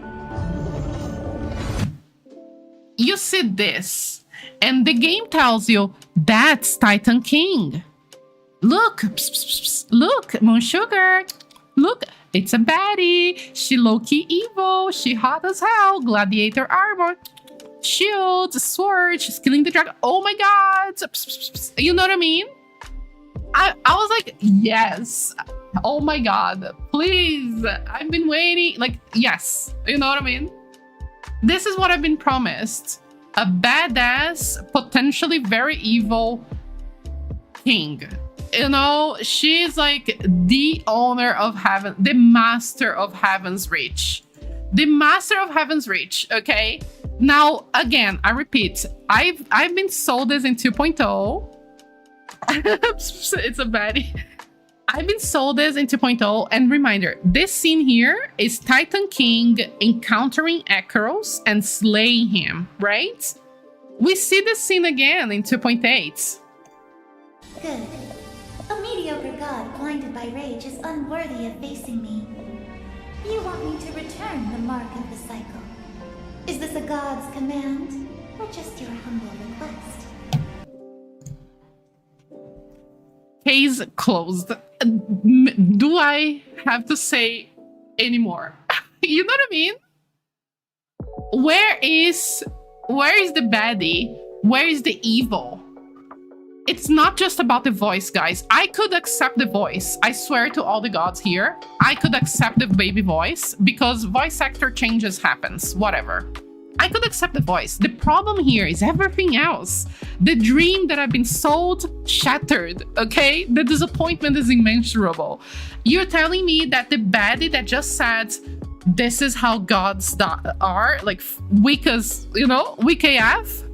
You see this, and the game tells you that's Titan King. Look, pss, pss, pss, look, Moon Sugar. Look, it's a baddie. She low-key evil. She hot as hell. Gladiator armor, shields, sword. She's killing the dragon. Oh my god! Pss, pss, pss. You know what I mean? I was like, yes. Oh my god, please. I've been waiting. Like, yes. You know what I mean? This is what I've been promised. A badass, potentially very evil king. You know, she's like the owner of heaven, the master of Heaven's Reach. The master of Heaven's Reach, okay? Now, again, I repeat, I've been sold this in 2.0. It's a baddie. I've been sold this in 2.0, and reminder, this scene here is Titan King encountering Acheros and slaying him, right? We see this scene again in 2.8. Good. A mediocre god blinded by rage is unworthy of facing me. You want me to return the mark of the cycle. Is this a god's command, or just your humble request? Case closed. Do I have to say anymore? You know what I mean? Where is the baddie? Where is the evil? It's not just about the voice, guys. I could accept the voice. I swear to all the gods here, I could accept the baby voice because voice actor changes happens, whatever. I could accept the voice. The problem here is everything else. The dream that I've been sold shattered, okay? The disappointment is immeasurable. You're telling me that the baddie that just said, this is how gods are, like weak as, you know, weak AF?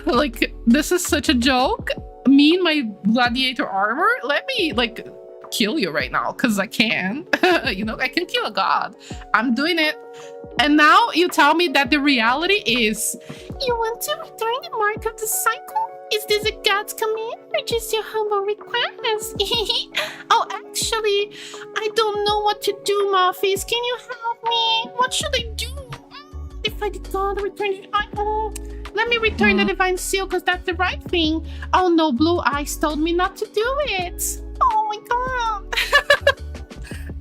Like, this is such a joke? Me in my gladiator armor? Let me, like, kill you right now, because I can. You know, I can kill a god. I'm doing it. And now you tell me that the reality is, you want to return the mark of the cycle? Is this a god's command or just your humble request? Oh, actually, I don't know what to do, Muffies. Can you help me? What should I do? If I did not return it, let me return the divine seal, because that's the right thing. Oh no, Blue Eyes told me not to do it. Oh my god.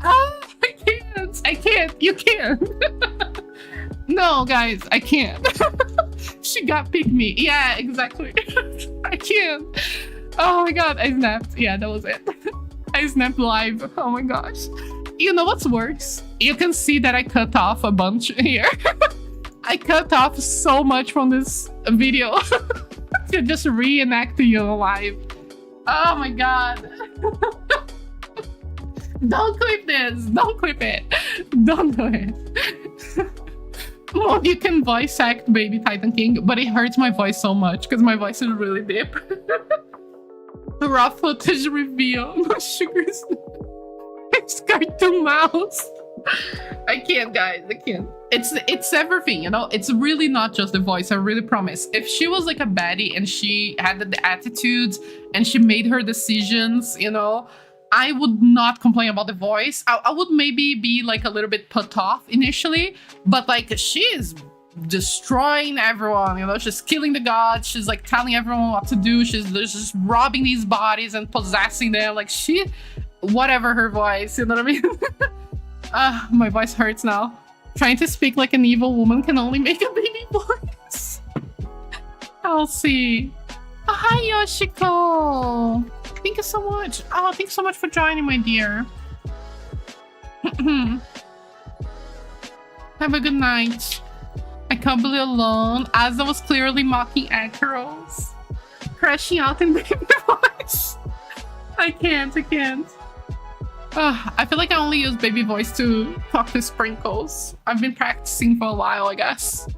Oh, I can't. You can't. No, guys, I can't. She got pick me. Yeah, exactly. I can't. Oh my god, I snapped. Yeah, that was it. I snapped live. Oh my gosh. You know what's worse? You can see that I cut off a bunch here. I cut off so much from this video to just reenact you live. Oh my god. Don't clip this. Don't clip it. Don't do it. Well, you can voice act Baby Titan King, but it hurts my voice so much because my voice is really deep. Raw footage reveal. No sugars. It's cartoon mouse. I can't, guys. I can't. It's everything, you know? It's really not just the voice, I really promise. If she was like a baddie and she had the attitudes and she made her decisions, you know, I would not complain about the voice. I would maybe be like a little bit put off initially, but like she is destroying everyone, you know? She's killing the gods. She's like telling everyone what to do. She's just robbing these bodies and possessing them. Like she, whatever her voice, you know what I mean? My voice hurts now. Trying to speak like an evil woman can only make a baby voice. I'll see. Oh, hi, Yoshiko. Thank you so much. Oh, thanks so much for joining, my dear. Have a good night. I can't be alone. Asa was clearly mocking Akeros. Crashing out in baby voice. I can't. I feel like I only use baby voice to talk to Sprinkles. I've been practicing for a while, I guess.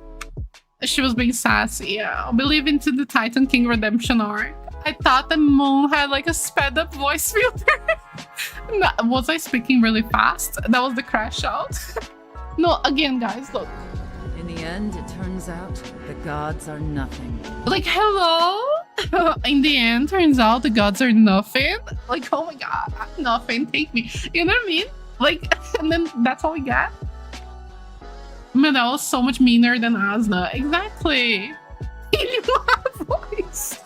She was being sassy, yeah. I'll be leaving to the Titan King redemption arc. I thought the moon had like a sped up voice filter. No, was I speaking really fast? That was the crash out. No, again, guys, look. In the end, it turns out the gods are nothing. Like, hello? In the end, turns out the gods are nothing. Like, oh my god, nothing, take me. You know what I mean? Like, and then that's all we got. Man, that was so much meaner than Asna. Exactly. Voice.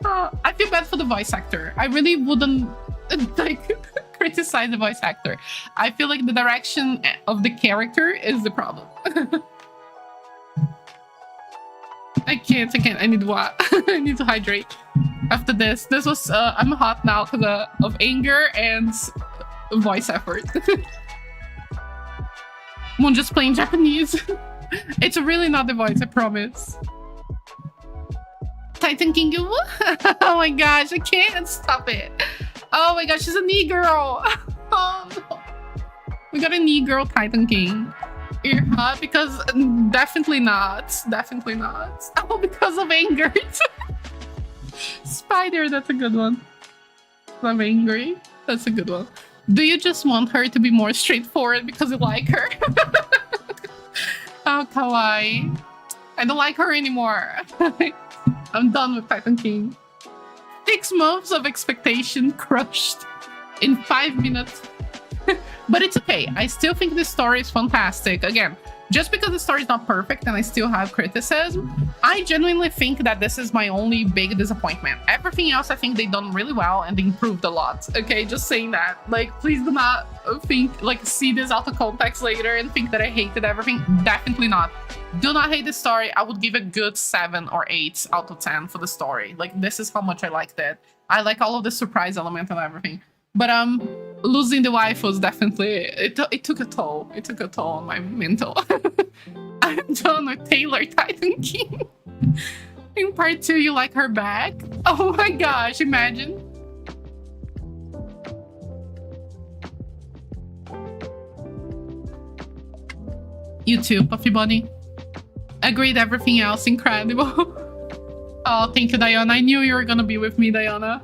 I feel bad for the voice actor. I really wouldn't like criticize the voice actor. I feel like the direction of the character is the problem. I can't. I need what? I need to hydrate after this. This was, I'm hot now because of anger and voice effort. I'm just playing Japanese. It's really not the voice, I promise. Titan King, oh my gosh, I can't stop it. Oh my gosh, she's a knee girl. Oh no. We got a knee girl Titan King. You're hot because definitely not. Definitely not. Oh, because of anger. Spider, that's a good one. I'm angry. That's a good one. Do you just want her to be more straightforward because you like her? Oh, kawaii. I don't like her anymore. I'm done with Titan King. 6 months of expectation crushed in 5 minutes. But it's okay. I still think this story is fantastic. Again, just because the story is not perfect and I still have criticism, I genuinely think that this is my only big disappointment. Everything else, I think they done really well and they improved a lot. Okay, just saying that. Like, please do not think, like, see this out of context later and think that I hated everything. Definitely not. Do not hate the story. I would give a good 7 or 8 out of 10 for the story. Like, this is how much I liked it. I like all of the surprise element and everything. But losing the wife was definitely, it took a toll. It took a toll on my mental. I I'm done with Taylor Titan King. In part 2, you like her back? Oh my gosh, imagine. You too, Puffy Bunny. Agreed, everything else incredible. Oh, thank you, Diana. I knew you were gonna be with me, Diana.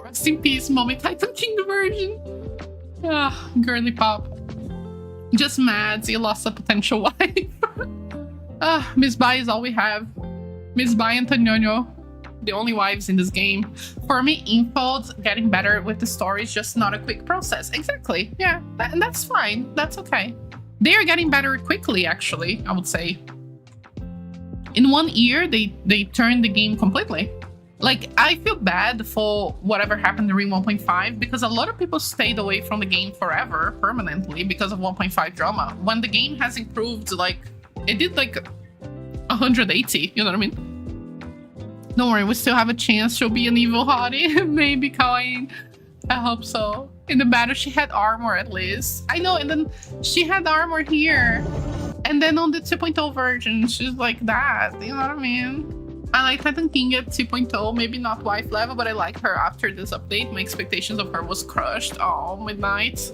Rest in peace, Mommy Titan King version. Ah, girly pop. Just mad you lost a potential wife. Ah, Miss Bai is all we have. Miss Bai and Tanyonyo, the only wives in this game. For me, Infold's getting better with the story is just not a quick process. Exactly. Yeah, and that's fine. That's okay. They are getting better quickly, actually, I would say. In 1 year, they turned the game completely. Like, I feel bad for whatever happened during 1.5 because a lot of people stayed away from the game forever, permanently, because of 1.5 drama. When the game has improved, like, it did like 180, you know what I mean? Don't worry, we still have a chance. She'll be an evil hottie. Maybe Kawaii. I hope so. In the battle, she had armor at least. I know, and then she had armor here. And then on the 2.0 version, she's like that. You know what I mean? I like Titan King at 2.0, maybe not wife level, but I like her after this update. My expectations of her was crushed. Oh, Midnight.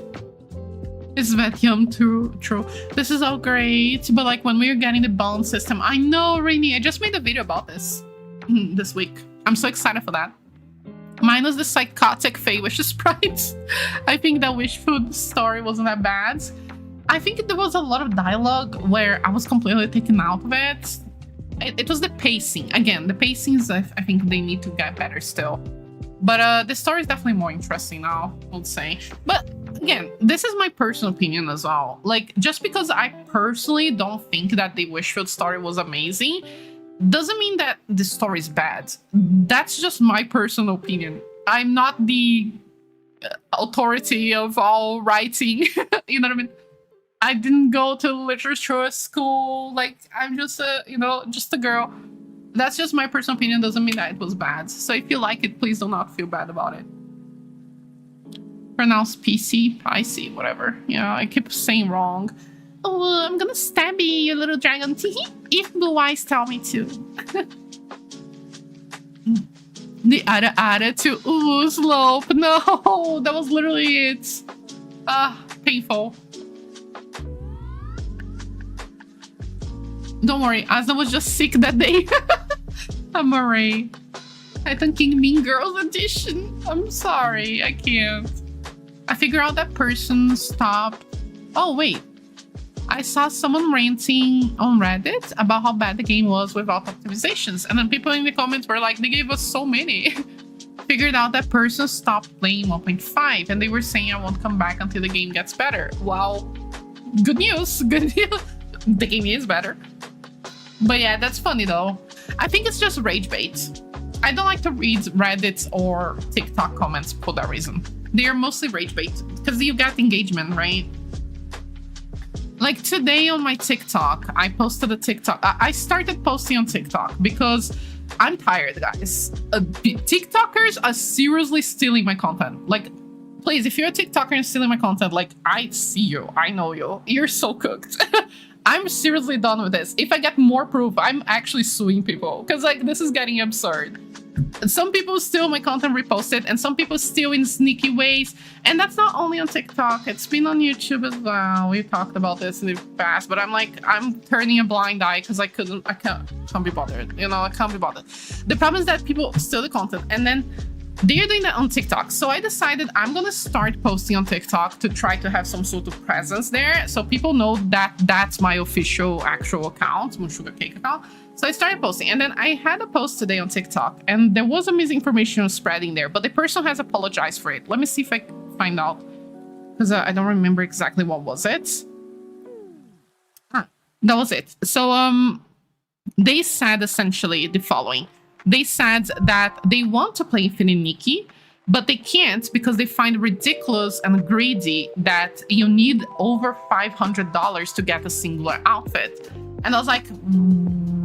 Is that yum too true? This is all great, but like when we were getting the bond system, I know, Rainy, I just made a video about this this week. I'm so excited for that. Minus the psychotic Fae Wish sprites. I think that Wish Food story wasn't that bad. I think there was a lot of dialogue where I was completely taken out of it. It was the pacing. Again, the pacings, I think they need to get better still. But the story is definitely more interesting now, I would say. But again, this is my personal opinion as well. Like, just because I personally don't think that the Wishfield story was amazing, doesn't mean that the story is bad. That's just my personal opinion. I'm not the authority of all writing. You know what I mean? I didn't go to literature school. Like, I'm just a, just a girl. That's just my personal opinion. Doesn't mean that it was bad. So if you like it, please do not feel bad about it. Pronounce PC, Pisces, whatever. I keep saying wrong. Oh, I'm gonna stab you little dragon. If Blue Eyes tell me to. The Ara to ooh, slope. No, that was literally it. Painful. Don't worry, Asna was just sick that day. I'm alright. Titan King Mean Girls edition. I'm sorry, I can't. I figure out that person stopped. Oh, wait. I saw someone ranting on Reddit about how bad the game was without optimizations. And then people in the comments were like, they gave us so many. Figured out that person stopped playing 1.5 and they were saying I won't come back until the game gets better. Well, good news. Good news. The game is better. But yeah, that's funny though. I think it's just rage bait. I don't like to read Reddit or TikTok comments for that reason. They are mostly rage bait because you get engagement, right? Like today on my TikTok, I posted a TikTok. I started posting on TikTok because I'm tired, guys. TikTokers are seriously stealing my content. Like, please, if you're a TikToker and stealing my content, like, I see you. I know you. You're so cooked. I'm seriously done with this. If I get more proof, I'm actually suing people because like this is getting absurd. Some people steal my content, repost it, and some people steal in sneaky ways. And that's not only on TikTok, it's been on YouTube as well. We've talked about this in the past, but I'm turning a blind eye because I can't be bothered. I can't be bothered. The problem is that people steal the content and then they're doing that on TikTok. So I decided I'm gonna start posting on TikTok to try to have some sort of presence there. So people know that that's my official actual account, Moonsugar Cake account. So I started posting and then I had a post today on TikTok and there was a misinformation spreading there, but the person has apologized for it. Let me see if I can find out because I don't remember exactly what was it. That was it. So they said essentially the following. They said that they want to play Infinite Nikki, but they can't because they find ridiculous and greedy that you need over $500 to get a singular outfit. And I was like,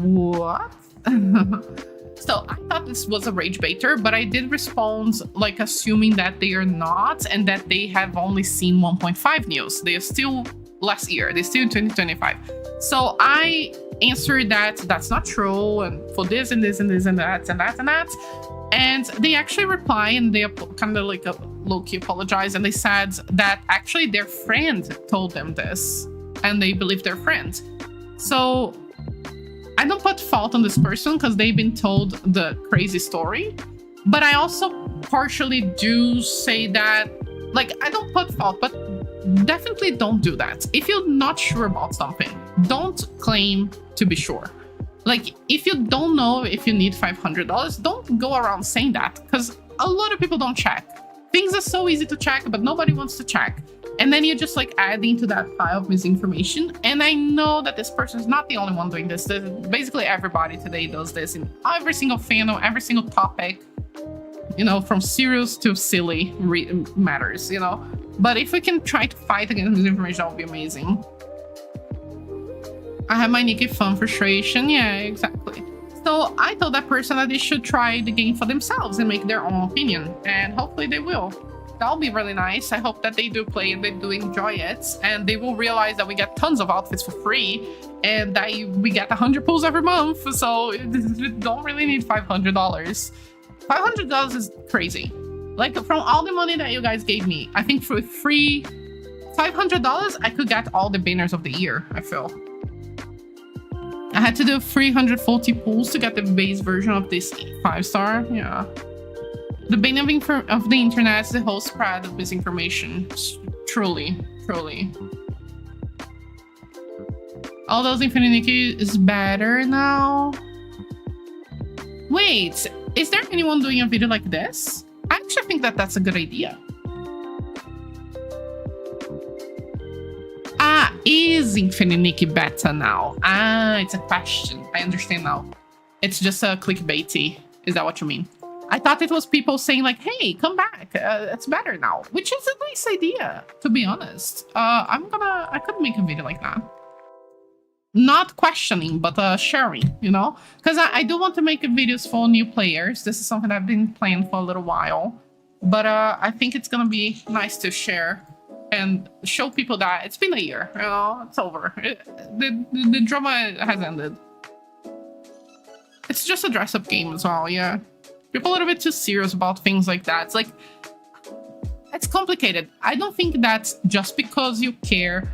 what? So I thought this was a rage baiter, but I did respond like assuming that they are not and that they have only seen 1.5 news. They are still last year. They're still in 2025. So I answered that that's not true, and for this and this and this and that and that and that. And they actually reply, and they kind of like low-key apologize, and they said that actually their friend told them this, and they believe their friend. So I don't put fault on this person because they've been told the crazy story, but I also partially do say that, like, I don't put fault, but definitely don't do that. If you're not sure about something, don't claim to be sure. Like, if you don't know if you need $500, don't go around saying that, because a lot of people don't check. Things are so easy to check, but nobody wants to check. And then you're just like adding to that pile of misinformation. And I know that this person is not the only one doing this. Basically everybody today does this in every single fandom, every single topic, you know, from serious to silly matters, you know. But if we can try to fight against misinformation, that would be amazing. I have my Nikki fan frustration. Yeah, exactly. So I told that person that they should try the game for themselves and make their own opinion. And hopefully they will. That'll be really nice. I hope that they do play and they do enjoy it. And they will realize that we get tons of outfits for free. And that we get 100 pulls every month. So you don't really need $500. $500 is crazy. Like, from all the money that you guys gave me, I think for free $500, I could get all the banners of the year, I feel. I had to do 340 pulls to get the base version of this 5-star. Yeah. The bane of the internet is the whole spread of misinformation. Truly, truly. All those Infinity Nikki is better now. Wait, is there anyone doing a video like this? I actually think that that's a good idea. Is Infinity Nikki better now? It's a question. I understand now. It's just a clickbaity. Is that what you mean? I thought it was people saying like, hey, come back. It's better now. Which is a nice idea, to be honest. I could make a video like that. Not questioning, but sharing, you know? Because I do want to make videos for new players. This is something I've been playing for a little while. But I think it's gonna be nice to share and show people that it's been a year, you know, it's over. The drama has ended. It's just a dress-up game as well, yeah. People are a little bit too serious about things like that. It's like, it's complicated. I don't think that just because you care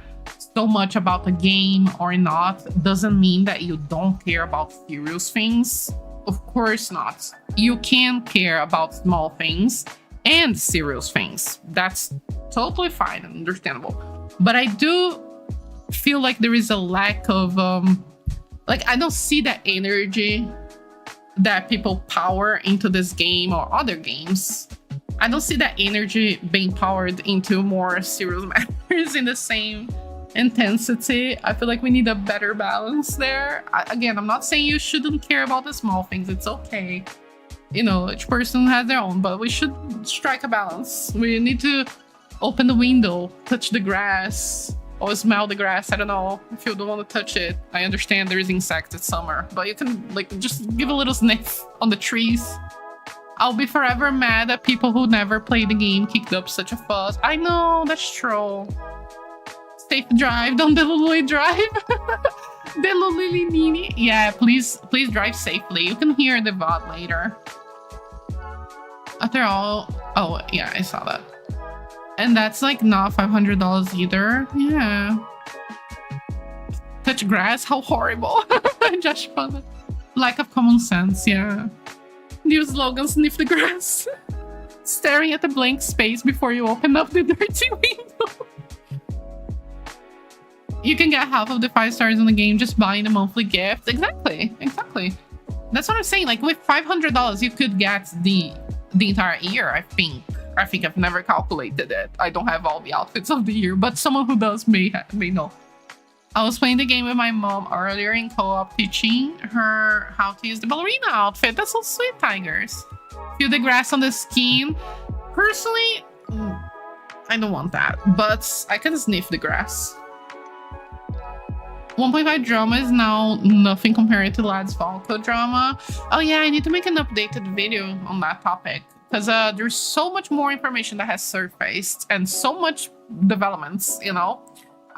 so much about the game or not doesn't mean that you don't care about serious things. Of course not. You can care about small things and serious things. That's totally fine and understandable. But I do feel like there is a lack of like, I don't see that energy that people power into this game or other games. I don't see that energy being powered into more serious matters in the same intensity. I feel like we need a better balance there. Again, I'm not saying you shouldn't care about the small things. It's okay. You know, each person has their own, but we should strike a balance. We need to open the window, touch the grass, or smell the grass. I don't know if you don't want to touch it. I understand there is insects, it's summer, but you can like just give a little sniff on the trees. I'll be forever mad at people who never played the game kicked up such a fuss. I know, that's true. Safe drive, don't delulily drive. Delulili nini. Yeah, please drive safely. You can hear the VOD later. After all, oh yeah, I saw that. And that's like not $500 either. Yeah. Touch grass, how horrible. Josh found it. Lack of common sense, yeah. New slogan, sniff the grass. Staring at the blank space before you open up the dirty window. You can get half of the 5 stars in the game just buying a monthly gift. Exactly, exactly. That's what I'm saying. Like with $500, you could get the entire year, I think. I think I've never calculated it. I don't have all the outfits of the year, but someone who does may know. I was playing the game with my mom earlier in co-op, teaching her how to use the ballerina outfit. That's so sweet, tigers. Feel the grass on the skin. Personally, I don't want that, but I can sniff the grass. 1.5 drama is now nothing compared to Lad's Falco drama. Oh yeah, I need to make an updated video on that topic. Because there's so much more information that has surfaced and so much developments, you know.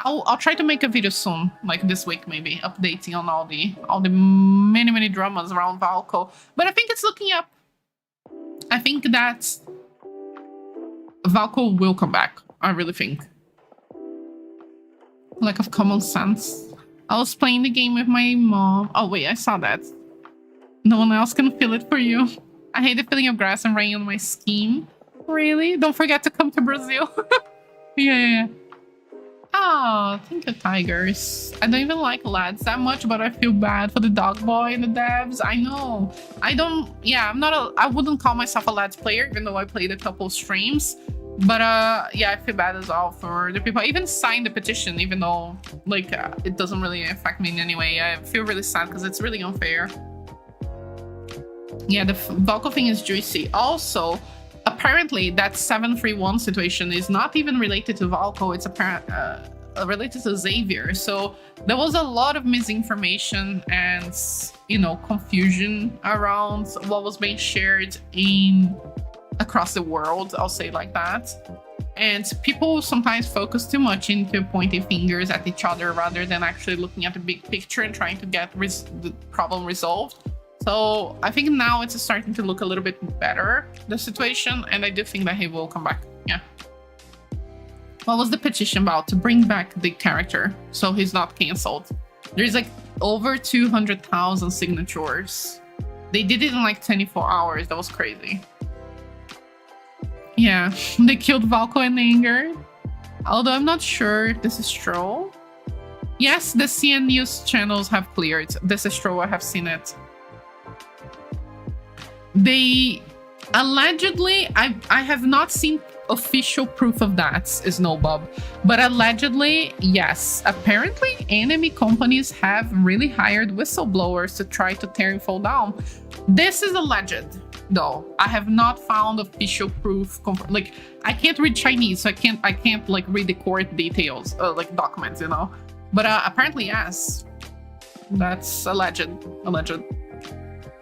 I'll try to make a video soon, like this week maybe, updating on all the many dramas around Valko. But I think it's looking up. I think that Valko will come back. I really think. Lack of common sense. I was playing the game with my mom. Oh wait, I saw that. No one else can feel it for you. I hate the feeling of grass and rain on my skin. Really? Don't forget to come to Brazil. Yeah. Oh, thank you, tigers. I don't even like lads that much, but I feel bad for the dog boy and the devs. I know. I wouldn't call myself a lads player, even though I played a couple streams. But yeah, I feel bad as well for the people. I even signed the petition, even though like it doesn't really affect me in any way. I feel really sad because it's really unfair. Yeah, the Valko thing is juicy. Also, apparently that 731 situation is not even related to Valko. It's related to Xavier. So there was a lot of misinformation and, you know, confusion around what was being shared across the world. I'll say it like that. And people sometimes focus too much into pointing fingers at each other rather than actually looking at the big picture and trying to get the problem resolved. So I think now it's starting to look a little bit better, the situation, and I do think that he will come back. Yeah. What was the petition about? To bring back the character so he's not cancelled. There's like over 200,000 signatures. They did it in like 24 hours. That was crazy. Yeah, they killed Valko in anger. Although I'm not sure if this is true. Yes, the CN News channels have cleared. This is true. I have seen it. They allegedly, I have not seen official proof of that, Snowbob, but allegedly, yes. Apparently, enemy companies have really hired whistleblowers to try to tear Info down. This is alleged, though. I have not found official proof. Like, I can't read Chinese, so I can't like read the court details, like documents, you know. But apparently, yes, that's alleged.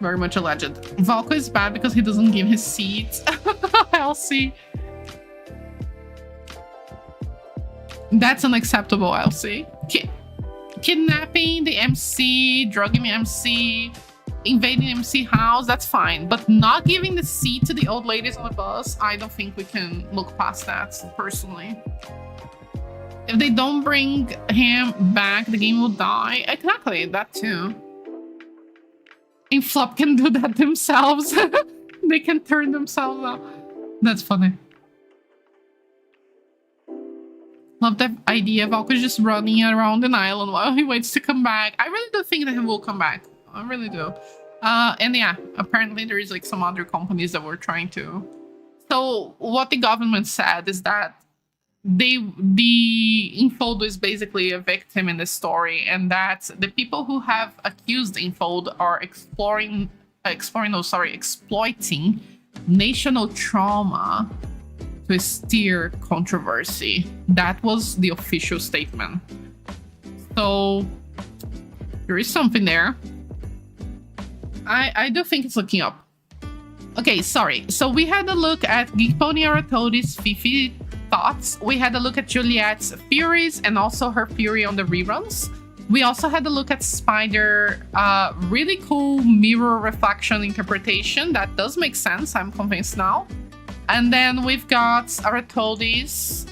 Very much alleged. Valko is bad because he doesn't give his seat. I'll see. That's unacceptable, I'll see. Kidnapping the MC, drugging the MC, invading the MC house, that's fine. But not giving the seat to the old ladies on the bus, I don't think we can look past that, personally. If they don't bring him back, the game will die. Exactly, that too. And Flop can do that themselves. They can turn themselves up. That's funny. Love that idea. Valko's just running around an island while he waits to come back. I really do think that he will come back. I really do. And yeah, apparently there is like some other companies that were trying to. So what the government said is that the Infold is basically a victim in this story, and that the people who have accused Infold are exploiting national trauma to steer controversy. That was the official statement. So there is something there. I do think it's looking up. Okay, sorry. So we had a look at Geek Pony Aratody's Fifi thoughts. We had a look at Juliet's theories and also her theory on the reruns. We also had a look at Spider, really cool mirror reflection interpretation. That does make sense, I'm convinced now. And then we've got Aratody's,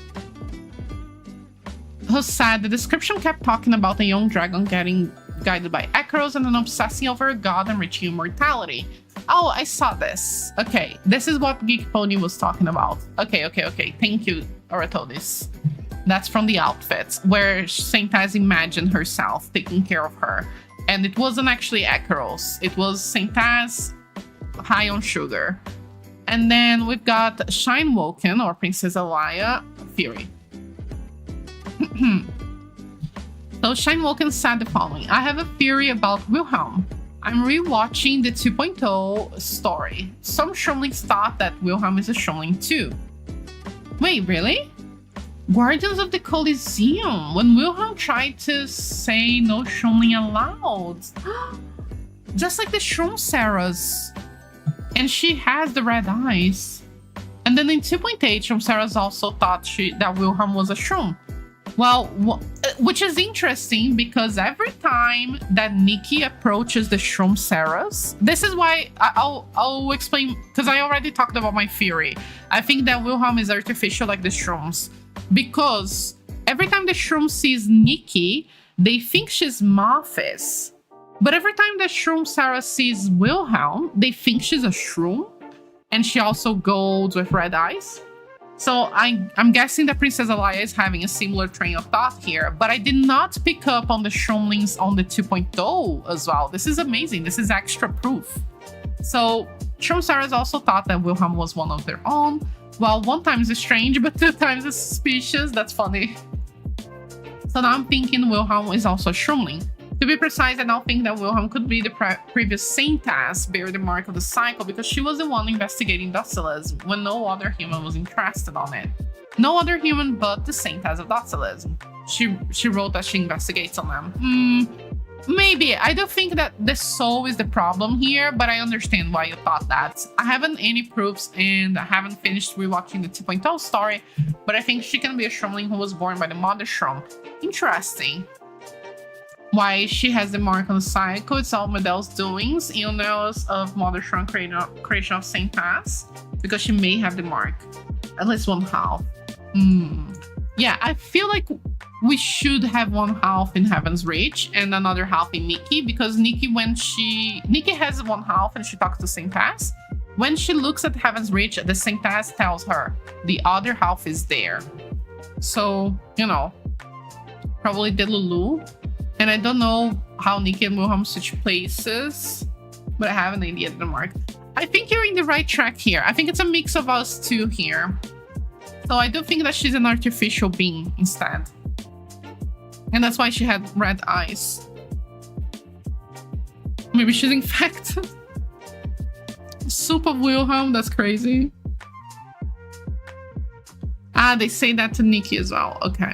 who said the description kept talking about a young dragon getting guided by echoes and then obsessing over a god and reaching immortality. Oh, I saw this. Okay, this is what Geek Pony was talking about. Okay. Thank you, Aratody's. That's from the outfits, where Saintaz imagined herself taking care of her. And it wasn't actually echoes. It was Saintaz high on sugar. And then we've got Shine Woken, or Princess Alaya, theory. So Shine Woken said the following. I have a theory about Wilhelm. I'm rewatching the 2.0 story. Some Shumlings thought that Wilhelm is a Shumling too. Wait, really? Guardians of the Coliseum, when Wilhelm tried to say no Shumling allowed. Just like the Shroom Sarahs. And she has the red eyes. And then in 2.8, Shroom Sarahs also thought that Wilhelm was a Shroom. Well, which is interesting because every time that Nikki approaches the Shroom Sarahs, this is why I'll explain, because I already talked about my theory. I think that Wilhelm is artificial like the Shrooms, because every time the Shroom sees Nikki, they think she's Mothis. But every time the Shroom Sarah sees Wilhelm, they think she's a Shroom, and she also golds with red eyes. So I'm guessing that Princess Alaya is having a similar train of thought here, but I did not pick up on the Shroomlings on the 2.0 as well. This is amazing. This is extra proof. So Shroom Sarahs also thought that Wilhelm was one of their own. Well, one times is strange, but two times is suspicious. That's funny. So now I'm thinking Wilhelm is also a Shroomling. To be precise, I now think that Wilhelm could be the previous Saintess, bear the mark of the cycle, because she was the one investigating Docilism when no other human was interested on it. No other human but the Saintess of Docilism. She wrote that she investigates on them. Maybe. I don't think that the soul is the problem here, but I understand why you thought that. I haven't any proofs and I haven't finished rewatching the 2.0 story, but I think she can be a Shroomling who was born by the Mother Shroom. Interesting. Why she has the mark on the cycle, it's all Medel's doings, illness of Mother Shroom creation of Saintess, because she may have the mark. At least one half. Yeah, I feel like we should have one half in Heaven's Reach and another half in Nikki, because Nikki has one half and she talks to Saintess. When she looks at Heaven's Reach, the Saintess tells her the other half is there. So, you know, probably Delulu. And I don't know how Nikki and Wilhelm switch places, but I have an idea of the mark. I think you're in the right track here. I think it's a mix of us two here. So I do think that she's an artificial being instead. And that's why she had red eyes. Maybe she's infected. Soup of Wilhelm, that's crazy. Ah, they say that to Nikki as well. Okay.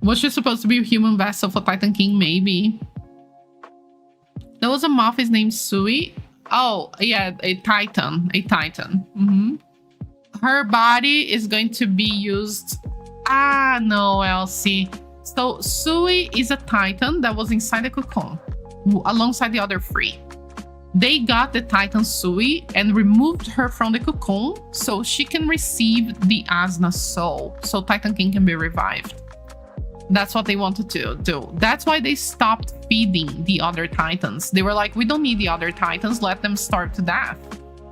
Was she supposed to be a human vessel for Titan King? Maybe. There was a Mothis named Sui. Oh, yeah, a Titan. A Titan. Her body is going to be used... Ah, no, Elsie. So, Sui is a Titan that was inside the cocoon, alongside the other three. They got the Titan Sui and removed her from the cocoon so she can receive the Asna soul, so Titan King can be revived. That's what they wanted to do. That's why they stopped feeding the other Titans. They were like, we don't need the other Titans. Let them starve to death.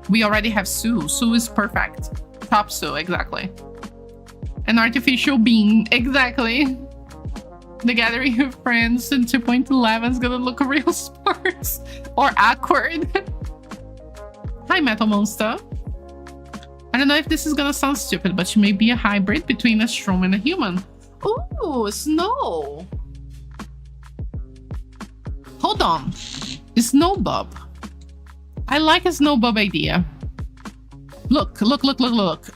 We already have Sue. Sue is perfect. Top Sue, exactly. An artificial being, exactly. The gathering of friends in 2.11 is gonna look real sparse or awkward. Hi, Metal Monster. I don't know if this is gonna sound stupid, but she may be a hybrid between a Shroom and a human. Ooh, Snow. Hold on. Snowbub. I like a Snowbub idea. Look.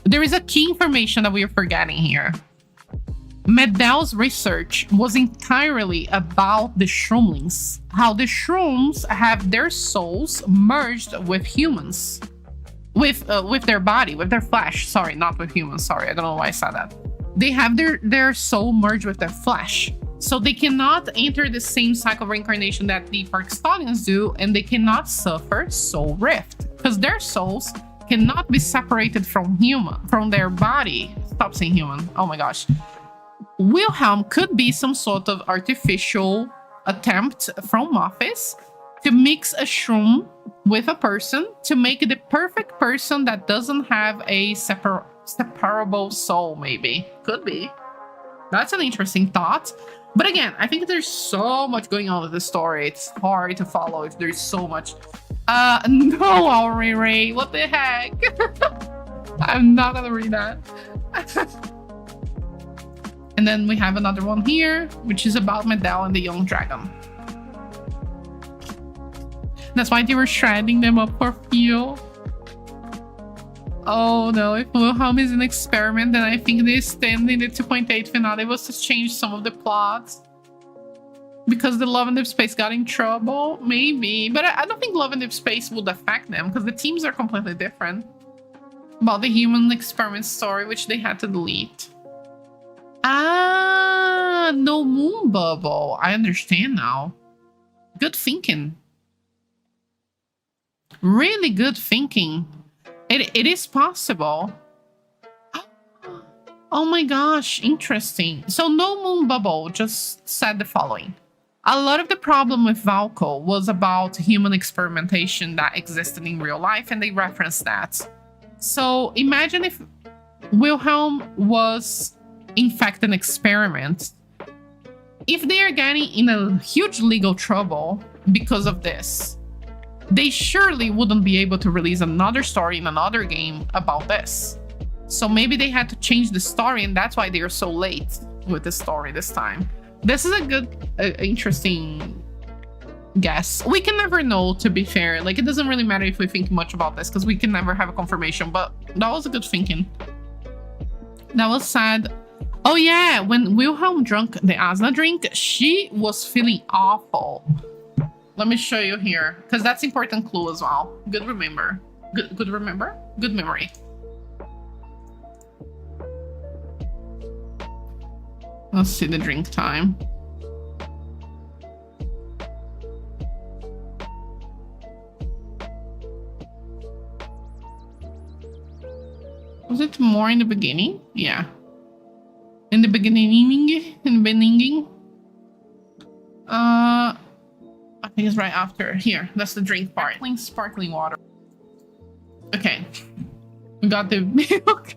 There is a key information that we are forgetting here. Medel's research was entirely about the Shroomlings. How the Shrooms have their souls merged with humans. With their body, with their flesh. Sorry, not with humans. Sorry, I don't know why I said that. They have their soul merged with their flesh. So they cannot enter the same cycle of reincarnation that the Parkstonians do, and they cannot suffer soul rift. Because their souls cannot be separated from their body. Stop saying human. Oh my gosh. Wilhelm could be some sort of artificial attempt from Mothis to mix a Shroom with a person to make the perfect person that doesn't have a separable soul, maybe. Could be. That's an interesting thought. But again, I think there's so much going on with the story. It's hard to follow if there's so much. No, Aurelie, what the heck? I'm not gonna read that. And then we have another one here, which is about Medel and the young dragon. That's why they were shredding them up for fuel. Oh no, if Wilhelm is an experiment, then I think the stand in the 2.8 finale was to change some of the plots. Because the Love and Deep Space got in trouble? Maybe. But I don't think Love and Deep Space would affect them, because the teams are completely different. About the human experiment story, which they had to delete. Ah, no moon bubble. I understand now. Good thinking. Really good thinking. It is possible. Oh my gosh, interesting. So no moon bubble just said the following. A lot of the problem with Valko was about human experimentation that existed in real life, and they referenced that. So imagine if Wilhelm was in fact an experiment. If they are getting in a huge legal trouble because of this, they surely wouldn't be able to release another story in another game about this. So maybe they had to change the story, and that's why they are so late with the story this time. This is a good, interesting guess. We can never know, to be fair. Like, it doesn't really matter if we think much about this, because we can never have a confirmation, but that was a good thinking. That was sad. Oh yeah, when Wilhelm drank the Asna drink, she was feeling awful. Let me show you here, because that's important clue as well. Good remember. Good remember? Good memory. Let's see the drink time. Was it more in the beginning? Yeah. In the beginning. I think it's right after. Here, that's the drink part. Sparkling water. Okay. We got the milk.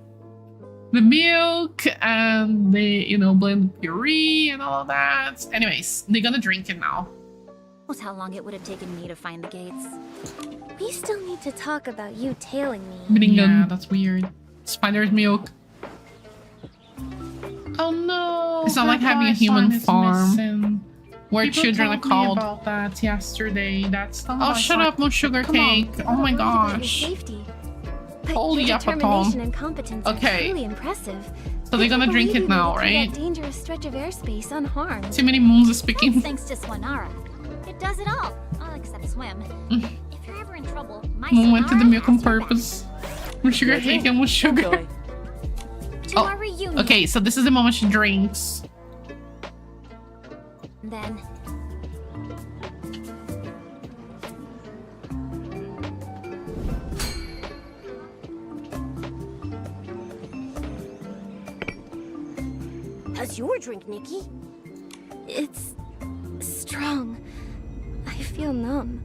The milk and the, you know, blended puree and all of that. Anyways, they're gonna drink it now. Knows how long it would have taken me to find the gates. We still need to talk about you tailing me. Yeah, that's weird. Spider's milk. Oh no! It's not like having a human farm where People children are told me called. about that yesterday. That's Oh, shut up, no sugar cake. Oh my gosh. Holy your determination yapatom. and competence Okay. are truly impressive. So they're gonna drink it now, right? That dangerous stretch of airspace unharmed. Too many moons is speaking. Thanks to Swanara. It does it all, except swim. If you're ever in trouble, my Moon went to the Swanara milk on has your back. purpose. With sugar cake and with sugar. To our reunion. Okay, so this is the moment she drinks. Then How's your drink, Nikki? it's strong. I feel numb,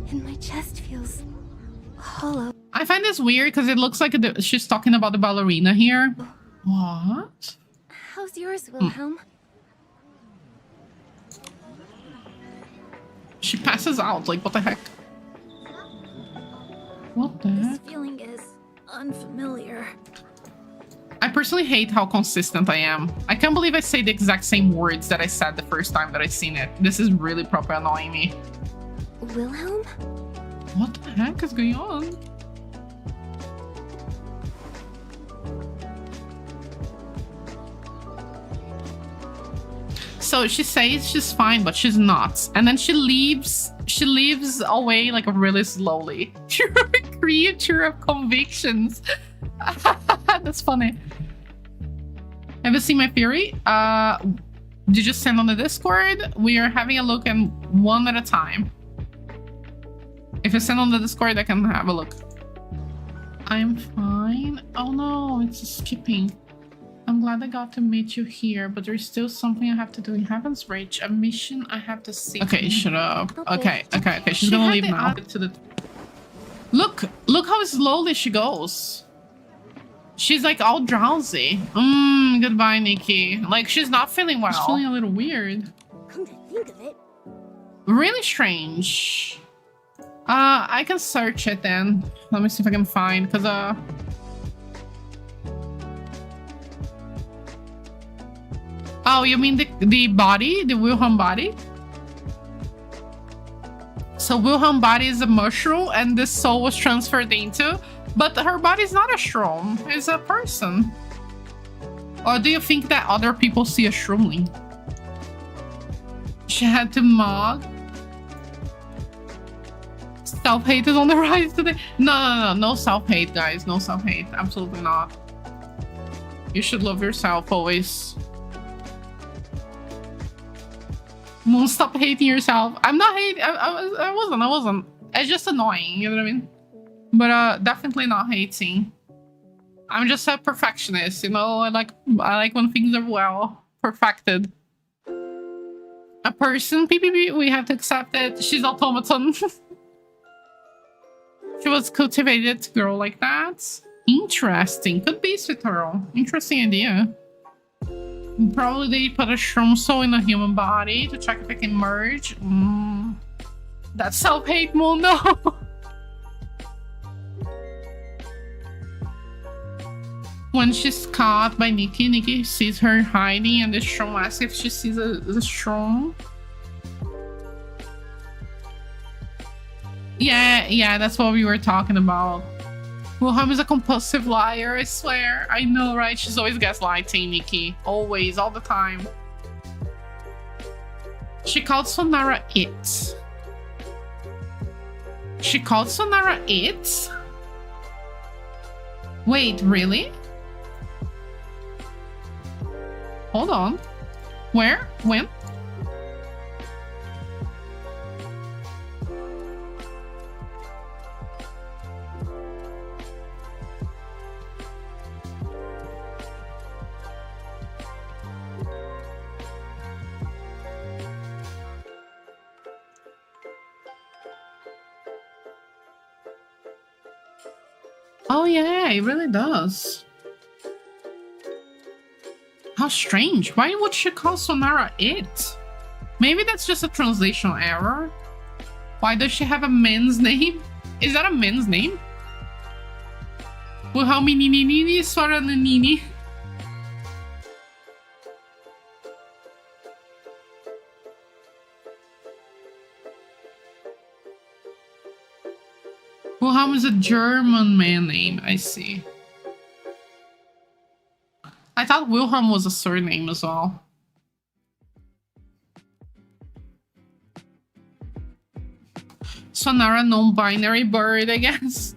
and my chest feels hollow. I find this weird because it looks like she's talking about the ballerina here. What? How's yours, Wilhelm? She passes out. Like, what the heck? What the This heck? feeling is unfamiliar. I personally hate how consistent I am. I can't believe I say the exact same words that I said the first time that I seen it. This is really proper annoying me. Wilhelm? What the heck is going on? So she says she's fine, but she's not. And then she leaves away like really slowly. You're a creature of convictions. That's funny. Have you seen my theory? Did you send on the Discord? We are having a look and one at a time. If you send on the Discord, I can have a look. I'm fine. Oh no, it's skipping. I'm glad I got to meet you here, but there's still something I have to do in Heaven's Reach. A mission I have to see. Okay, shut up. Okay. She's gonna leave now. Look how slowly she goes. She's like all drowsy. Goodbye, Nikki. Like, she's not feeling well. She's feeling a little weird. Come to think of it, Really strange. I can search it then. Let me see if I can find, because oh, you mean the body? The Wilhelm body? So Wilhelm body is a mushroom and this soul was transferred into, but her body is not a shroom, it's a person. Or do you think that other people see a shroomling? She had to mug. Self-hate is on the rise today. No self-hate, guys. No self-hate. Absolutely not. You should love yourself always. Moon, stop hating yourself. I'm not hating. I wasn't. It's just annoying. You know what I mean? But definitely not hating. I'm just a perfectionist. You know, I like when things are well perfected. A person, PPP. We have to accept it. She's automaton. She was cultivated to grow like that. Interesting. Could be sweet girl. Interesting idea. Probably they put a shroom soul in a human body to check if it can merge. That's self-hate, Moon, no. When she's caught by Nikki, Nikki sees her hiding and the shroom asks if she sees the shroom. Yeah, that's what we were talking about. Wilhelm is a compulsive liar, I swear. I know, right? She's always gaslighting Nikki. Always, all the time. She called Sonara it. She called Sonara it? Wait, really? Hold on. Where? When? Oh yeah, it really does. How strange. Why would she call Sonara it? Maybe that's just a translation error. Why does she have a man's name? Is that a man's name? Wilhelmi Nini Nini Sora Nini. Wilhelm is a German man name, I see. I thought Wilhelm was a surname as well. Sonara non-binary bird, I guess.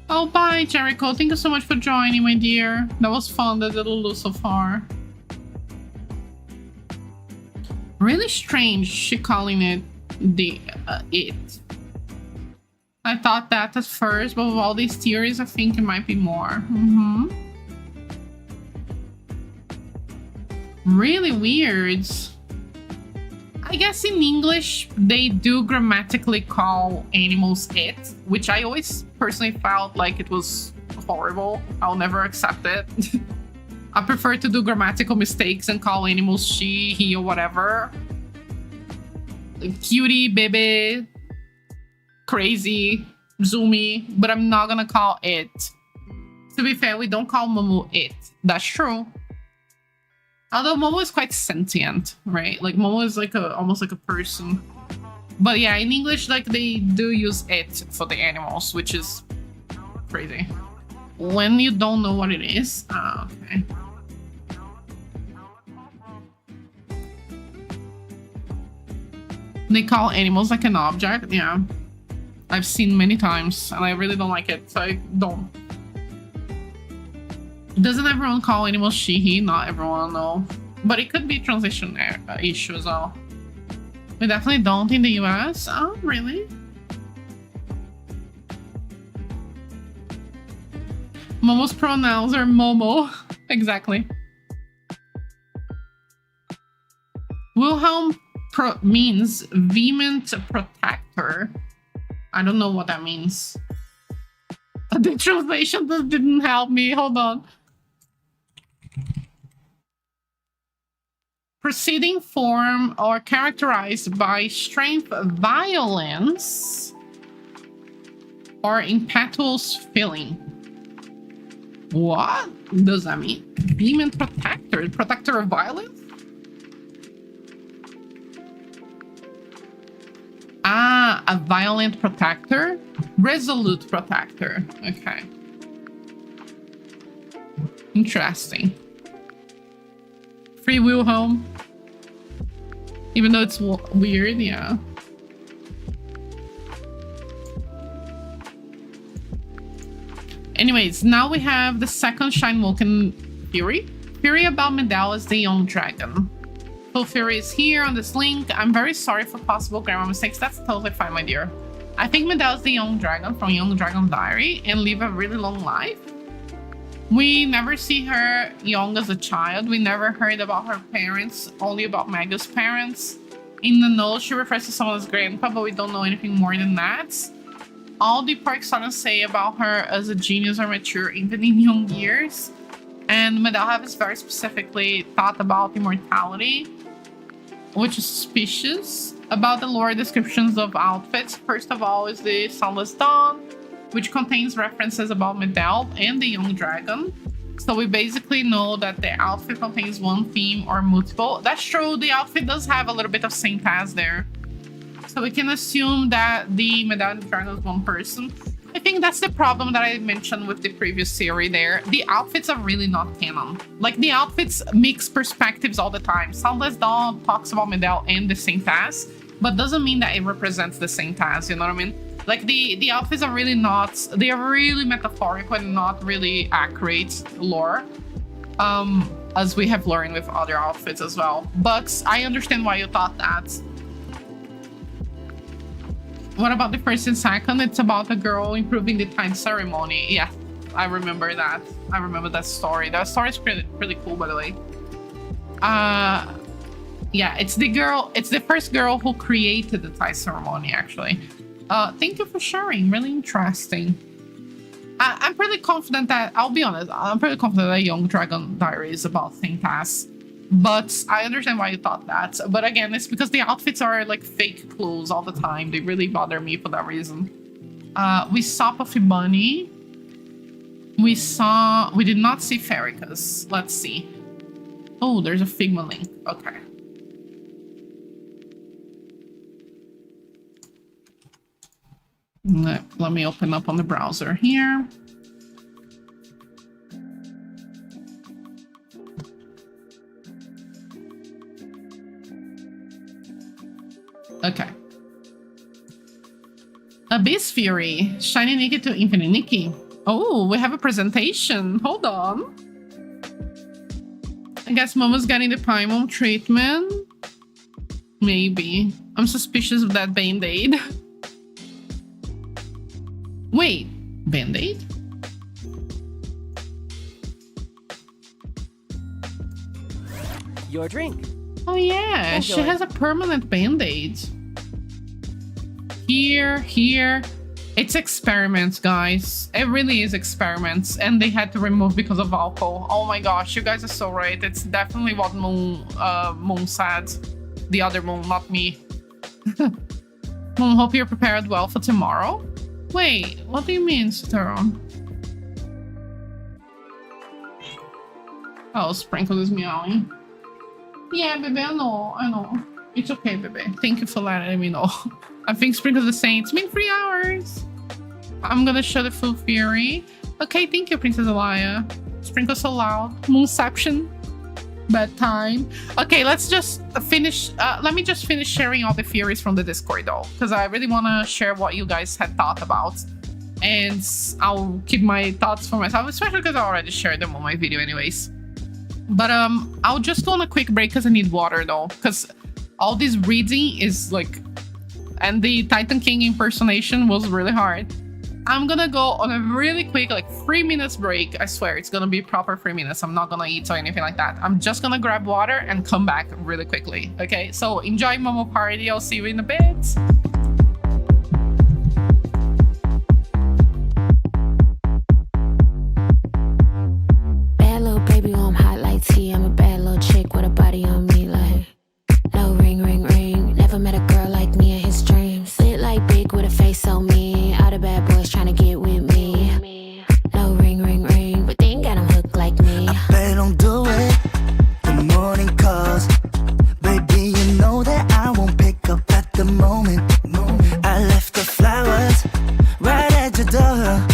Oh, bye, Jericho. Thank you so much for joining, my dear. That was fun, the little loop so far. Really strange she calling it the it. I thought that at first, but with all these theories, I think it might be more. Really weird. I guess in English, they do grammatically call animals it, which I always personally felt like it was horrible. I'll never accept it. I prefer to do grammatical mistakes and call animals she, he, or whatever. Cutie, baby, crazy, zoomy, but I'm not gonna call it. To be fair, we don't call Momo it. That's true. Although Momo is quite sentient, right? Like Momo is like almost like a person. But yeah, in English, like they do use it for the animals, which is crazy. When you don't know what it is. Ah, okay. They call animals like an object. Yeah, I've seen many times and I really don't like it, so I don't. Doesn't everyone call animals she, he? Not everyone, no. But it could be translation issue as well. We definitely don't in the US. Oh, really? Momo's pronouns are Momo. Exactly. Wilhelm means vehement protector. I don't know what that means. The translation didn't help me. Hold on. Proceeding form or characterized by strength, violence, or impetuous feeling. What does that mean? Vehement protector? Protector of violence? Ah, a violent protector? Resolute protector. Okay. Interesting. Free Wilhelm. Even though it's weird, yeah. Anyways, now we have the second Shine Vulcan theory. theory about Medell is the young dragon. Full theory is here on this link. I'm very sorry for possible grammar mistakes. That's totally fine, my dear. I think Medell is the young dragon from Young Dragon Diary and live a really long life. We never see her young as a child. We never heard about her parents, only about Magu's parents. In the note, she refers to someone as grandpa, but we don't know anything more than that. All the park students say about her as a genius or mature, even in young years. And Medell has very specifically thought about immortality, which is suspicious. About the lore descriptions of outfits, first of all is the Sunless Dawn, which contains references about Medell and the young dragon. So we basically know that the outfit contains one theme or multiple. That's true, the outfit does have a little bit of Saint Taz there. So we can assume that the Medell and the dragon is one person. I think that's the problem that I mentioned with the previous series there. The outfits are really not canon. Like, the outfits mix perspectives all the time. Sunless Dawn talks about Medell and the Saint Taz, but doesn't mean that it represents the Saint Taz, you know what I mean? Like, the outfits are really not, they are really metaphorical and not really accurate lore, as we have learned with other outfits as well. But I understand why you thought that. What about the first and second? It's about a girl improving the tide ceremony. Yeah, I remember that. I remember that story. That story is pretty cool, by the way. Yeah, it's the first girl who created the tide ceremony, actually. Thank you for sharing. Really interesting. I'm pretty confident that, I'll be honest, I'm pretty confident that Young Dragon Diary is about Saint Taz. But I understand why you thought that. But again, it's because the outfits are like fake clothes all the time. They really bother me for that reason. We saw Puffy Bunny. We did not see Ferricus. Let's see. Oh, there's a Figma link. Okay. Let me open up on the browser here. Okay. Abyss Fury. Shiny Nikki to Infinite Nikki. Oh, we have a presentation. Hold on. I guess Momo's getting the Paimon treatment. Maybe. I'm suspicious of that Band-Aid. Wait, Band-Aid? Your drink. Oh yeah, Enjoy. she has a permanent Band-Aid. Here. It's experiments, guys. It really is experiments, and they had to remove because of alcohol. Oh my gosh, you guys are so right. It's definitely what Moon said. The other Moon, not me. Moon, hope you're prepared well for tomorrow. Wait, what do you mean, Steron? Oh, Sprinkle is meowing. Yeah, baby, I know. It's okay, baby. Thank you for letting me know. I think Sprinkle's the same. It's been 3 hours. I'm gonna show the full fury. Okay, thank you, Princess Elia. Sprinkle's so loud. Moonception. Bedtime. Okay, let's just finish. Let me just finish sharing all the theories from the Discord, though, because I really want to share what you guys had thought about. And I'll keep my thoughts for myself, especially because I already shared them on my video anyways. But I'll just go on a quick break because I need water, though, because all this reading is like, and the Titan King impersonation was really hard. I'm gonna go on a really quick, like 3 minutes break. I swear it's gonna be proper 3 minutes. I'm not gonna eat or anything like that. I'm just gonna grab water and come back really quickly. Okay, so enjoy Momo Party. I'll see you in a bit. Bad little baby, I'm hot like tea. I'm a bad little chick with a body on me like no ring, ring, ring. Never met a girl like me in his dreams. Lit like big with a face so mean. All the bad boys trying to get with me. No ring, ring, ring. But they ain't got him hooked like me. I bet don't do it. The morning calls. Baby, you know that I won't pick up at the moment. I left the flowers right at your door.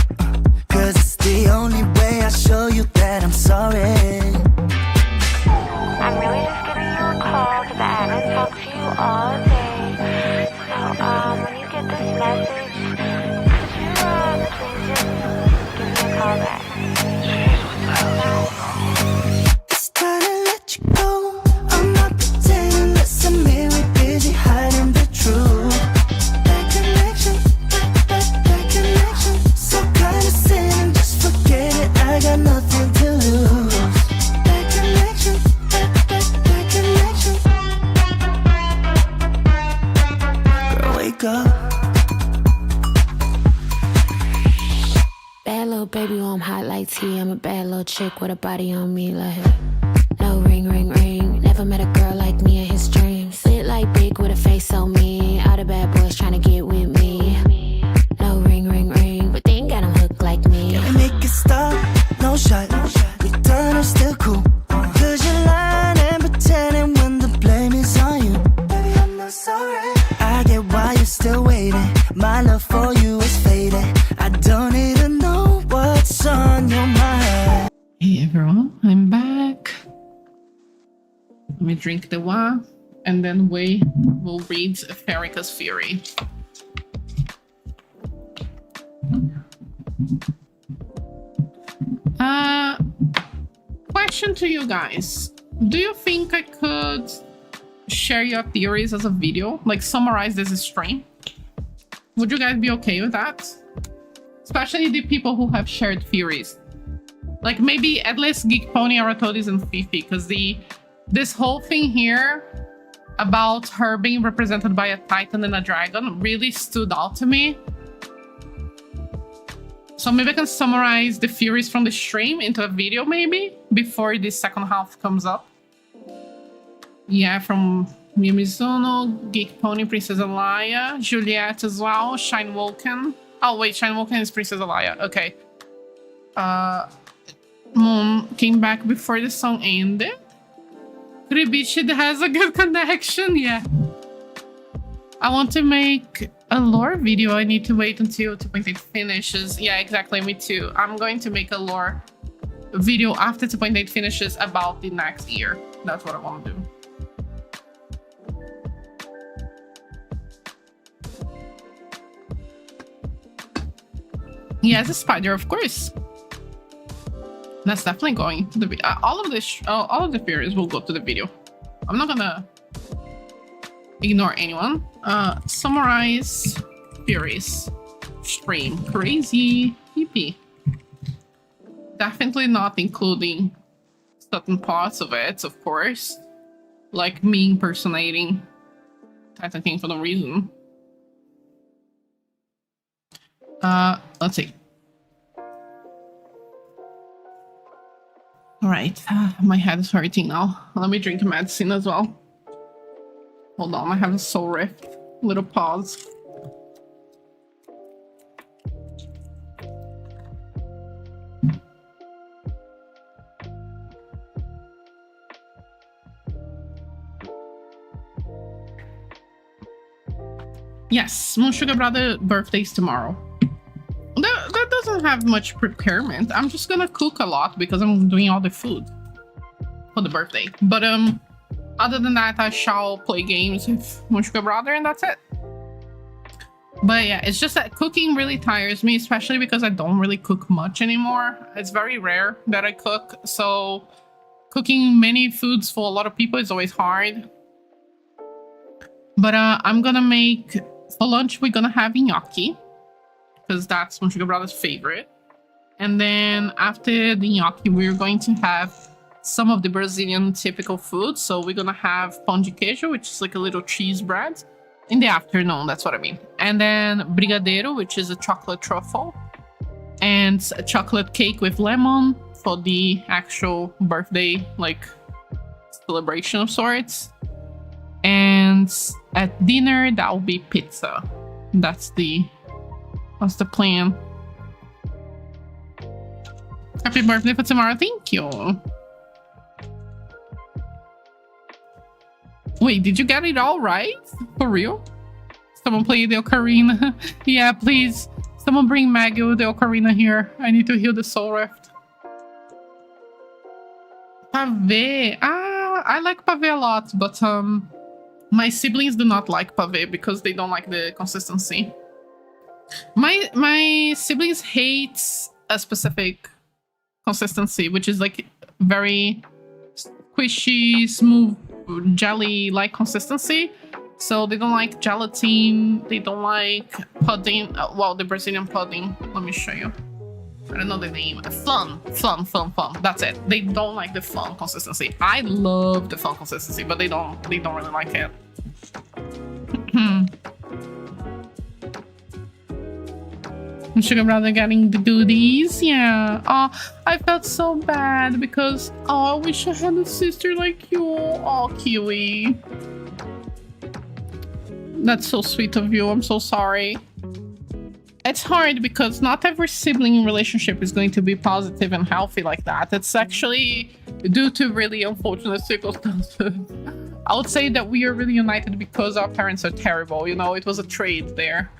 Cause it's the only way I show you that I'm sorry. I'm really just giving you a call because I haven't talked to you all day. So, when you get this message, could you, please just give me a call back? It's sugar. Bad little baby, oh, I'm hot like tea. I'm a bad little chick with a body on me like no ring, ring, ring. Never met a girl like me in his dreams. Lit like big with a face so mean. All the bad boys trying to get with me. No ring, ring, ring, but they ain't got him hooked like me. Can we make it stop? No shot. We done are still cool. Cause you're lying and pretending when the blame is on you. Baby, I'm not sorry. I get why you're still waiting. My love for you is fading. I don't even know what's on your mind. Hey everyone, I'm back. Let me drink the wa, and then we will read Ferrica's Fury. Question to you guys. Do you think I could share your theories as a video? Like summarize this stream? Would you guys be okay with that? Especially the people who have shared theories. Like maybe at least Geek Pony, Aratodis, and Fifi, because this whole thing here about her being represented by a Titan and a dragon really stood out to me. So maybe I can summarize the theories from the stream into a video maybe before the second half comes up. Yeah, from Mimizuno, Geek Pony, Princess Alaya, Juliet as well, Shine Woken. Oh wait, Shine Woken is Princess Alaya. Okay. Moon came back before the song ended. Ribichi has a good connection, yeah. I want to make a lore video. I need to wait until 2.8 finishes. Yeah, exactly, me too. I'm going to make a lore video after 2.8 finishes about the next year. That's what I want to do. Yes, a spider, of course. That's definitely going to the video. All of the theories will go to the video. I'm not gonna ignore anyone. Summarize theories. Stream. Crazy hippie. Definitely not including certain parts of it, of course. Like me impersonating Titan King for no reason. Let's see. All right, my head is hurting now. Let me drink medicine as well. Hold on, I have a soul rift. Little pause. Yes, Moonsugar Brother birthday's tomorrow. That doesn't have much procurement. I'm just gonna cook a lot because I'm doing all the food for the birthday. But other than that, I shall play games with Moonsugar Brother and that's it. But yeah, it's just that cooking really tires me, especially because I don't really cook much anymore. It's very rare that I cook, so cooking many foods for a lot of people is always hard. But I'm gonna make, for lunch, we're gonna have gnocchi, because that's Moonsugar Brother's favorite. And then after the gnocchi, we're going to have some of the Brazilian typical food. So we're gonna have pão de queijo, which is like a little cheese bread, in the afternoon, that's what I mean. And then brigadeiro, which is a chocolate truffle, and a chocolate cake with lemon for the actual birthday, like, celebration of sorts. And at dinner, that will be pizza. That's the plan. Happy birthday for tomorrow. Thank you. Wait, did you get it all right? For real? Someone play the ocarina. Yeah, please. Someone bring Maggie with the ocarina here. I need to heal the soul rift. Pavê. Ah, I like pavê a lot, but my siblings do not like pavê because they don't like the consistency. My siblings hate a specific consistency, which is like very squishy, smooth, jelly-like consistency. So they don't like gelatin, they don't like pudding. Well, the Brazilian pudding. Let me show you. I don't know the name. Flan. That's it. They don't like the flan consistency. I love the flan consistency, but they don't really like it. Sugar brother getting the goodies. Yeah. Oh, I felt so bad because I wish I had a sister like you. Oh, Kiwi. That's so sweet of you. I'm so sorry. It's hard because not every sibling relationship is going to be positive and healthy like that. It's actually due to really unfortunate circumstances. I would say that we are really united because our parents are terrible. You know, it was a trade there.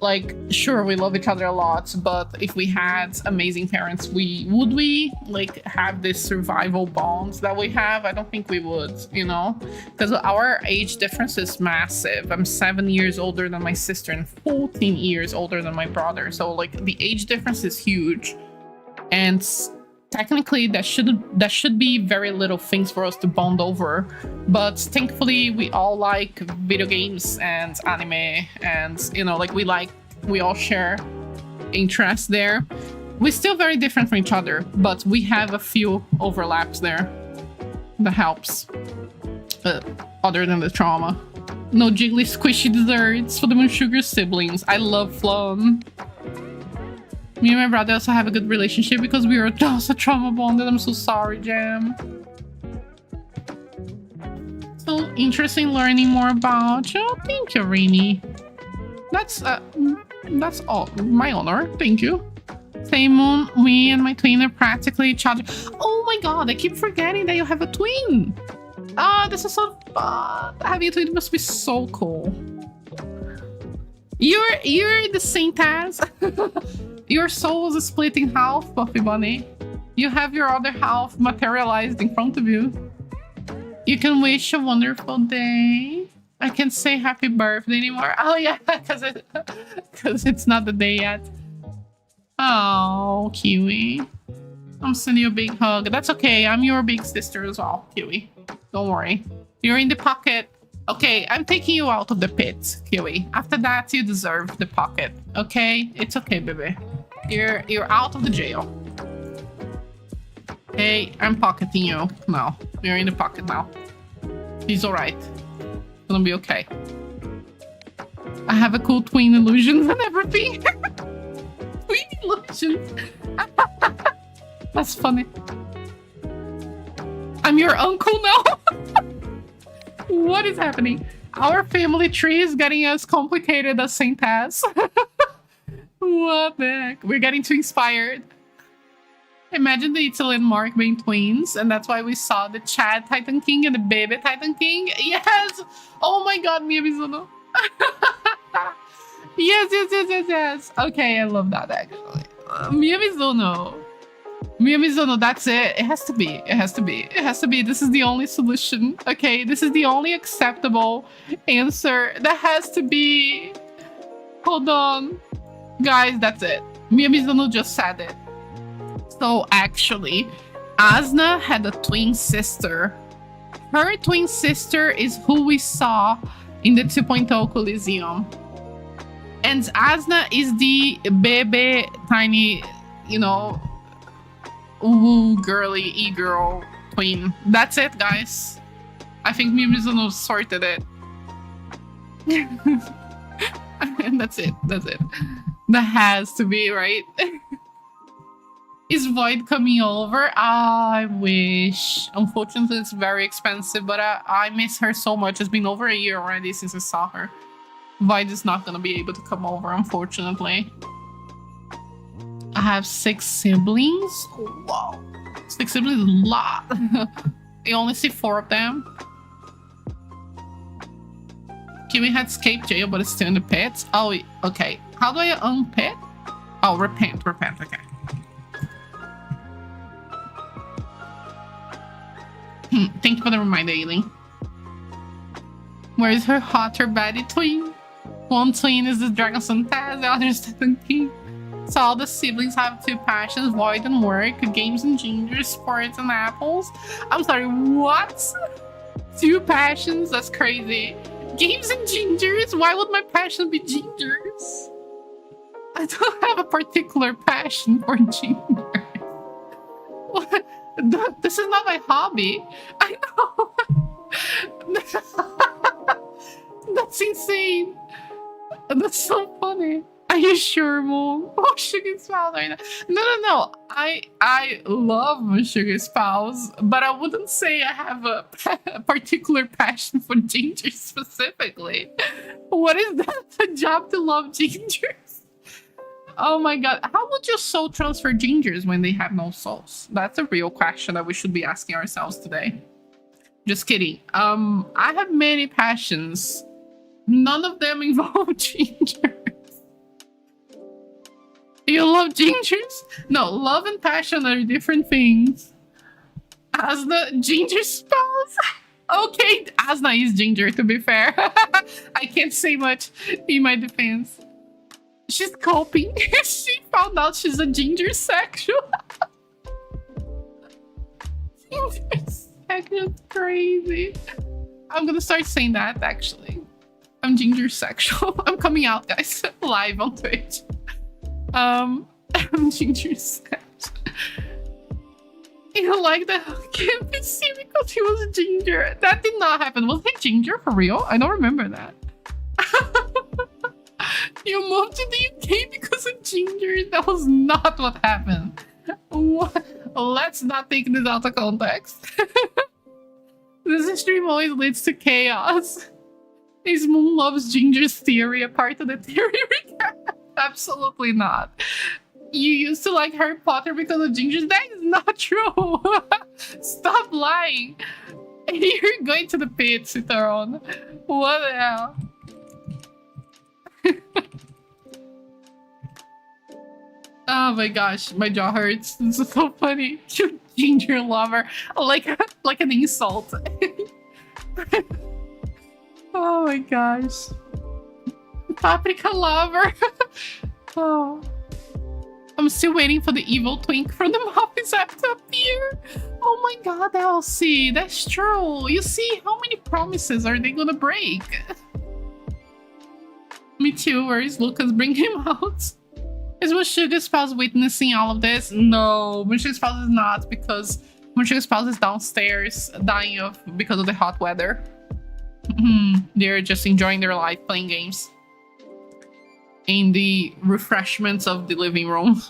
Like, sure, we love each other a lot, but if we had amazing parents, would we like have this survival bonds that we have? I don't think we would, you know, because our age difference is massive. I'm 7 years older than my sister and 14 years older than my brother. So like the age difference is huge, and technically that should be very little things for us to bond over. But thankfully we all like video games and anime, and you know, like we all share interests there. We're still very different from each other, but we have a few overlaps there. That helps. Other than the trauma. No jiggly squishy desserts for the Moonsugar siblings. I love flan. Me and my brother also have a good relationship because we are also trauma bonded. I'm so sorry, Jam. So interesting learning more about you. Thank you, Rini. That's all. My honor. Thank you. Moon, me and my twin are practically each other. Oh my god, I keep forgetting that you have a twin. Ah, this is so fun. Having a twin must be so cool. You're the Saint as. Your soul is split in half, Buffy Bunny. You have your other half materialized in front of you. You can wish a wonderful day. I can't say happy birthday anymore. Oh yeah, because it's not the day yet. Oh, Kiwi. I'm sending you a big hug. That's okay. I'm your big sister as well, Kiwi. Don't worry. You're in the pocket. Okay, I'm taking you out of the pit, Kiwi. After that, you deserve the pocket. Okay? It's okay, baby. You're out of the jail. Okay, I'm pocketing you now. You're in the pocket now. He's alright. It's gonna be okay. I have a cool twin illusions and everything. Twin illusions. That's funny. I'm your uncle now. What is happening? Our family tree is getting as complicated as Saint Ass. What the heck? We're getting too inspired. Imagine the Italy and Mark being twins, and that's why we saw the Chad Titan King and the baby Titan King. Yes! Oh my god, Mia Mizuno. Yes. Okay, I love that actually. Mia Mizuno. Mia Mizuno, that's it. It has to be. It has to be. It has to be. This is the only solution. Okay, this is the only acceptable answer. That has to be. Hold on. Guys, that's it. Mia Mizuno just said it. So actually, Asuna had a twin sister. Her twin sister is who we saw in the 2.0 Coliseum. And Asuna is the baby, tiny, you know, woo girly e-girl twin. That's it, guys. I think Mia Mizuno sorted it. And that's it. That's it. That has to be, right? Is Void coming over? I wish. Unfortunately, it's very expensive, but I miss her so much. It's been over a year already since I saw her. Void is not going to be able to come over, unfortunately. I have 6 siblings. Oh, wow. 6 siblings is a lot. I only see 4 of them. Kiwi had escaped jail, but it's still in the pit. Oh, okay. How do I unpit? Oh, repent. Okay. Thank you for the reminder, Aileen. Where is her hotter baddie twin? One twin is the Dragon Sun Taz, the other is the King. So all the siblings have 2 passions, void and work, games and ginger, sports and apples. I'm sorry, what? 2 passions? That's crazy. Games and gingers? Why would my passion be gingers? I don't have a particular passion for gingers. What? This is not my hobby. I know. That's insane. That's so funny. Are you sure, Moon? Oh, Sugar Spouse right now. No. I love Sugar Spouse, but I wouldn't say I have a particular passion for ginger specifically. What is that? A job to love gingers? Oh my god. How would your soul transfer gingers when they have no souls? That's a real question that we should be asking ourselves today. Just kidding. I have many passions. None of them involve ginger. You love gingers? No, love and passion are different things. Asna, ginger spouse? Okay, Asna is ginger, to be fair. I can't say much in my defense. She's coping. She found out she's a ginger sexual. Ginger sexual is crazy. I'm gonna start saying that, actually. I'm ginger sexual. I'm coming out, guys, live on Twitch. I'm ginger sex. You like that NPC because he was ginger. That did not happen. Was he ginger for real? I don't remember that. You moved to the UK because of ginger? That was not what happened. What? Let's not take this out of context. This stream always leads to chaos. Is Moon loves ginger's theory a part of the theory recap? Absolutely not. You used to like Harry Potter because of gingers? That is not true. Stop lying. You're going to the pit, Citaron. What the hell? Oh my gosh, my jaw hurts. This is so funny. You ginger lover. Like an insult. Oh my gosh. Paprika lover. Oh. I'm still waiting for the evil twink from the Muppets app to appear. Oh my god, Elsie. That's true. You see, how many promises are they gonna break? Me too. Where is Lucas? Bring him out. Is Mushuga Spouse witnessing all of this? No, Mushuga Spouse is not, because Mushuga Spouse is downstairs dying because of the hot weather. They're just enjoying their life playing games in the refreshments of the living room.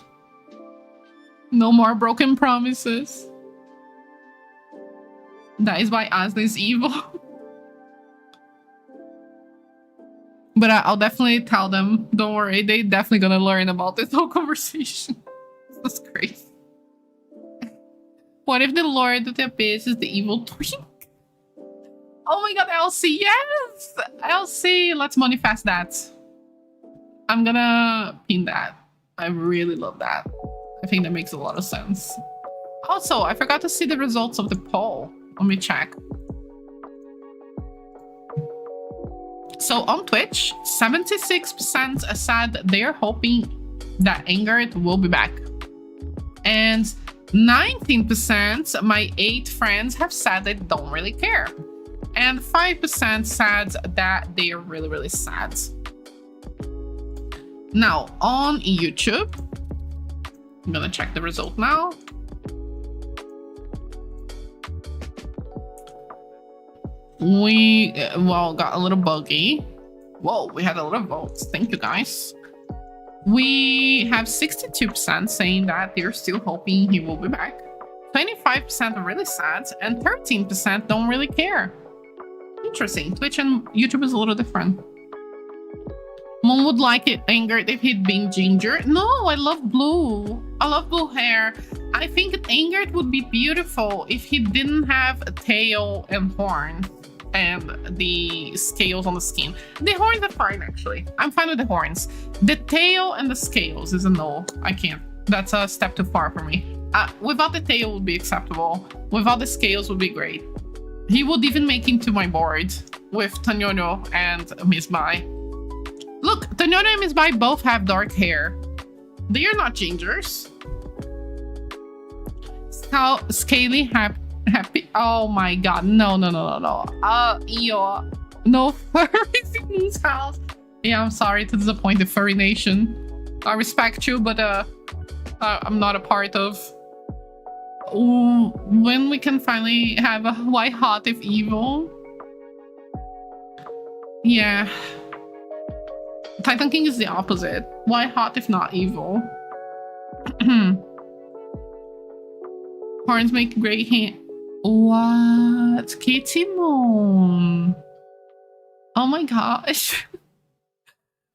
No more broken promises. That is why Asna is evil. But I'll definitely tell them. Don't worry, they definitely gonna learn about this whole conversation. That's crazy. What if the Lord of the Abyss is the evil twink? Oh my god, Elsie, yes! Elsie, let's manifest that. I'm gonna pin that. I really love that. I think that makes a lot of sense. Also, I forgot to see the results of the poll. Let me check. So on Twitch, 76% said they're hoping that Ingrid will be back. And 19%, my 8 friends, have said they don't really care. And 5% said that they are really, really sad. Now, on YouTube, I'm gonna check the result now. We, well, got a little buggy. Whoa, we had a lot of votes. Thank you, guys. We have 62% saying that they're still hoping he will be back. 25% are really sad, and 13% don't really care. Interesting. Twitch and YouTube is a little different. Mom would like it Ingrid if he'd been ginger. No, I love blue. I love blue hair. I think Ingrid would be beautiful if he didn't have a tail and horns and the scales on the skin. The horns are fine, actually. I'm fine with the horns. The tail and the scales is a no. I can't. That's a step too far for me. Without the tail would be acceptable. Without the scales would be great. He would even make into my board with Tanyono and Miss Mai. Look, Tanyono and Miss Mai both have dark hair. They are not gingers. Scaly happy. Oh my god, no. No furries in this house. Yeah, I'm sorry to disappoint the furry nation. I respect you, but I'm not a part of. When we can finally have a white hot if evil. Yeah. Titan King is the opposite. Why hot if not evil? Horns make great hand. What? Cakemoon. Oh my gosh.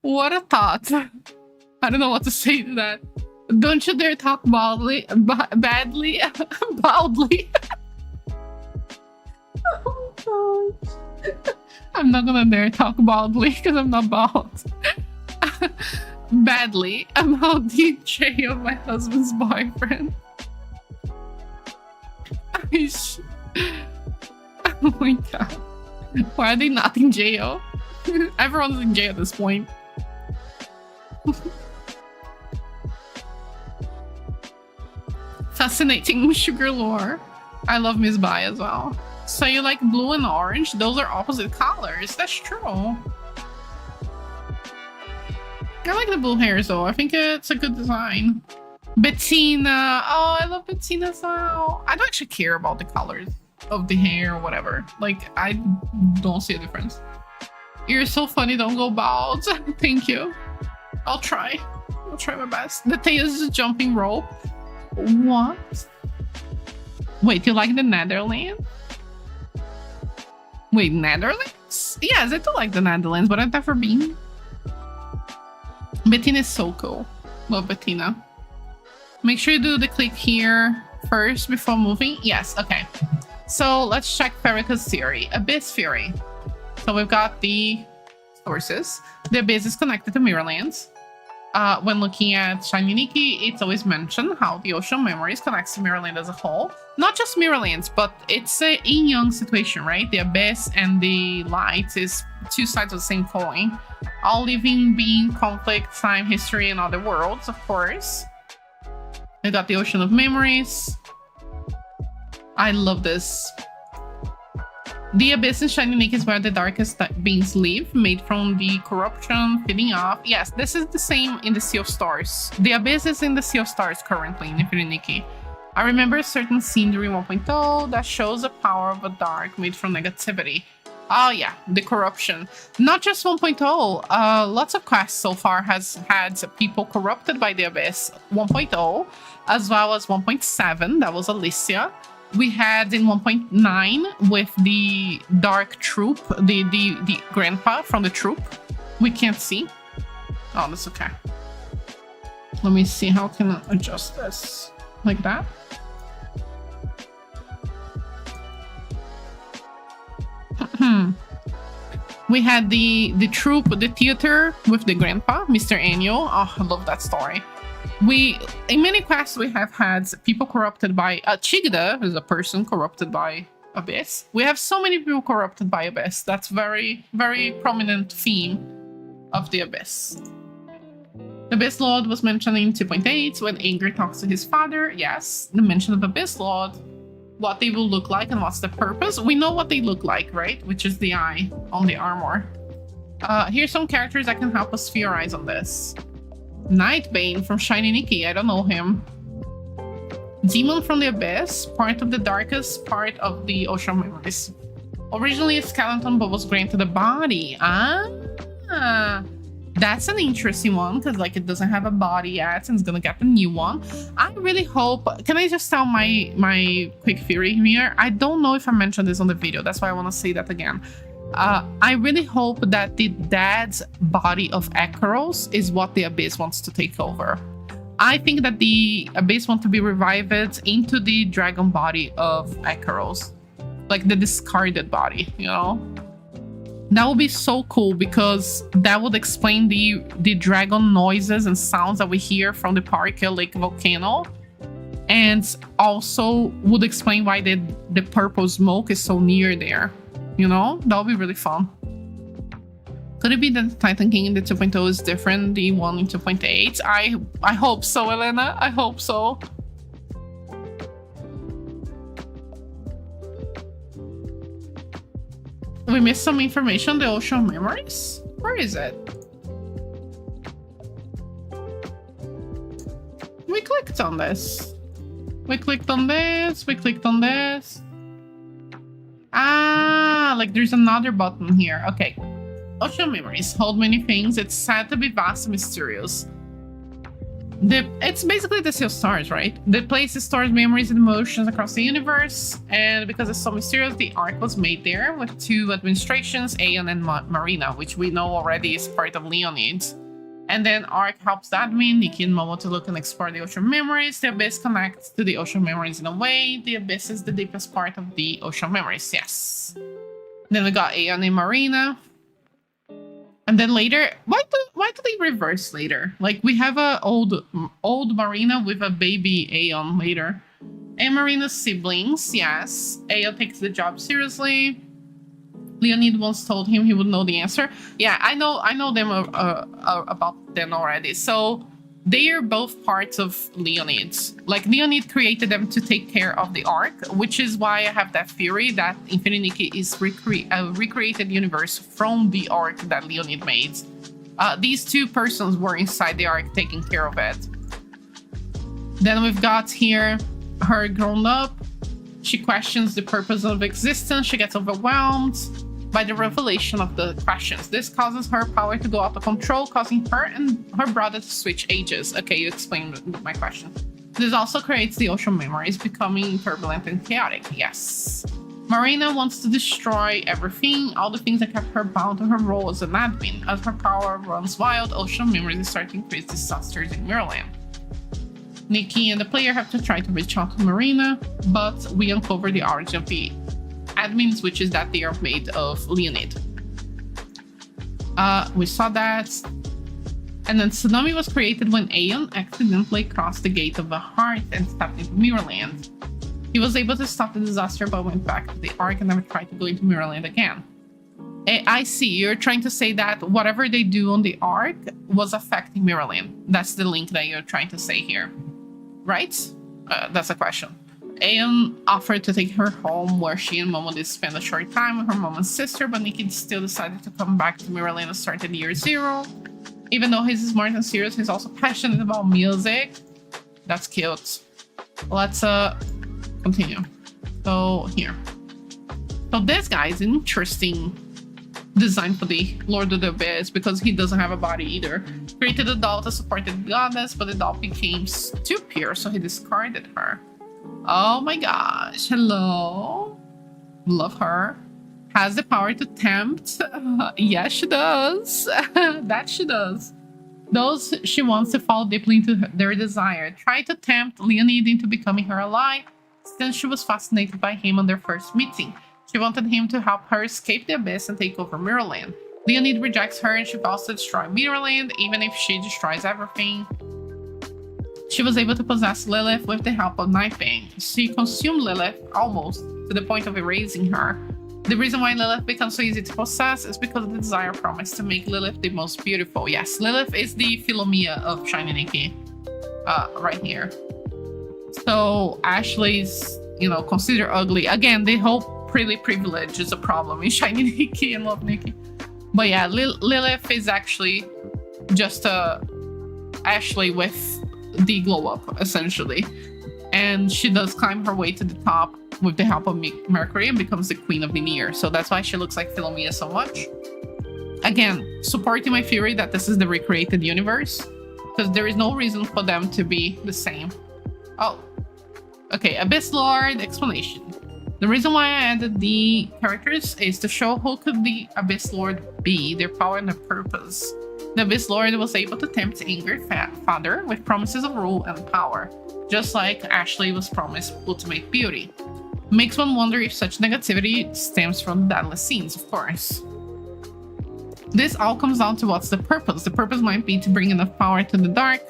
What a thought. I don't know what to say to that. Don't you dare talk badly. Badly. Boldly. Oh my gosh. I'm not gonna dare talk baldly because I'm not bald. Badly about the jail of my husband's boyfriend. Oh my god. Why are they not in jail? Everyone's in jail at this point. Fascinating sugar lore. I love Miss Bai as well. So you like blue and orange? Those are opposite colors. That's true. I like the blue hairs though. I think it's a good design. Bettina. Oh, I love Bettina as well. I don't actually care about the colors of the hair or whatever. Like, I don't see a difference. You're so funny. Don't go bald. Thank you. I'll try. I'll try my best. The tail is a jumping rope. What? Wait, you like the Netherlands? Wait, Netherlands? Yes, I do like the Netherlands, but I've never been. Bettina is so cool. Love Bettina. Make sure you do the click here first before moving. Yes, okay. So let's check Ferrica's theory. Abyss theory. So we've got the sources. The Abyss is connected to Mirrorlands. When looking at Shiny Nikki, it's always mentioned how the Ocean Memories connects to Mirrorland as a whole. Not just Mirrorlands, but it's a yin-yang situation, right? The Abyss and the Light is two sides of the same coin. All living being, conflict, time, history, and other worlds, of course. We got the Ocean of Memories. I love this. The Abyss in Shiny Nikki is where the darkest beings live, made from the corruption, feeding off. Yes, this is the same in the Sea of Stars. The Abyss is in the Sea of Stars currently in Infinite Nikki. I remember a certain scene during 1.0 that shows the power of a dark made from negativity. Oh yeah, the corruption. Not just 1.0, lots of quests so far has had people corrupted by the Abyss. 1.0, as well as 1.7, that was Alicia. We had in 1.9 with the dark troop, the grandpa from the troop. We can't see. Oh, that's okay. Let me see how can I adjust this. Like that. We had the troop, the theater with the grandpa, Mr. Aniimo. Oh, I love that story. In many quests, we have had people corrupted by Chigda is a person corrupted by Abyss. We have so many people corrupted by Abyss. That's very, very prominent theme of the Abyss. The Abyss Lord was mentioned in 2.8 when Angry talks to his father. Yes, the mention of Abyss Lord, what they will look like and what's the purpose. We know what they look like, right? Which is the eye on the armor. Here's some characters that can help us theorize on this. Nightbane from Shiny Nikki, I don't know him. Demon from the Abyss, part of the darkest part of the Ocean Memories. Originally a skeleton but was granted a body. That's an interesting one because like it doesn't have a body yet and it's gonna get a new one. I really hope, can I just tell my quick theory here? I don't know if I mentioned this on the video, that's why I want to say that again. I really hope that the dad's body of Acheros is what the Abyss wants to take over. I think that the Abyss wants to be revived into the dragon body of Acheros. Like the discarded body, you know? That would be so cool because that would explain the dragon noises and sounds that we hear from the Parkia Lake volcano. And also would explain why the purple smoke is so near there. You know, that would be really fun. Could it be that the Titan King in the 2.0 is different, the one in 2.8? I hope so, Elena. I hope so. We missed some information on the Ocean Memories? Where is it? We clicked on this. We clicked on this. We clicked on this. Ah, like there's another button here. Okay. Ocean memories hold many things. It's said to be vast and mysterious. It's basically the Sea of Stars, right? The place stores memories and emotions across the universe, and because it's so mysterious, the Ark was made there with 2 administrations, Aeon and Marina, which we know already is part of Leonid. And then Ark helps admin, Nikki and Momo to look and explore the ocean memories. The Abyss connects to the ocean memories in a way. The Abyss is the deepest part of the ocean memories, yes. Then we got Aeon and Marina. And then later, why do they reverse later? Like, we have a old Marina with a baby Aeon later. And Marina's siblings, yes. Aeon takes the job seriously. Leonid once told him he would know the answer. Yeah, I know them about them already. So they are both parts of Leonid. Like, Leonid created them to take care of the Ark, which is why I have that theory that Infinity Nikki is a recreated universe from the Ark that Leonid made. These 2 persons were inside the Ark taking care of it. Then we've got here her grown up. She questions the purpose of existence. She gets overwhelmed by the revelation of the questions. This causes her power to go out of control, causing her and her brother to switch ages. Okay, you explained my question. This also creates the ocean memories, becoming turbulent and chaotic. Yes. Marina wants to destroy everything, all the things that kept her bound to her role as an admin. As her power runs wild, ocean memories start to increase disasters in Mirrorland. Nikki and the player have to try to reach out to Marina, but we uncover the origin of the admins, which is that they are made of Leonid. We saw that. And then Tsunami was created when Aeon accidentally crossed the gate of the heart and stepped into Mirrorland. He was able to stop the disaster but went back to the Ark and never tried to go into Mirrorland again. I see, you're trying to say that whatever they do on the Ark was affecting Mirrorland. That's the link that you're trying to say here, right? That's a question. Aeon offered to take her home, where she and Momo did spend a short time with her mom and sister, but Nikki still decided to come back to Mirrorland and start at year 0. Even though he's smart and serious, he's also passionate about music. That's cute. Let's continue. So here. So this guy is an interesting design for the Lord of the Abyss because he doesn't have a body either. Created a doll to support the goddess, but the doll became too pure, so he discarded her. Oh my gosh, hello. Love her. Has the power to tempt. Yes, she does. That she does. Those she wants to fall deeply into their desire. Try to tempt Leonid into becoming her ally, since she was fascinated by him on their first meeting. She wanted him to help her escape the Abyss and take over Mirrorland. Leonid rejects her and she vows to destroy Mirrorland, even if she destroys everything. She was able to possess Lilith with the help of Knifing. She consumed Lilith almost to the point of erasing her. The reason why Lilith becomes so easy to possess is because of the desire promised to make Lilith the most beautiful. Yes, Lilith is the Philomia of Shiny Nikki. Right here. So Ashley's, considered ugly. Again, the whole pretty privilege is a problem in Shiny Nikki and Love Nikki. But yeah, Lilith is actually just Ashley with the glow up, essentially. And she does climb her way to the top with the help of Mercury and becomes the queen of the Near. So that's why she looks like Philomia so much. Again, supporting my theory that this is the recreated universe, because there is no reason for them to be the same. Oh, okay. Abyss Lord explanation. The reason why I added the characters is to show who could the Abyss Lord be, their power and their purpose. The Abyss Lord was able to tempt angered father with promises of rule and power, just like Ashley was promised ultimate beauty. Makes one wonder if such negativity stems from the Daedalus scenes, of course. This all comes down to what's the purpose. The purpose might be to bring enough power to the dark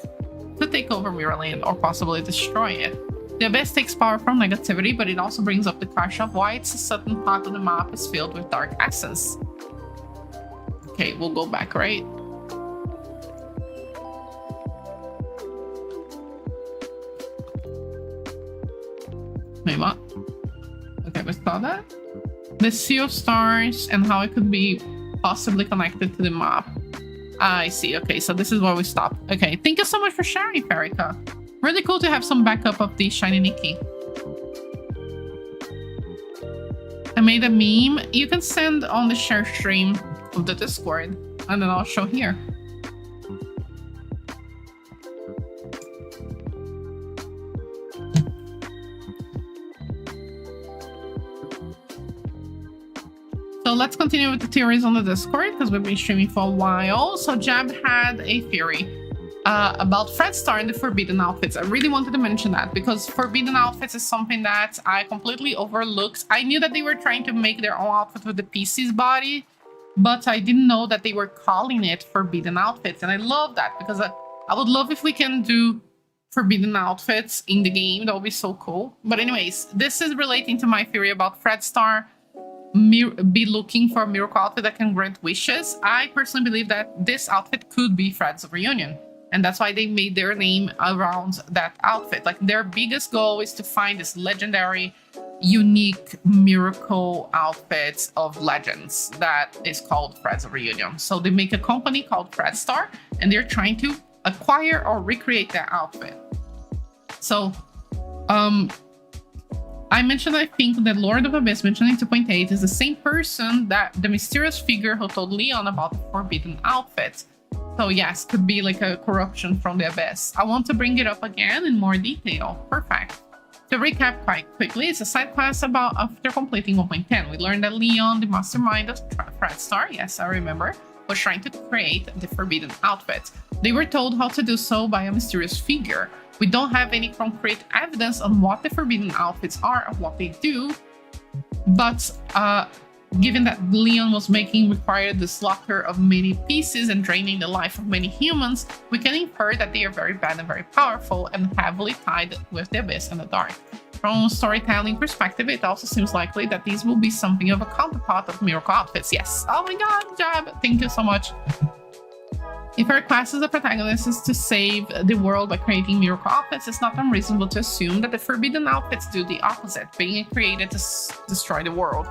to take over Mirrorland or possibly destroy it. The Abyss takes power from negativity, but it also brings up the question of why it's a certain part of the map is filled with dark essence. Okay, we'll go back, right? Wait, what? Okay, we saw that. The Sea of Stars and how it could be possibly connected to the map. I see. Okay, so this is where we stop. Okay, thank you so much for sharing, Farika. Really cool to have some backup of the Shiny Nikki. I made a meme. You can send on the share stream of the Discord, and then I'll show here. So let's continue with the theories on the Discord because we've been streaming for a while. So Jab had a theory about Fred Star and the Forbidden Outfits. I really wanted to mention that because Forbidden Outfits is something that I completely overlooked. I knew that they were trying to make their own outfit with the PC's body, but I didn't know that they were calling it Forbidden Outfits. And I love that because I would love if we can do Forbidden Outfits in the game. That would be so cool. But anyways, this is relating to my theory about Fred Star be looking for a miracle outfit that can grant wishes. I personally believe that this outfit could be Fred's reunion. And that's why they made their name around that outfit. Like their biggest goal is to find this legendary, unique miracle outfit of legends that is called Fred's Reunion. So they make a company called Fred Star and they're trying to acquire or recreate that outfit. So, I mentioned, I think, that Lord of Abyss mentioned in 2.8 is the same person that the mysterious figure who told Leon about the forbidden outfit. So yes, could be like a corruption from the Abyss. I want to bring it up again in more detail. Perfect. To recap quite quickly, it's a side quest about after completing 1.10. We learned that Leon, the mastermind of Fred Star, yes, I remember, was trying to create the forbidden outfit. They were told how to do so by a mysterious figure. We don't have any concrete evidence on what the forbidden outfits are or what they do, but given that Leon was required the slaughter of many pieces and draining the life of many humans, we can infer that they are very bad and very powerful and heavily tied with the Abyss and the Dark. From a storytelling perspective, it also seems likely that these will be something of a counterpart of miracle outfits. Yes. Oh my god, Jab, thank you so much. If our quest as the protagonist is to save the world by creating miracle outfits, it's not unreasonable to assume that the forbidden outfits do the opposite, being created to destroy the world.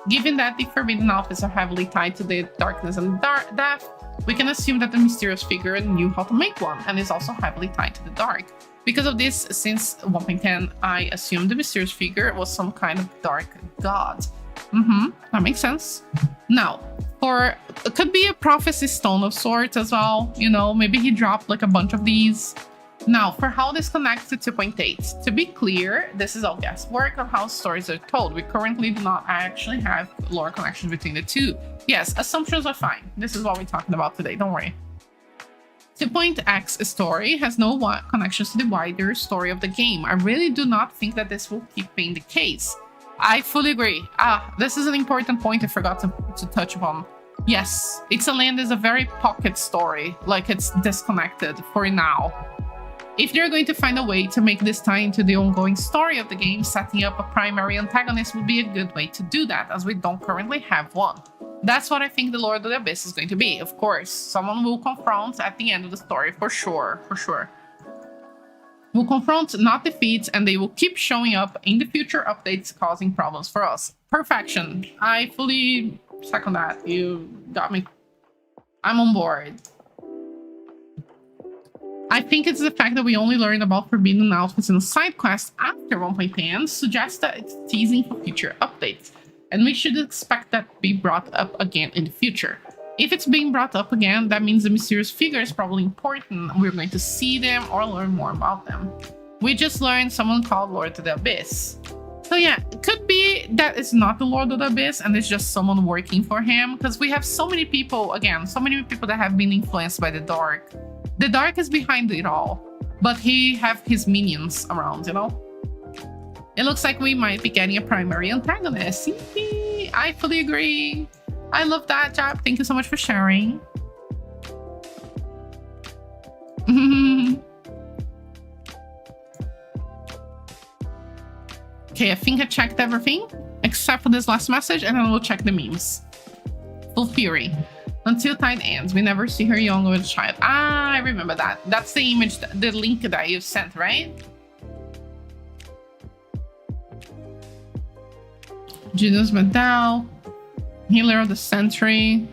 Given that the forbidden outfits are heavily tied to the darkness and death, we can assume that the mysterious figure knew how to make one and is also heavily tied to the dark. Because of this, since 1.10, I assumed the mysterious figure was some kind of dark god. That makes sense. Now, it could be a prophecy stone of sorts as well. You know, maybe he dropped like a bunch of these. Now, for how this connects to 2.8, to be clear, this is all guesswork of how stories are told. We currently do not actually have lore connections between the two. Yes, assumptions are fine. This is what we're talking about today, don't worry. 2.x story has no connections to the wider story of the game. I really do not think that this will keep being the case. I fully agree. This is an important point I forgot to touch upon. Yes, It's a Land is a very pocket story, like it's disconnected for now. If they're going to find a way to make this tie into the ongoing story of the game, setting up a primary antagonist would be a good way to do that, as we don't currently have one. That's what I think the Lord of the Abyss is going to be. Of course, someone will confront at the end of the story, for sure. Will confront, not defeat, and they will keep showing up in the future updates, causing problems for us. Perfection. I fully second that. You got me. I'm on board. I think it's the fact that we only learned about forbidden outfits in a side quest after 1.10 suggests that it's teasing for future updates, and we should expect that to be brought up again in the future. If it's being brought up again, that means the mysterious figure is probably important. We're going to see them or learn more about them. We just learned someone called Lord of the Abyss. So yeah, it could be that it's not the Lord of the Abyss and it's just someone working for him, because we have so many people, that have been influenced by the Dark. The Dark is behind it all, but he have his minions around, you know? It looks like we might be getting a primary antagonist. I fully agree. I love that, Jab. Thank you so much for sharing. Okay, I think I checked everything except for this last message, and then we'll check the memes. Full Fury. Until Tide ends, we never see her young with a child. I remember that. That's the image, the link that you sent, right? Judas Medal, Healer of the Century.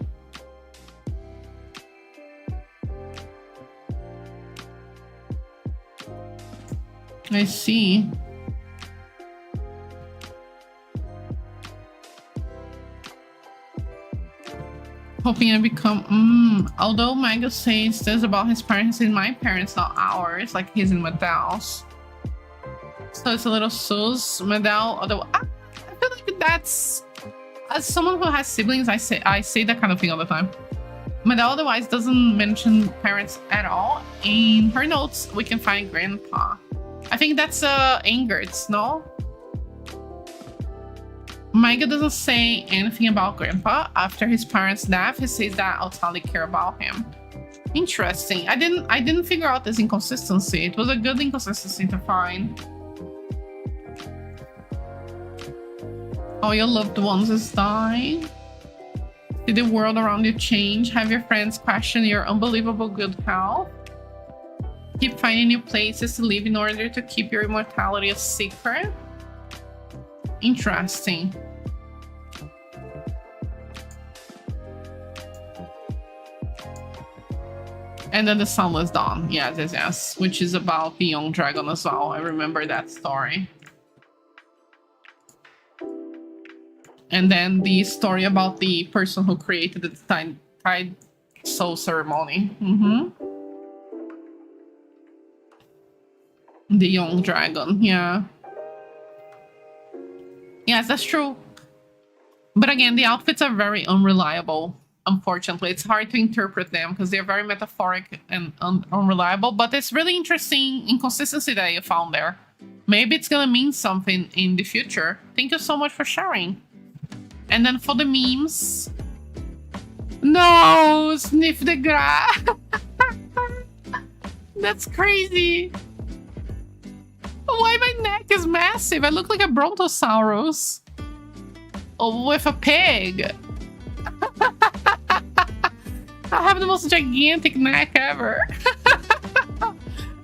I see. Hoping I become. Although Mega says this about his parents, he's my parents, not ours. Like he's in Medel's. So it's a little sus. Medel, although I feel like that's, as someone who has siblings, I say that kind of thing all the time. Medel otherwise doesn't mention parents at all. In her notes, we can find grandpa. I think that's Ingrid's, no? Micah doesn't say anything about grandpa. After his parents' death, he says that I'll totally care about him. Interesting. I didn't figure out this inconsistency. It was a good inconsistency to find. All your loved ones is dying. Did the world around you change? Have your friends question your unbelievable good health? Keep finding new places to live in order to keep your immortality a secret? Interesting. And then the Sunless Dawn. Yes. Which is about the young dragon as well. I remember that story. And then the story about the person who created the Tide Soul ceremony. The young dragon, yeah. Yes, that's true. But again, the outfits are very unreliable. Unfortunately, it's hard to interpret them because they're very metaphoric and unreliable. But it's really interesting inconsistency that you found there. Maybe it's gonna mean something in the future. Thank you so much for sharing. And then for the memes, no, sniff the grass. That's crazy. Why my neck is massive? I look like a brontosaurus. Oh, with a pig. I have the most gigantic neck ever.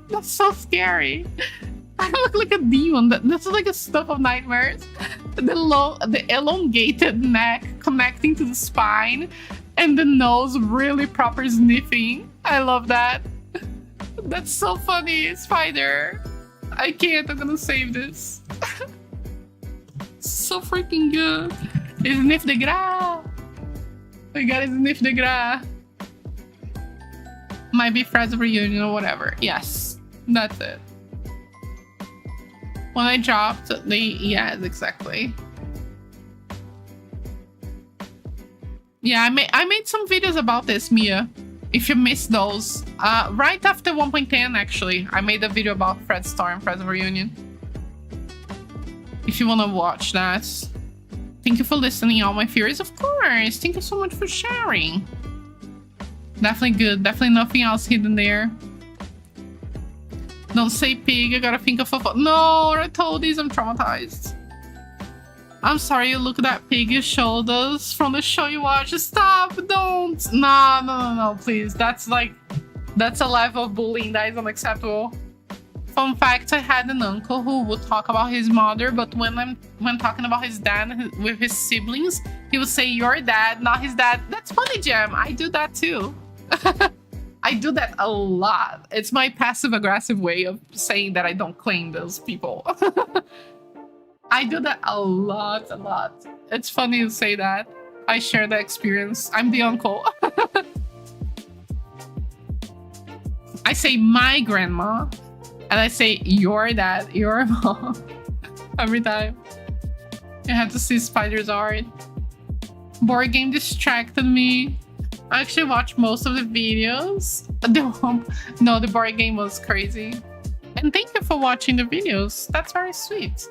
That's so scary. I look like a demon. This is like a stuff of nightmares. The elongated neck connecting to the spine and the nose really proper sniffing. I love that. That's so funny, Spider. I can't. I'm gonna save this. So freaking good. Sniff the gras. I gotta sniff the gras. Might be friends reunion or whatever. Yes, that's it. When I dropped the, yes, exactly. Yeah, I made some videos about this, Mia. If you missed those, right after 1.10, actually, I made a video about Fred's Story and Fred's Reunion. If you want to watch that. Thank you for listening, all my theories. Of course. Thank you so much for sharing. Definitely good. Definitely nothing else hidden there. Don't say pig. I gotta think of a... No, I told these I'm traumatized. I'm sorry you look at that pig you showed us from the show you watched. Stop, don't. No, please. That's like... That's a level of bullying that is unacceptable. Fun fact, I had an uncle who would talk about his mother, but when talking about his dad with his siblings, he would say your dad, not his dad. That's funny, Jem. I do that too. I do that a lot. It's my passive-aggressive way of saying that I don't claim those people. I do that a lot. It's funny to say that. I share the experience. I'm the uncle. I say my grandma, and I say your dad, your mom. Every time. I had to see Spider's art. Board game distracted me. I actually watched most of the videos. No, the board game was crazy. And thank you for watching the videos. That's very sweet.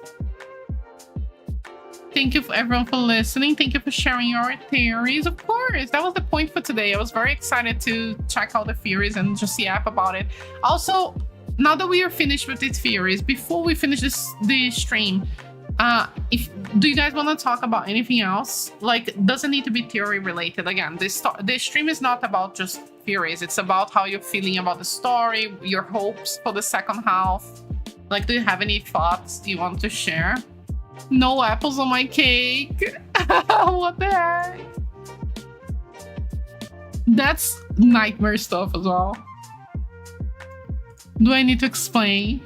Thank you for everyone for listening. Thank you for sharing your theories. Of course, that was the point for today. I was very excited to check out the theories and just yap about it. Also, now that we are finished with these theories, before we finish the stream, do you guys want to talk about anything else? Like, doesn't need to be theory related. Again, this stream is not about just theories. It's about how you're feeling about the story, your hopes for the second half. Like, do you have any thoughts you want to share? No apples on my cake. What the heck? That's nightmare stuff as well. Do I need to explain?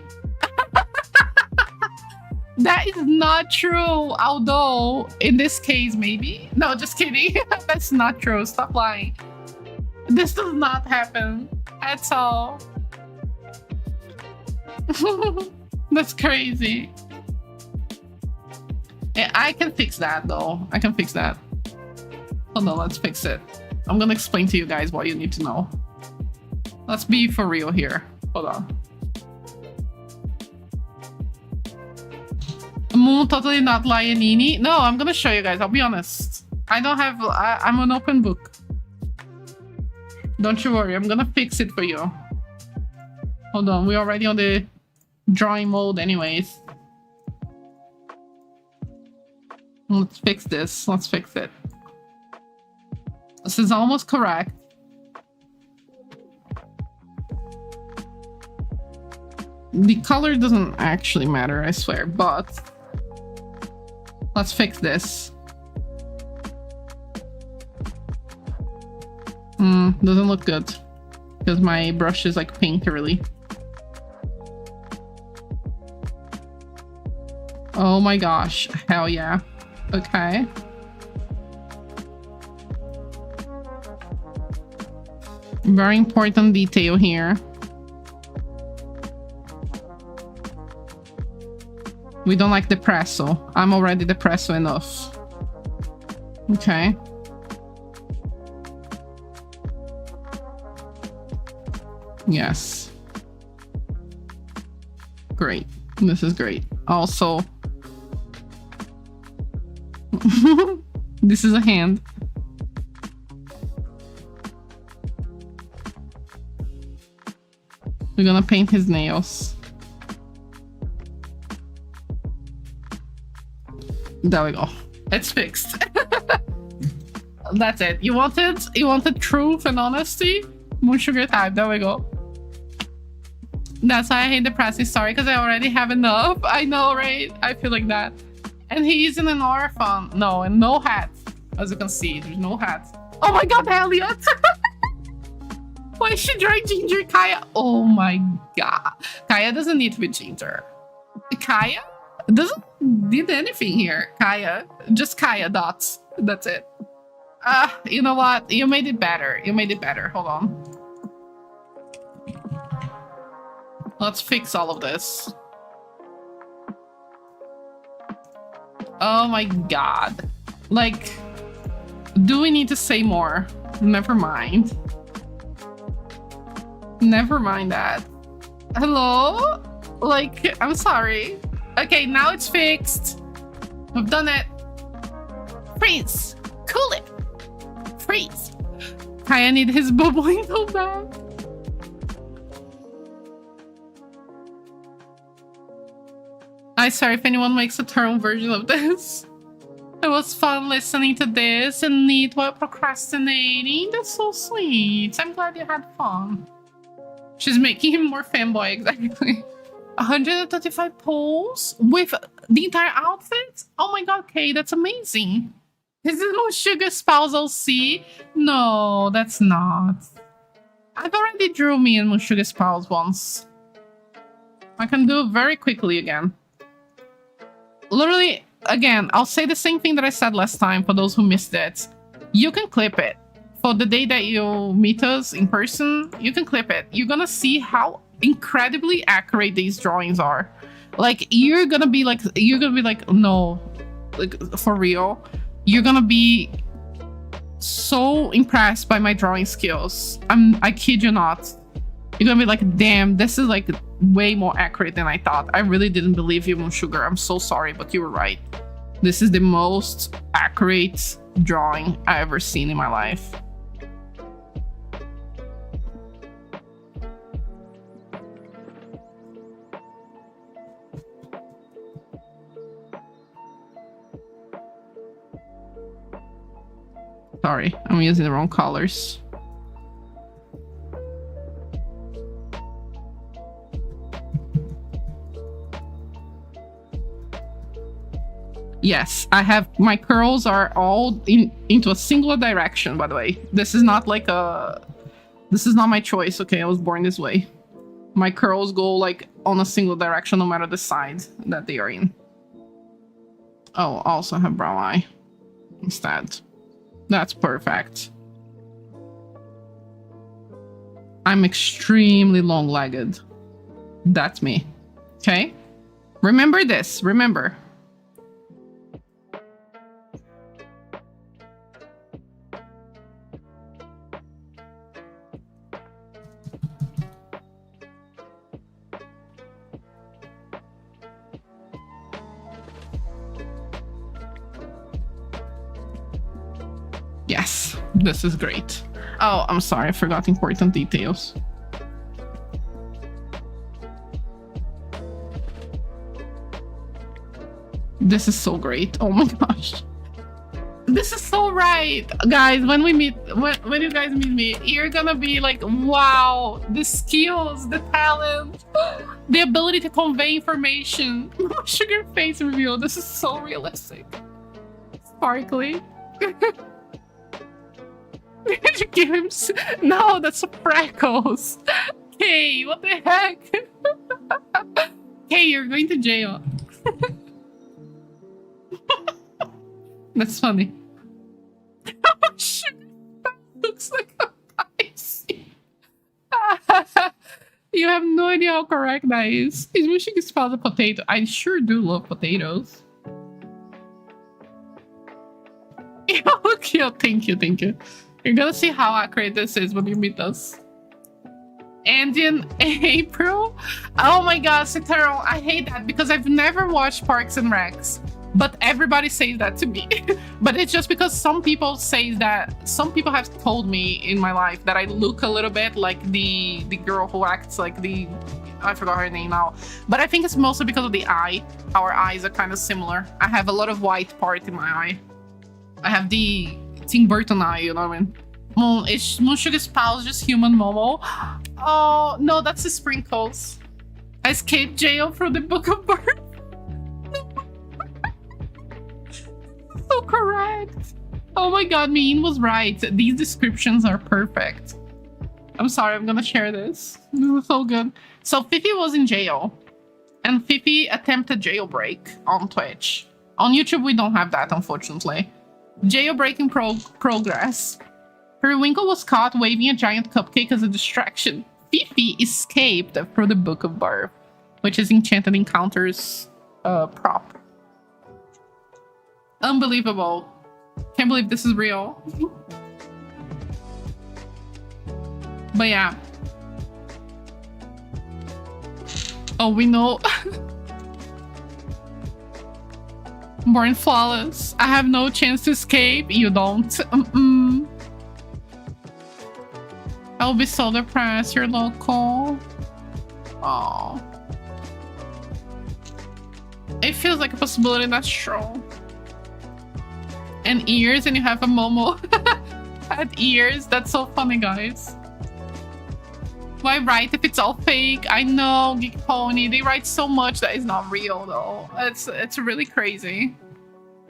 That is not true. Although, in this case, maybe. No, just kidding. That's not true. Stop lying. This does not happen at all. That's crazy. Yeah, I can fix that though. I can fix that. Hold on, let's fix it. I'm gonna explain to you guys what you need to know. Let's be for real here. Hold on. Moon totally not lying, Nini. No, I'm gonna show you guys. I'll be honest. I don't have. I'm an open book. Don't you worry. I'm gonna fix it for you. Hold on. We're already on the drawing mode, anyways. Let's fix this. Let's fix it. This is almost correct. The color doesn't actually matter, I swear, but let's fix this. Doesn't look good because my brush is like pink really. Oh my gosh, hell yeah. Okay. Very important detail here. We don't like depresso. I'm already depresso enough. Okay. Yes. Great. This is great. Also, this is a hand. We're gonna paint his nails. There we go. It's fixed. That's it. You wanted truth and honesty? Moon sugar type. There we go. That's why I hate the pressing story, because I already have enough. I know, right? I feel like that. And he's in an orphan. No, and no hat. As you can see, there's no hat. Oh my god, Elliot! Why is she drawing ginger Kaya? Oh my god. Kaya doesn't need to be ginger. Kaya doesn't need anything here. Kaya. Just Kaya dots. That's it. You know what? You made it better. You made it better. Hold on. Let's fix all of this. Oh my god. Like, do we need to say more? Never mind. Never mind that. Hello? Like, I'm sorry. Okay, now it's fixed. We've done it. Freeze. Cool it. Freeze. Kaya need his bubbling so bad. I swear if anyone makes a turtle version of this. It was fun listening to this and neat while procrastinating. That's so sweet. I'm glad you had fun. She's making him more fanboy, exactly. 135 pulls with the entire outfit? Oh my god, Kay, that's amazing. Is this Moon Sugar spousal C? No, that's not. I've already drew me and Moon Sugar spouse once. I can do it very quickly again. Literally, again, I'll say the same thing that I said last time for those who missed it. You can clip it. For the day that you meet us in person, you can clip it. You're gonna see how incredibly accurate these drawings are. Like, you're gonna be like, no, like, for real. You're gonna be so impressed by my drawing skills. I kid you not. You're gonna be like, damn, this is like way more accurate than I thought. I really didn't believe you, Moon Sugar. I'm so sorry, but you were right. This is the most accurate drawing I ever seen in my life. Sorry, I'm using the wrong colors. Yes, I have, my curls are all into a singular direction, by the way. This is not like this is not my choice, okay? I was born this way. My curls go like on a single direction no matter the side that they are in. Oh, also have brown eye instead. That's perfect. I'm extremely long-legged. That's me. Okay? Remember this. Remember. Yes, this is great. Oh, I'm sorry, I forgot important details. This is so great. Oh my gosh. This is so right. Guys, when we meet, when you guys meet me, you're gonna be like, wow, the skills, the talent, the ability to convey information. Sugar face reveal. This is so realistic. Sparkly. Did you give him? No, that's freckles. Hey, what the heck? Hey, you're going to jail. That's funny. Sugar looks like a Pisces. You have no idea how correct that is. He's wishing he spelled a potato. I sure do love potatoes. Oh, cute. Thank you, thank you. You're gonna see how accurate this is when you meet us. And in April, oh my god, Citaro, I hate that because I've never watched Parks and Recs, but everybody says that to me. But it's just because some people say that, some people have told me in my life that I look a little bit like the girl who acts like the, I forgot her name now, but I think it's mostly because of the eye. Our eyes are kind of similar. I have a lot of white part in my eye. I have the Tim Burton eye, you know what I mean? Is Moonsugar's spouse just human Momo? Oh, no, that's the sprinkles. I escaped jail from the Book of Birth. So correct. Oh my god, Mean was right. These descriptions are perfect. I'm sorry, I'm gonna share this. This is so good. So Fifi was in jail. And Fifi attempted jailbreak on Twitch. On YouTube, we don't have that, unfortunately. Jailbreaking progress. Periwinkle was caught waving a giant cupcake as a distraction. Fifi escaped through the Book of Birth, which is Enchanted Encounters prop. Unbelievable. Can't believe this is real. But yeah. Oh, we know. Born flawless. I have no chance to escape. You don't. I'll be so depressed. You're local. Oh. It feels like a possibility that's true. And ears, and you have a Momo had ears. That's so funny, guys. Why write if it's all fake? I know, Geek Pony. They write so much that is not real, though. It's really crazy.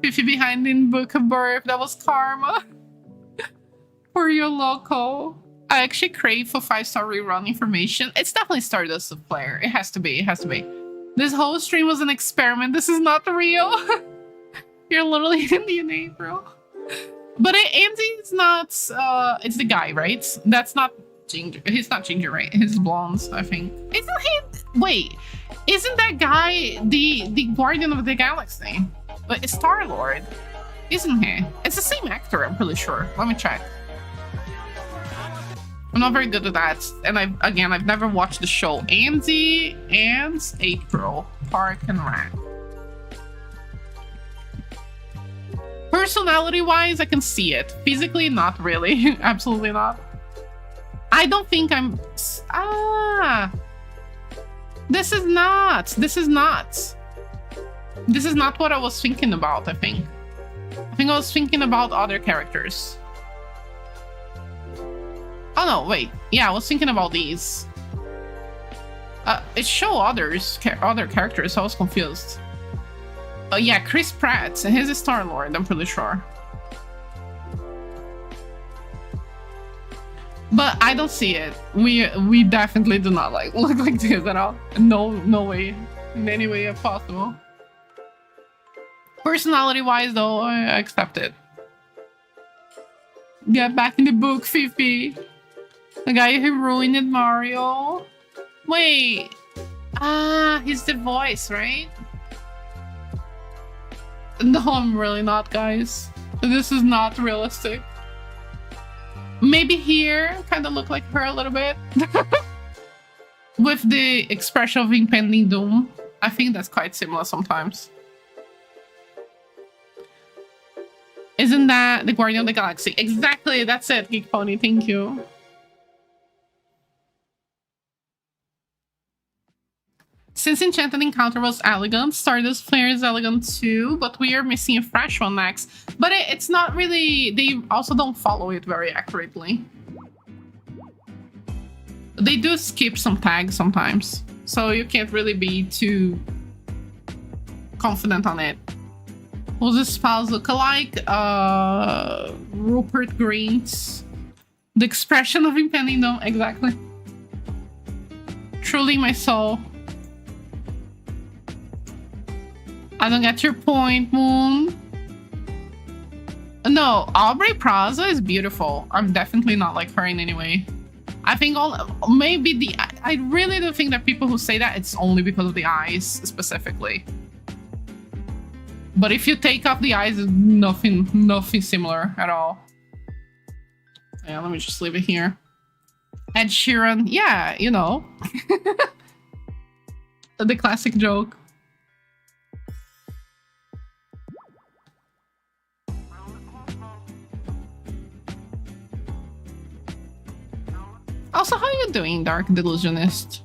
Fifi behind in Book of Birth. That was karma. For your local. I actually crave for 5-star rerun information. It's definitely Stardust of Player. It has to be. It has to be. This whole stream was an experiment. This is not real. You're literally in DNA, bro. But Andy is not. It's the guy, right? That's not Ginger. He's not Ginger, right? He's blonde, I think. Isn't he? Wait, isn't that guy the Guardian of the Galaxy? But it's Star-Lord, isn't he? It's the same actor, I'm pretty sure. Let me check. I'm not very good at that. And I've never watched the show. Andy and April, Park and Rec. Personality-wise, I can see it. Physically, not really. Absolutely not. I don't think I'm... This is not. This is not. This is not what I was thinking about, I think. I think I was thinking about other characters. Oh no, wait. Yeah, I was thinking about these. It showed other characters, so I was confused. Oh yeah, Chris Pratt. He's a Star-Lord, I'm pretty sure. But I don't see it. We definitely do not look like this at all. No way. In any way possible. Personality-wise, though, I accept it. Get back in the book, Fifi. The guy who ruined Mario. Wait. Ah, he's the voice, right? No, I'm really not, guys. This is not realistic. Maybe here, kind of look like her a little bit. With the expression of impending doom. I think that's quite similar sometimes. Isn't that the Guardian of the Galaxy? Exactly, that's it, Geek Pony, thank you. Since Enchanted Encounter was elegant, Stardust Flare is elegant too, but we are missing a fresh one next. But it's not really... They also don't follow it very accurately. They do skip some tags sometimes, so you can't really be too confident on it. Who's the spouse look alike? Rupert Grint's. The expression of impending doom, exactly. Truly my soul. I don't get your point, Moon. No, Aubrey Plaza is beautiful. I'm definitely not like her in any way. I think maybe I really do think that people who say that, it's only because of the eyes specifically. But if you take off the eyes, nothing similar at all. Yeah, let me just leave it here. Ed Sheeran, yeah, you know. The classic joke. Also, how are you doing, Dark Delusionist?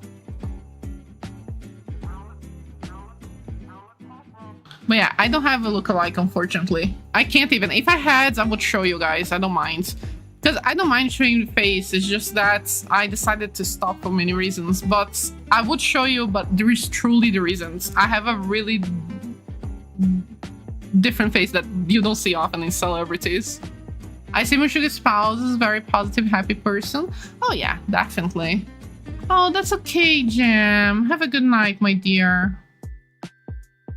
But yeah, I don't have a lookalike, unfortunately. I can't even. If I had, I would show you guys. I don't mind. Because I don't mind showing the face. It's just that I decided to stop for many reasons. But I would show you, but there is truly the reasons. I have a really different face that you don't see often in celebrities. I see my sugar spouse is a very positive, happy person. Oh yeah, definitely. Oh, that's okay, Jam. Have a good night, my dear.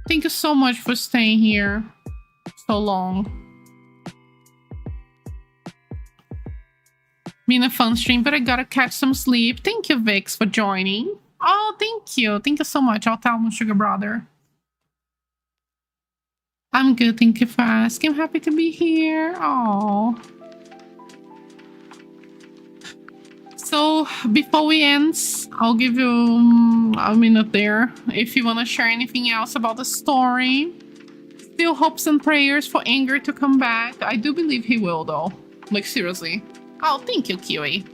Thank you so much for staying here so long. Been a fun stream, but I gotta catch some sleep. Thank you, Vix, for joining. Oh, thank you. Thank you so much. I'll tell my sugar brother. I'm good, thank you for asking. I'm happy to be here. Oh. So, before we end, I'll give you a minute there. If you want to share anything else about the story. Still hopes and prayers for Anger to come back. I do believe he will, though. Like, seriously. Oh, thank you, Kiwi.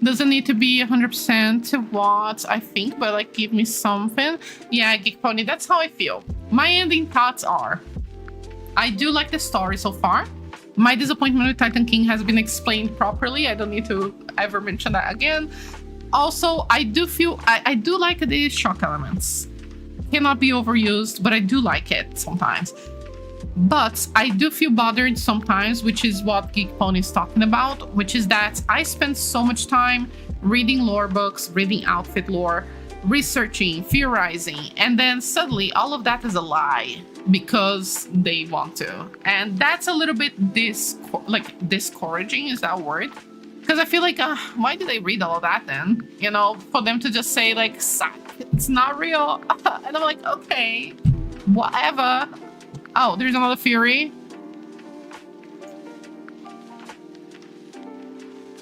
Doesn't need to be 100% to what I think, but like give me something. Yeah, Geek Pony, that's how I feel. My ending thoughts are, I do like the story so far. My disappointment with Titan King has been explained properly. I don't need to ever mention that again. Also, I do feel, I do like the shock elements. Cannot be overused, but I do like it sometimes. But I do feel bothered sometimes, which is what Geek Pony is talking about, which is that I spend so much time reading lore books, reading outfit lore, researching, theorizing, and then suddenly all of that is a lie because they want to. And that's a little bit discouraging, is that a word? Because I feel like, why did they read all of that then? You know, for them to just say like, suck, it's not real. And I'm like, okay, whatever. Oh, there's another Fury.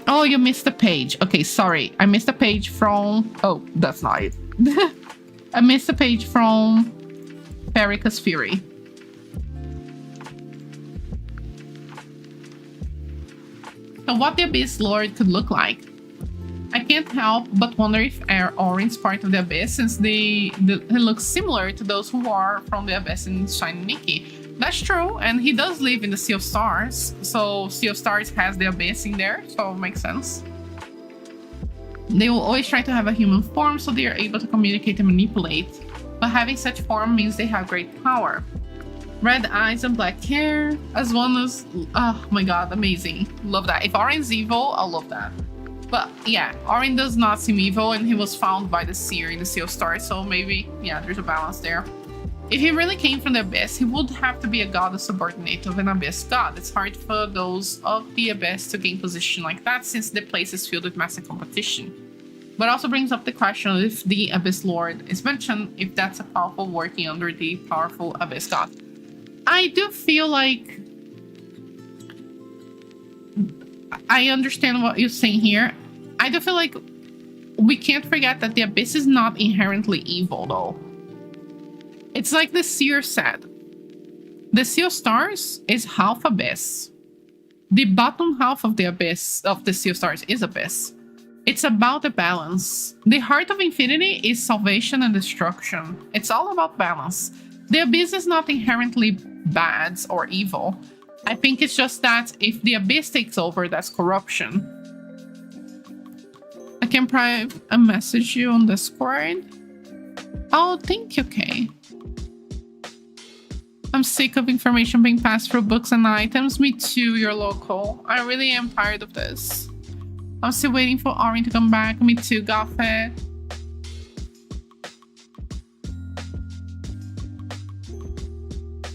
Oh, you missed a page. Okay, sorry. I missed a page from... Oh, that's not it. I missed a page from Perica's Fury. So what the Abyss Lord could look like. I can't help but wonder if Orin's part of the Abyss, since he looks similar to those who are from the Abyss in Shiny Nikki. That's true, and he does live in the Sea of Stars, so Sea of Stars has the Abyss in there, so it makes sense. They will always try to have a human form, so they are able to communicate and manipulate, but having such form means they have great power. Red eyes and black hair, as well as... Oh my god, amazing. Love that. If Orin's evil, I'll love that. But yeah, Orin does not seem evil, and he was found by the seer in the Sea of Stars, so maybe, yeah, there's a balance there. If he really came from the Abyss, he would have to be a god, a subordinate of an Abyss god. It's hard for those of the Abyss to gain position like that since the place is filled with massive competition. But also brings up the question of if the Abyss Lord is mentioned, if that's a powerful working under the powerful Abyss god. I do feel like I understand what you're saying here. I do feel like we can't forget that the Abyss is not inherently evil, though. It's like the seer said. The Sea of Stars is half Abyss. The bottom half of the Abyss, of the Sea of Stars, is Abyss. It's about the balance. The Heart of Infinity is salvation and destruction. It's all about balance. The Abyss is not inherently bad or evil. I think it's just that if the Abyss takes over, that's corruption. I can probably message you on Discord. Oh, thank you, Kay. I'm sick of information being passed through books and items. Me too, you're local. I really am tired of this. I'm still waiting for Orin to come back. Me too, Gaffet.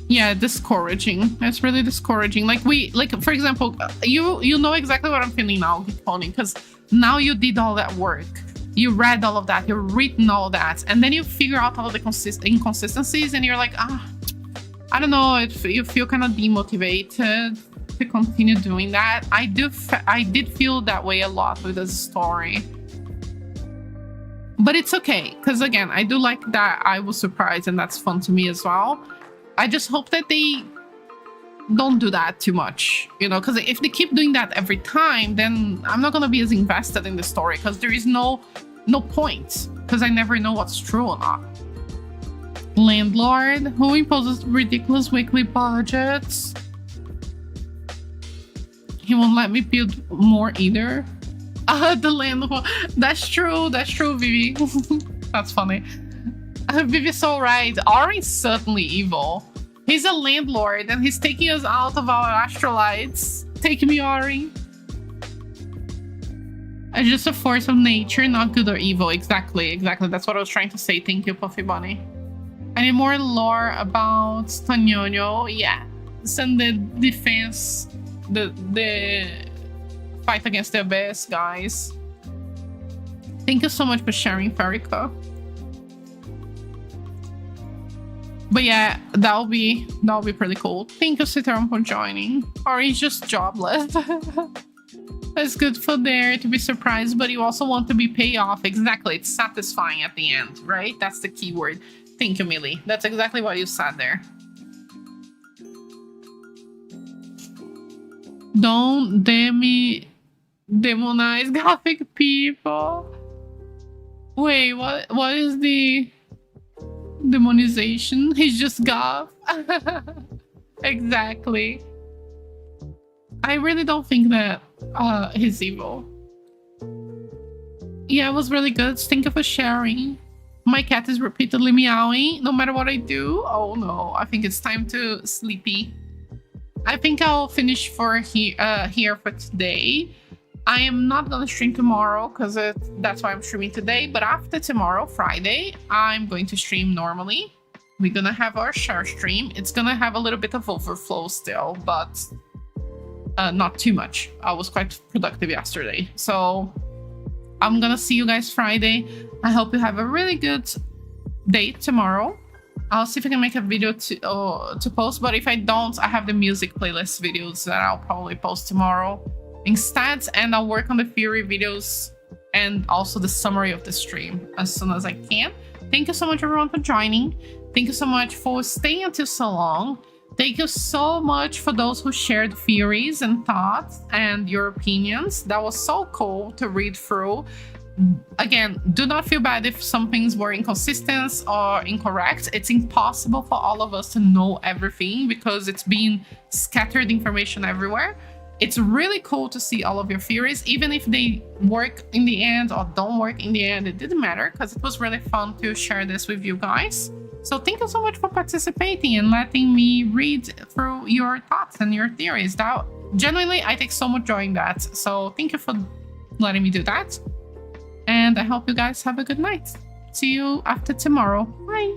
Yeah, discouraging. It's really discouraging. Like for example, you know exactly what I'm feeling now, Pony, because now you did all that work. You read all of that, you've written all that, and then you figure out all of the inconsistencies, and you're like, I don't know, you feel kind of demotivated to continue doing that. I did feel that way a lot with this story. But it's okay, because again, I do like that I was surprised, and that's fun to me as well. I just hope that they don't do that too much, you know, because if they keep doing that every time, then I'm not going to be as invested in the story, because there is no point, because I never know what's true or not. Landlord who imposes ridiculous weekly budgets. He won't let me build more either. The landlord. That's true, Vivi. That's funny. Vivi's so right. Orin's certainly evil. He's a landlord and he's taking us out of our astrolites. Take me, Orin. It's just a force of nature, not good or evil. Exactly. That's what I was trying to say. Thank you, Puffy Bunny. I need more lore about Tanyonyo. Yeah. Send the defense, the fight against the Abyss, guys. Thank you so much for sharing, Farika. But yeah, that'll be pretty cool. Thank you, Citron, for joining. Or he's just jobless. It's good for there to be surprised, but you also want to be paid off. Exactly, it's satisfying at the end, right? That's the key word. Thank you, Millie. That's exactly what you said there. Don't demonize Gothic people. Wait, what is the demonization? He's just goth. Exactly. I really don't think that he's evil. Yeah, it was really good. Thank you for sharing. My cat is repeatedly meowing no matter what I do. Oh no, I think it's time to sleepy. I think I'll finish for here for today. I am not gonna stream tomorrow because that's why I'm streaming today. But after tomorrow, Friday, I'm going to stream normally. We're gonna have our share stream. It's gonna have a little bit of overflow still, but not too much. I was quite productive yesterday. So I'm gonna see you guys Friday. I hope you have a really good day tomorrow. I'll see if I can make a video to post, but if I don't, I have the music playlist videos that I'll probably post tomorrow instead, and I'll work on the theory videos and also the summary of the stream as soon as I can. Thank you so much, everyone, for joining. Thank you so much for staying until so long. Thank you so much for those who shared theories and thoughts and your opinions. That was so cool to read through. Again, do not feel bad if some things were inconsistent or incorrect. It's impossible for all of us to know everything because it's been scattered information everywhere. It's really cool to see all of your theories, even if they work in the end or don't work in the end. It didn't matter because it was really fun to share this with you guys. So thank you so much for participating and letting me read through your thoughts and your theories. That genuinely, I take so much joy in that. So thank you for letting me do that. And I hope you guys have a good night. See you after tomorrow. Bye.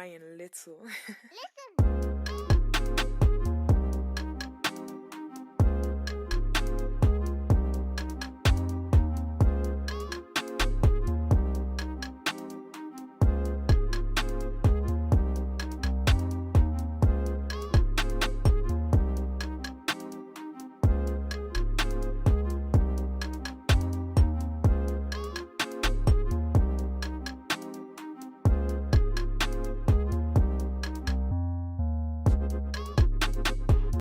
crying little. Little.